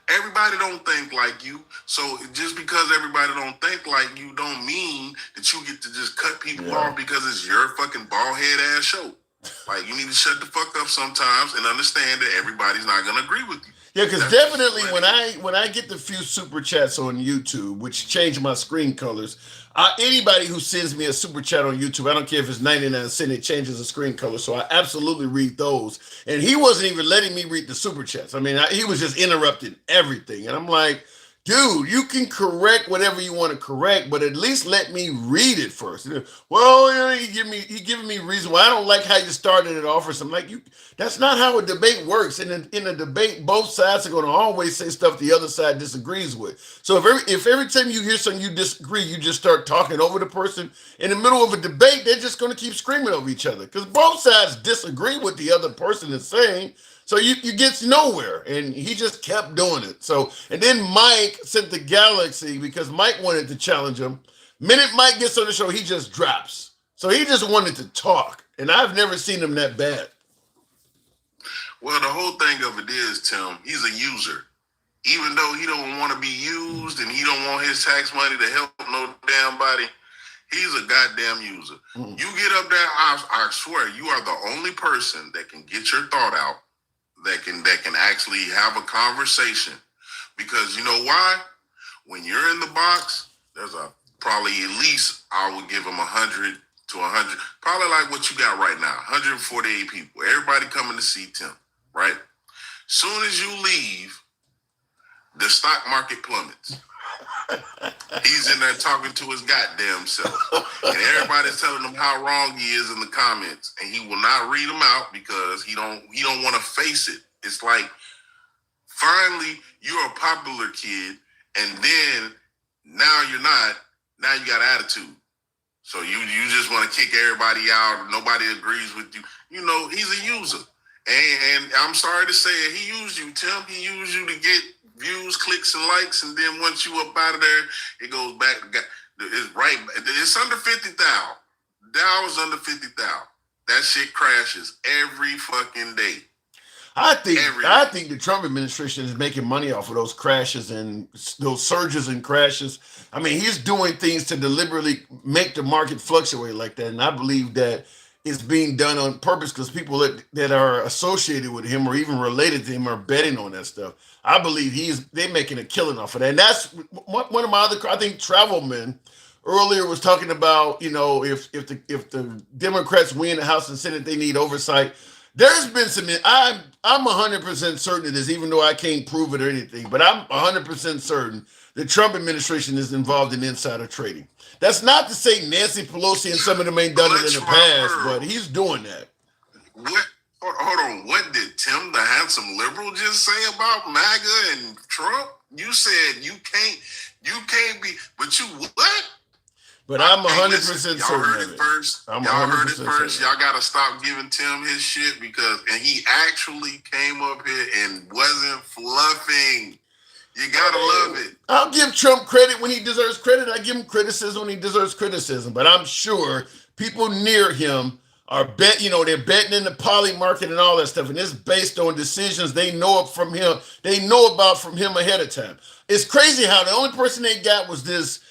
everybody don't think like you. So just because everybody don't think like you don't mean that you get to just cut people off because it's your fucking bald head ass show. Like, you need to shut the fuck up sometimes and understand that everybody's not going to agree with you. Yeah, because definitely when I get the few super chats on YouTube, which change my screen colors, anybody who sends me a super chat on YouTube, I don't care if it's 99 cents, it changes the screen color. So I absolutely read those. And he wasn't even letting me read the super chats. I mean, he was just interrupting everything. And I'm like, dude, you can correct whatever you want to correct, but at least let me read it first. Well, he giving me reason why I don't like how you started it off or something. Like, that's not how a debate works. And in a debate, both sides are going to always say stuff the other side disagrees with. So if every time you hear something you disagree, you just start talking over the person in the middle of a debate, they're just going to keep screaming over each other because both sides disagree with the other person is saying. So you get nowhere, and he just kept doing it. So, and then Mike sent the Galaxy because Mike wanted to challenge him. Minute Mike gets on the show, he just drops. So he just wanted to talk, and I've never seen him that bad. Well, the whole thing of it is, Tim, he's a user. Even though he don't want to be used and he don't want his tax money to help no damn body, he's a goddamn user. You get up there, I swear, you are the only person that can get your thought out that can actually have a conversation. Because you know why? When you're in the box, there's probably at least I would give them 100 to 100, probably like what you got right now, 148 people. Everybody coming to see Tim, right? Soon as you leave, the stock market plummets. He's in there talking to his goddamn self, and everybody's telling him how wrong he is in the comments, and he will not read them out because he don't want to face it. It's like finally you're a popular kid, and then now you're not. Now you got attitude, so you just want to kick everybody out. Nobody agrees with you. You know he's a user, and I'm sorry to say it. He used you, Tim. He used you to get views, clicks, and likes, and then once you up out of there, it goes back. It's right. It's under 50,000. Dow is under 50,000. That shit crashes every fucking day. I think the Trump administration is making money off of those crashes and those surges and crashes. I mean, he's doing things to deliberately make the market fluctuate like that, and I believe that it's being done on purpose because people that are associated with him or even related to him are betting on that stuff. I believe they're making a killing off of that. And that's one of my other, I think, Travelman earlier was talking about, you know, if the Democrats win the House and Senate, they need oversight. There's been some, I'm 100% certain of this, even though I can't prove it or anything, but I'm 100% certain the Trump administration is involved in insider trading. That's not to say Nancy Pelosi and some of them ain't done it in the past, but he's doing that. What? Hold on. What did Tim, the handsome liberal, just say about MAGA and Trump? You said you can't be, but you what? But I'm 100% certain. Y'all heard it first. Y'all heard it first. Y'all got to stop giving Tim his shit and he actually came up here and wasn't fluffing. You gotta love it. I'll give Trump credit when he deserves credit. I give him criticism when he deserves criticism. But I'm sure people near him are they're betting in the poly market and all that stuff. And it's based on decisions they know from him. They know about from him ahead of time. It's crazy how the only person they got was this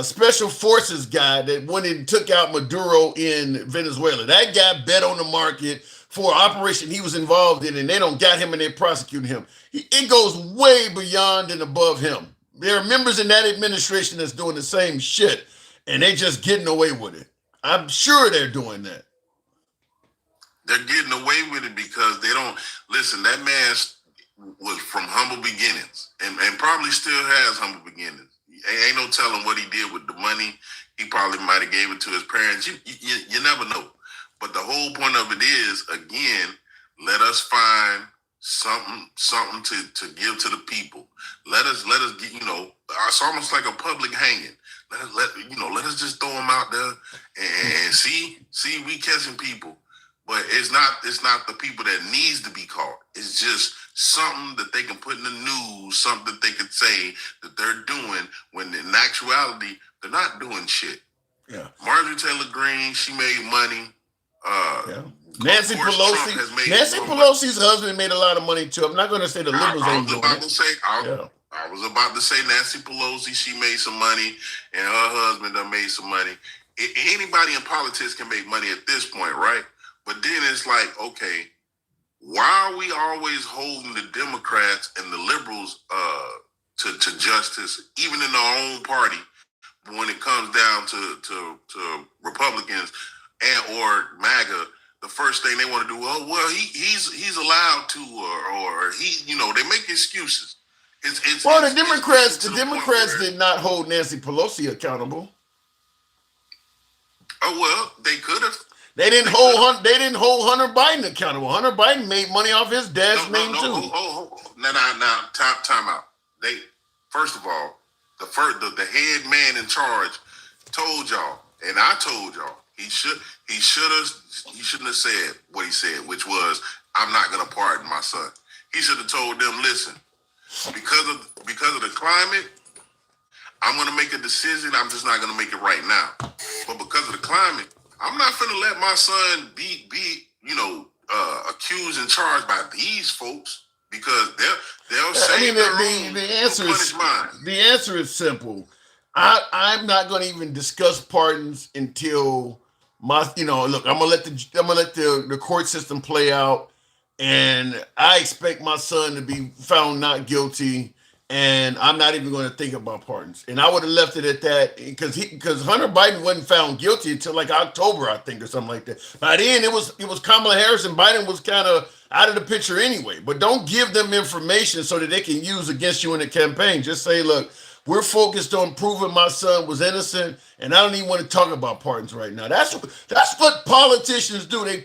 special forces guy that went and took out Maduro in Venezuela. That guy bet on the market for an operation he was involved in, and they don't got him and they're prosecuting him. It goes way beyond and above him. There are members in that administration that's doing the same shit, and they just getting away with it. I'm sure they're doing that. They're getting away with it because they don't listen. That man was from humble beginnings, and probably still has humble beginnings. Ain't no telling what he did with the money. He probably might have gave it to his parents. You never know. But the whole point of it is, again, let us find something to give to the people. Let us get, it's almost like a public hanging. Let us just throw them out there and see we catching people. But it's not the people that needs to be caught. It's just something that they can put in the news, something that they could say that they're doing when in actuality they're not doing shit. Yeah. Marjorie Taylor Greene, she made money. Nancy Pelosi's husband made a lot of money too. I'm not going to say the liberals ain't doing it. I was about to say Nancy Pelosi, she made some money, and her husband done made some money. Anybody in politics can make money at this point, right? But then it's like, okay, why are we always holding the Democrats and the liberals to justice, even in our own party, when it comes down to Republicans and or MAGA? The first thing they want to do, he's allowed to, or he, they make excuses. The Democrats did not hold Nancy Pelosi accountable. Oh well, they could have. They didn't hold Hunter Biden accountable. Hunter Biden made money off his dad's name too. Now, time out. They first of all, the head man in charge told y'all, and I told y'all, he shouldn't have said what he said, which was, I'm not gonna pardon my son. He should have told them, listen, because of the climate, I'm gonna make a decision. I'm just not gonna make it right now. But because of the climate, I'm not finna let my son be accused and charged by these folks, because they'll say the answer is simple. I'm not going to even discuss pardons until look. I'm gonna let the court system play out, and I expect my son to be found not guilty, and I'm not even going to think about pardons. And I would have left it at that because Hunter Biden wasn't found guilty until like October, I think, or something like that. By then, it was Kamala Harris, and Biden was kind of out of the picture anyway. But don't give them information so that they can use against you in the campaign. Just say, look, we're focused on proving my son was innocent, and I don't even want to talk about pardons right now. That's what politicians do. They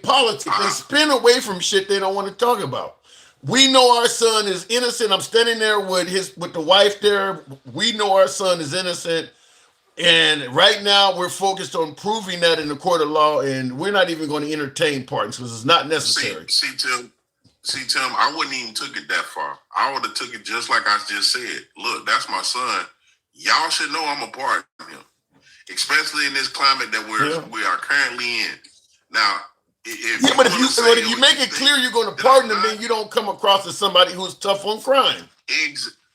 spin away from shit they don't want to talk about. We know our son is innocent. I'm standing there with the wife there. We know our son is innocent. And right now we're focused on proving that in the court of law, and we're not even going to entertain pardons because it's not necessary. See, Tim, I wouldn't even took it that far. I would have took it just like I just said. Look, that's my son. Y'all should know I'm a part of him, especially in this climate that we are currently in. Now, if you make it clear you're going to pardon him, then you don't come across as somebody who's tough on crime.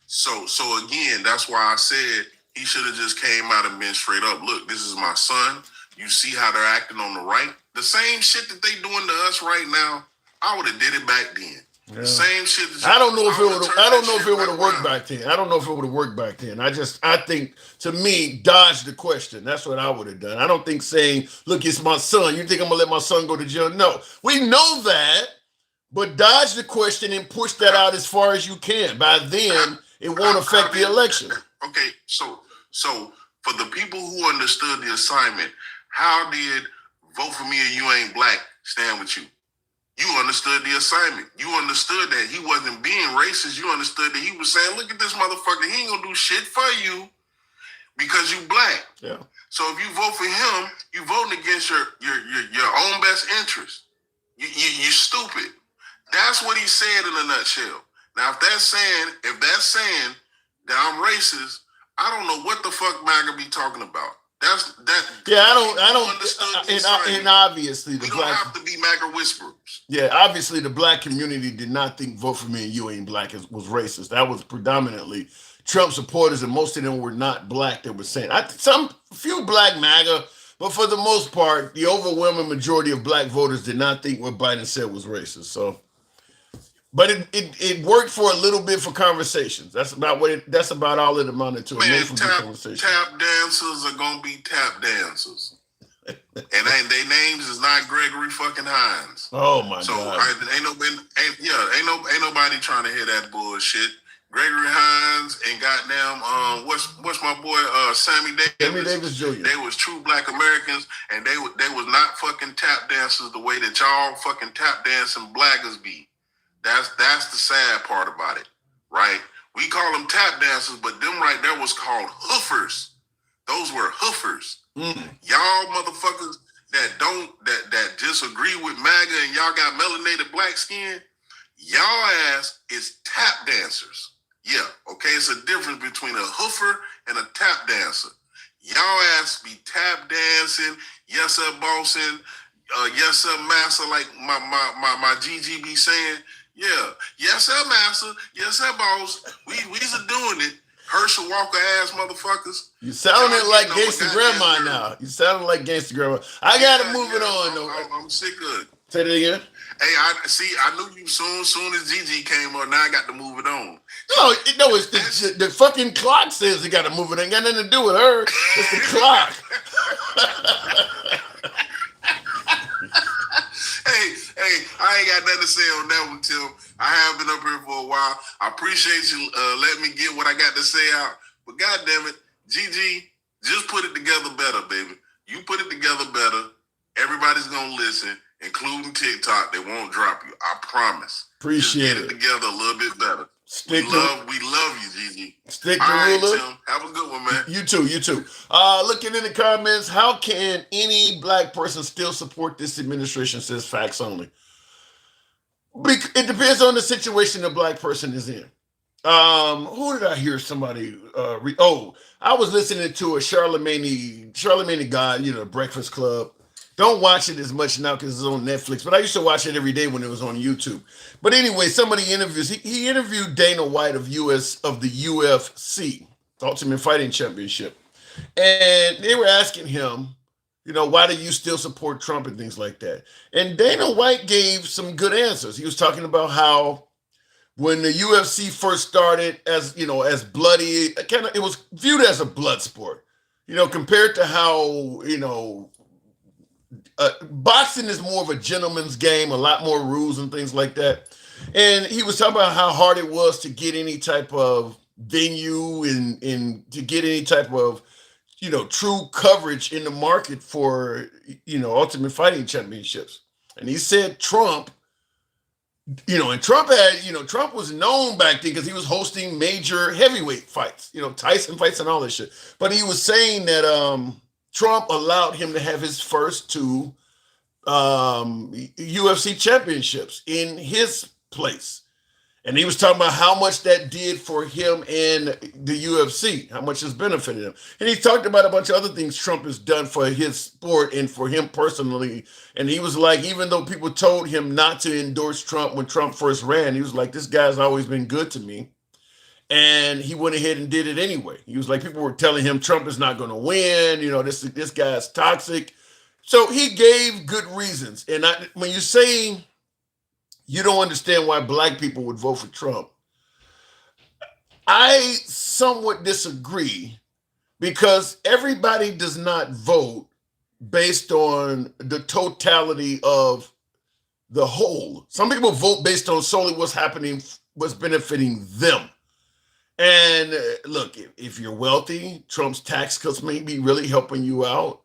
So again, that's why I said he should have just came out and been straight up. Look, this is my son. You see how they're acting on the right. The same shit that they doing to us right now, I would have did it back then. Yeah. The same shit. I don't know if it would have worked back then. I don't know if it would have worked back then. I think, to me, dodge the question. That's what I would have done. I don't think saying, look, it's my son. You think I'm going to let my son go to jail? No. We know that, but dodge the question and push that out as far as you can. By then, it won't affect the election. Okay, so for the people who understood the assignment, how did vote for me or you ain't black stand with you? You understood the assignment. You understood that he wasn't being racist. You understood that he was saying, look at this motherfucker. He ain't gonna do shit for you because you black. Yeah. So if you vote for him, you voting against your own best interest. You stupid. That's what he said in a nutshell. Now, if that's saying that I'm racist, I don't know what the fuck MAGA be talking about. And obviously we don't have to be MAGA whisperers. Yeah, obviously the black community did not think vote for me and you ain't black was racist. That was predominantly Trump supporters, and most of them were not black that were saying. Few black MAGA, but for the most part, the overwhelming majority of black voters did not think what Biden said was racist. So, but it worked for a little bit for conversations. That's about all it amounted to. Man, tap dancers are gonna be tap dancers, and their names is not Gregory fucking Hines. Oh my god! Ain't nobody trying to hear that bullshit. Gregory Hines and goddamn what's my boy Sammy Davis Jr. They was true black Americans, and they was not fucking tap dancers the way that y'all fucking tap dancing blackers be. That's the sad part about it, right? We call them tap dancers, but them right there was called hoofers. Those were hoofers. Y'all motherfuckers that disagree with MAGA and y'all got melanated black skin, y'all ass is tap dancers. Yeah, okay, it's a difference between a hoofer and a tap dancer. Y'all ass be tap dancing, yes sir bossing, yes sir master, like my GG be saying. Yeah, yes sir master, yes sir boss. We's doing it. Herschel Walker ass motherfuckers. You sounding like Gangsta Grandma now. You sounding like Gangsta Grandma. I gotta move it on though. I'm sick of it. Say that again. Hey, I knew you soon as Gigi came on. Now I got to move it on. No, it's the fucking clock says it got to move it. Ain't got nothing to do with her. It's the clock. Hey, I ain't got nothing to say on that one, Tim. I have been up here for a while. I appreciate you letting me get what I got to say out. But goddamn it, Gigi, just put it together better, baby. You put it together better. Everybody's gonna listen, including TikTok. They won't drop you. I promise. Appreciate it. Together a little bit better. We love you, Gigi. Stick to ruler. Tim. Have a good one, man. You too. Looking in the comments, how can any black person still support this administration? Says facts only. It depends on the situation the black person is in. Who did I hear somebody I was listening to a Charlemagne guy, Breakfast Club. Don't watch it as much now because it's on Netflix, but I used to watch it every day when it was on YouTube. But anyway, somebody interviews. He interviewed Dana White of the UFC, the Ultimate Fighting Championship, and they were asking him, Why do you still support Trump and things like that? And Dana White gave some good answers. He was talking about how when the UFC first started, as bloody, it was viewed as a blood sport, compared to how, boxing is more of a gentleman's game, a lot more rules and things like that. And he was talking about how hard it was to get any type of venue and to get any type of, true coverage in the market for, Ultimate Fighting Championships. And he said Trump, and Trump was known back then because he was hosting major heavyweight fights, Tyson fights and all this shit. But he was saying that Trump allowed him to have his first two UFC championships in his place. And he was talking about how much that did for him and the UFC, how much it's benefited him. And he talked about a bunch of other things Trump has done for his sport and for him personally. And he was like, even though people told him not to endorse Trump when Trump first ran, he was like, this guy's always been good to me. And he went ahead and did it anyway. He was like, people were telling him Trump is not going to win. This guy's toxic. So he gave good reasons. And when you say you don't understand why black people would vote for Trump, I somewhat disagree, because everybody does not vote based on the totality of the whole. Some people vote based on solely what's happening, what's benefiting them. And look, if you're wealthy, Trump's tax cuts may be really helping you out.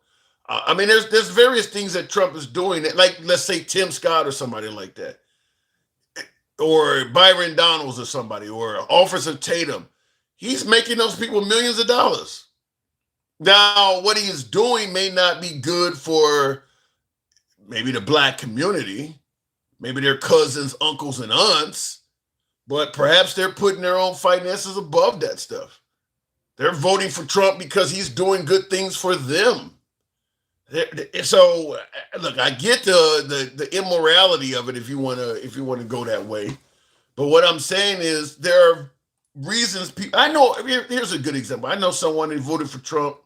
There's various things that Trump is doing, like let's say Tim Scott or somebody like that, or Byron Donalds or somebody, or Officer Tatum. He's making those people millions of dollars. Now, what he is doing may not be good for maybe the black community, maybe their cousins, uncles, and aunts, but perhaps they're putting their own finances above that stuff. They're voting for Trump because he's doing good things for them. So, look, I get the immorality of it if you want to go that way. But what I'm saying is there are reasons I know. Here's a good example. I know someone who voted for Trump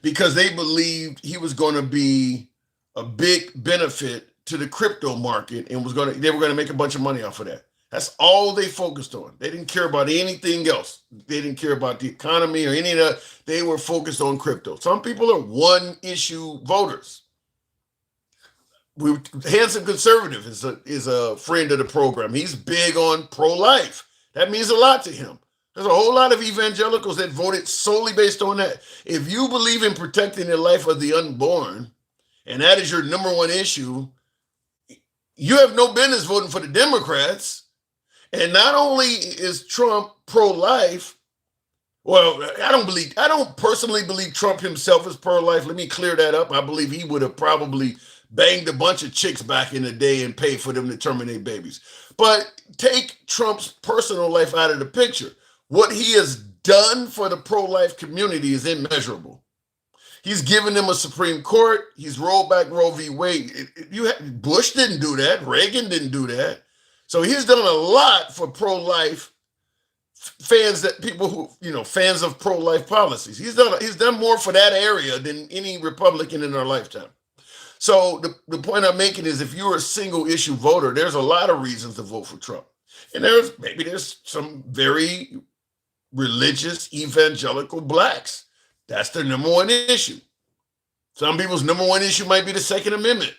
because they believed he was going to be a big benefit to the crypto market and they were going to make a bunch of money off of that. That's all they focused on. They didn't care about anything else. They didn't care about the economy or any of that. They were focused on crypto. Some people are one-issue voters. Handsome Conservative is a friend of the program. He's big on pro-life. That means a lot to him. There's a whole lot of evangelicals that voted solely based on that. If you believe in protecting the life of the unborn, and that is your number one issue, you have no business voting for the Democrats. And not only is Trump pro-life, well, I don't personally believe Trump himself is pro-life. Let me clear that up. I believe he would have probably banged a bunch of chicks back in the day and paid for them to terminate babies. But take Trump's personal life out of the picture. What he has done for the pro-life community is immeasurable. He's given them a Supreme Court. He's rolled back Roe v. Wade. Bush didn't do that. Reagan didn't do that. So he's done a lot for pro-life fans, fans of pro-life policies. He's done more for that area than any Republican in our lifetime. So the point I'm making is, if you're a single issue voter, there's a lot of reasons to vote for Trump. And there's some very religious evangelical blacks. That's their number one issue. Some people's number one issue might be the Second Amendment.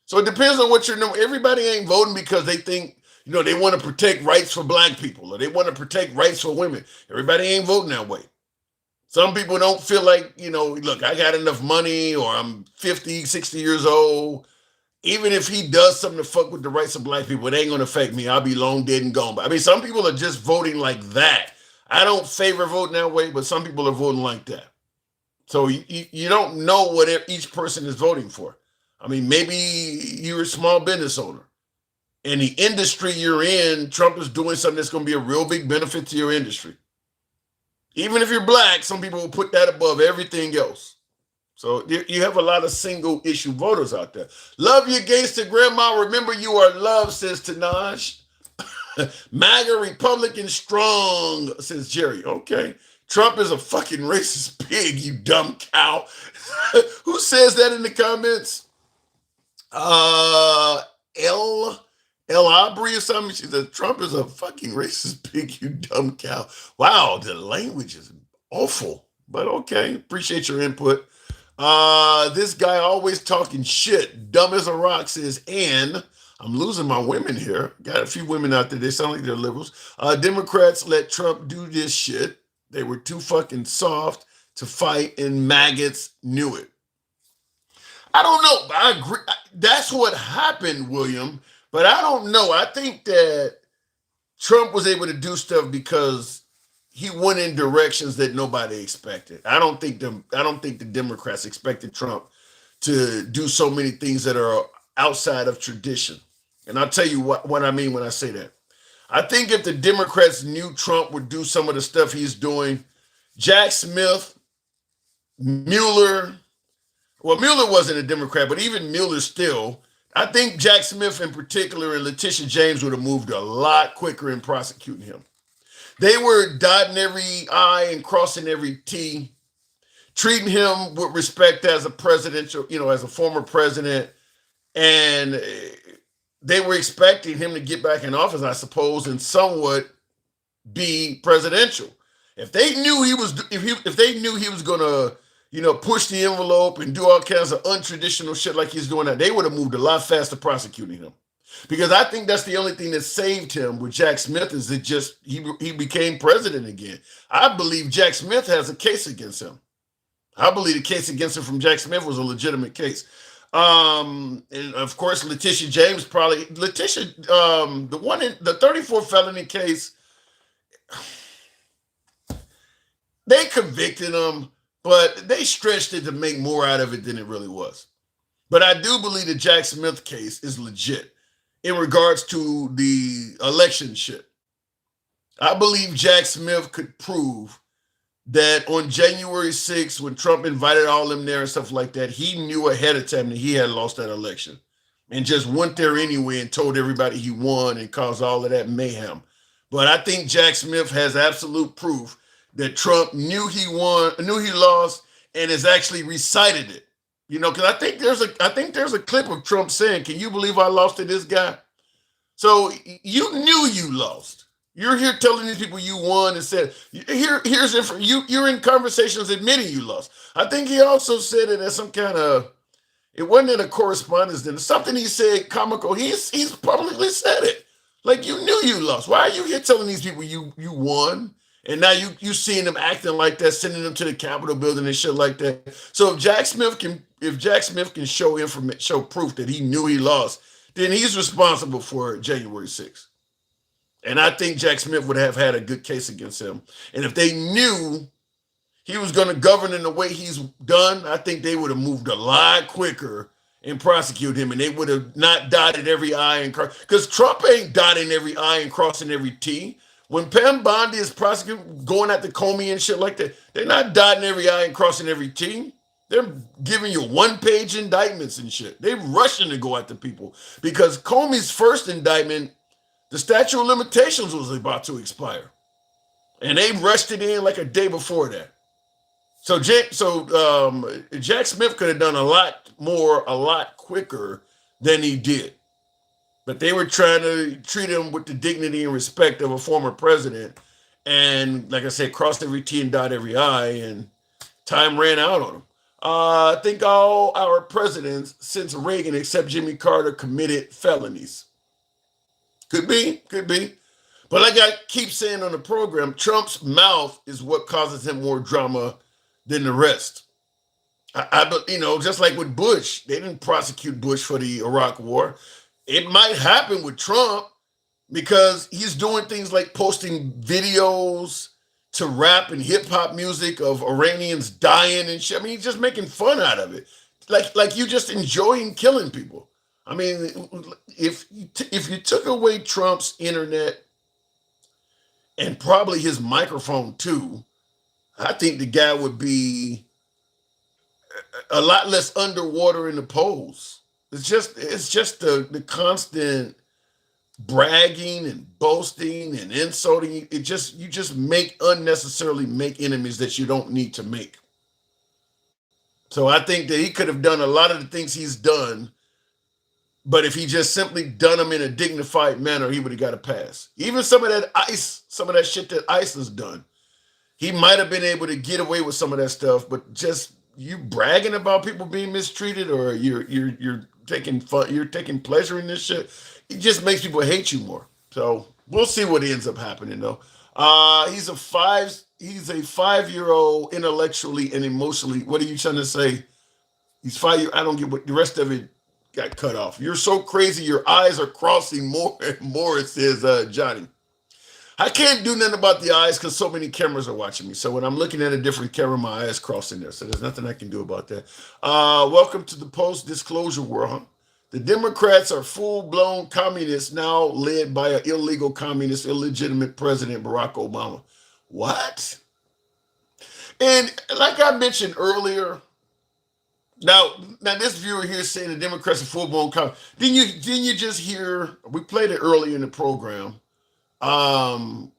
So it depends on what your number. Everybody ain't voting because they think, they want to protect rights for black people or they want to protect rights for women. Everybody ain't voting that way. Some people don't feel like, look, I got enough money, or I'm 50, 60 years old. Even if he does something to fuck with the rights of black people, it ain't going to affect me. I'll be long dead and gone. But some people are just voting like that. I don't favor voting that way, but some people are voting like that. So you don't know what each person is voting for. Maybe you're a small business owner. In the industry you're in, Trump is doing something that's going to be a real big benefit to your industry. Even if you're black, some people will put that above everything else. So you have a lot of single issue voters out there. Love your gangster grandma. Remember, you are loved, says Tanaj. MAGA Republican strong, says Jerry. Okay. Trump is a fucking racist pig, you dumb cow. Who says that in the comments? El Aubrey or something. She said Trump is a fucking racist pig, you dumb cow. Wow, the language is awful. But okay, appreciate your input. This guy always talking shit, dumb as a rock, says, and I'm losing my women here. Got a few women out there. They sound like they're liberals. Democrats let Trump do this shit. They were too fucking soft to fight, and maggots knew it. I don't know. I agree. That's what happened, William. But I don't know. I think that Trump was able to do stuff because he went in directions that nobody expected. I don't think the Democrats expected Trump to do so many things that are outside of tradition. And I'll tell you what I mean when I say that. I think if the Democrats knew Trump would do some of the stuff he's doing, Jack Smith, Mueller, well, Mueller wasn't a Democrat, but even Mueller still, I think Jack Smith in particular and Letitia James would have moved a lot quicker in prosecuting him. They were dotting every I and crossing every T, treating him with respect as a presidential, as a former president. And they were expecting him to get back in office, I suppose, and somewhat be presidential. If they knew he was going to, push the envelope and do all kinds of untraditional shit like he's doing now, they would have moved a lot faster prosecuting him. Because I think that's the only thing that saved him with Jack Smith is that just he became president again. I believe Jack Smith has a case against him. I believe the case against him from Jack Smith was a legitimate case. And of course, Letitia James the one in the 34 felony case, they convicted him, but they stretched it to make more out of it than it really was. But I do believe the Jack Smith case is legit in regards to the election shit. I believe Jack Smith could prove that on January 6th, when Trump invited all them there and stuff like that, he knew ahead of time that he had lost that election and just went there anyway and told everybody he won and caused all of that mayhem. But I think Jack Smith has absolute proof that Trump knew he won, knew he lost, and has actually recited it. Because I think there's a clip of Trump saying, "Can you believe I lost to this guy?" So you knew you lost. You're here telling these people you won and said, here's you're in conversations admitting you lost. I think he also said it as some kind of, it wasn't in a correspondence then. Something he said comical. He's publicly said it. Like, you knew you lost. Why are you here telling these people you won? And now you seeing them acting like that, sending them to the Capitol building and shit like that. So if Jack Smith can show proof that he knew he lost, then he's responsible for January 6th. And I think Jack Smith would have had a good case against him. And if they knew he was going to govern in the way he's done, I think they would have moved a lot quicker and prosecute him. And they would have not dotted every I and cross. Because Trump ain't dotting every I and crossing every T. When Pam Bondi is prosecuting, going at the Comey and shit like that, they're not dotting every I and crossing every T. They're giving you one-page indictments and shit. They're rushing to go at the people. Because Comey's first indictment, the statute of limitations was about to expire. And they rushed it in like a day before that. So Jack Smith could have done a lot more, a lot quicker than he did. But they were trying to treat him with the dignity and respect of a former president. And like I said, crossed every T and dot every I, and time ran out on him. I think all our presidents since Reagan, except Jimmy Carter, committed felonies. Could be. But like I keep saying on the program, Trump's mouth is what causes him more drama than the rest. Just like with Bush, they didn't prosecute Bush for the Iraq War. It might happen with Trump because he's doing things like posting videos to rap and hip hop music of Iranians dying and shit. I mean, he's just making fun out of it. Like you just enjoying killing people. I mean, if you took away Trump's internet and probably his microphone too, I think the guy would be a lot less underwater in the polls. It's just the constant bragging and boasting and insulting. You just unnecessarily make enemies that you don't need to make. So I think that he could have done a lot of the things he's done, but if he just simply done them in a dignified manner, he would have got a pass. Even some of that shit that ICE has done, he might have been able to get away with some of that stuff, but just you bragging about people being mistreated, or you're taking fun, you're taking pleasure in this shit, it just makes people hate you more. So we'll see what ends up happening though. He's a 5-year-old intellectually and emotionally. What are you trying to say? He's 5 years. I don't get what the rest of it got cut off. You're so crazy, your eyes are crossing more and more, it says Johnny. I can't do nothing about the eyes because so many cameras are watching me. So when I'm looking at a different camera, my eyes crossing there. So there's nothing I can do about that. Welcome to the post-disclosure world, huh? The Democrats are full-blown communists now, led by an illegal communist, illegitimate president, Barack Obama. What? And like I mentioned earlier, now this viewer here saying the Democrats are full-blown communists. Didn't you just hear? We played it earlier in the program. Carolyn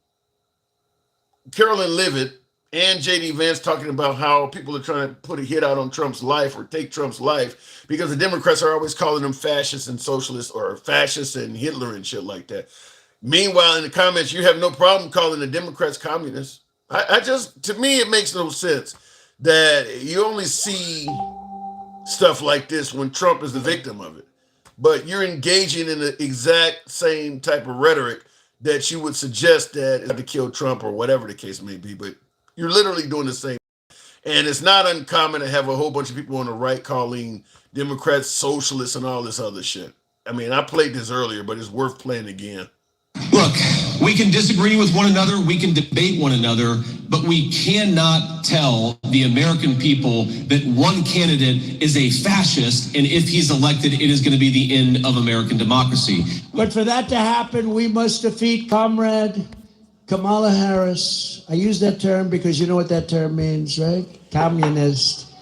Levitt and J.D. Vance talking about how people are trying to put a hit out on Trump's life or take Trump's life because the Democrats are always calling them fascists and socialists, or fascists and Hitler and shit like that. Meanwhile, in the comments, you have no problem calling the Democrats communists. To me, it makes no sense that you only see stuff like this when Trump is the victim of it, but you're engaging in the exact same type of rhetoric that you would suggest that to kill Trump or whatever the case may be, but you're literally doing the same. And it's not uncommon to have a whole bunch of people on the right calling Democrats socialists and all this other shit. I mean, I played this earlier, but it's worth playing again. Look, we can disagree with one another, we can debate one another, but we cannot tell the American people that one candidate is a fascist, and if he's elected, it is going to be the end of American democracy. But for that to happen, we must defeat Comrade Kamala Harris. I use that term because you know what that term means, right? Communist.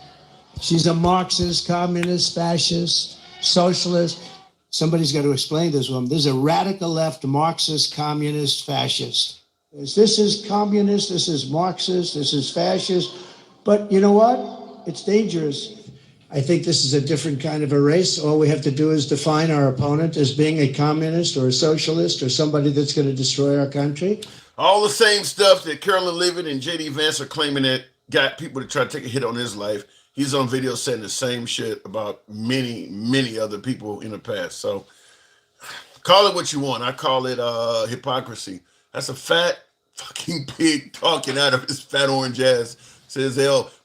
She's a Marxist, communist, fascist, socialist. Somebody's got to explain this one. There's a radical left, Marxist, communist, fascist. This is communist, this is Marxist, this is fascist. But you know what? It's dangerous. I think this is a different kind of a race. All we have to do is define our opponent as being a communist or a socialist or somebody that's going to destroy our country. All the same stuff that Carolyn Levitt and J.D. Vance are claiming that got people to try to take a hit on his life. He's on video saying the same shit about many, many other people in the past. So call it what you want. I call it hypocrisy. That's a fat fucking pig talking out of his fat orange ass. Says,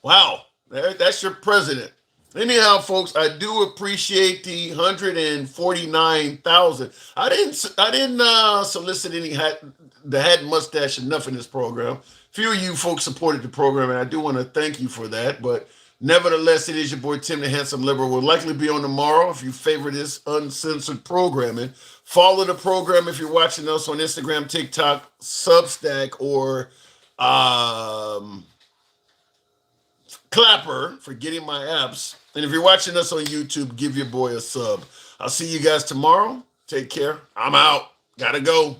wow, that's your president. Anyhow, folks, I do appreciate the 149,000. I didn't solicit the hat and mustache enough in this program. Few of you folks supported the program, and I do want to thank you for that. But nevertheless, it is your boy Tim the Handsome Liberal. Will likely be on tomorrow if you favor this uncensored programming. Follow the program if you're watching us on Instagram, TikTok, Substack, or Clapper for getting my apps. And if you're watching us on YouTube, give your boy a sub. I'll see you guys tomorrow. Take care. I'm out. Gotta go.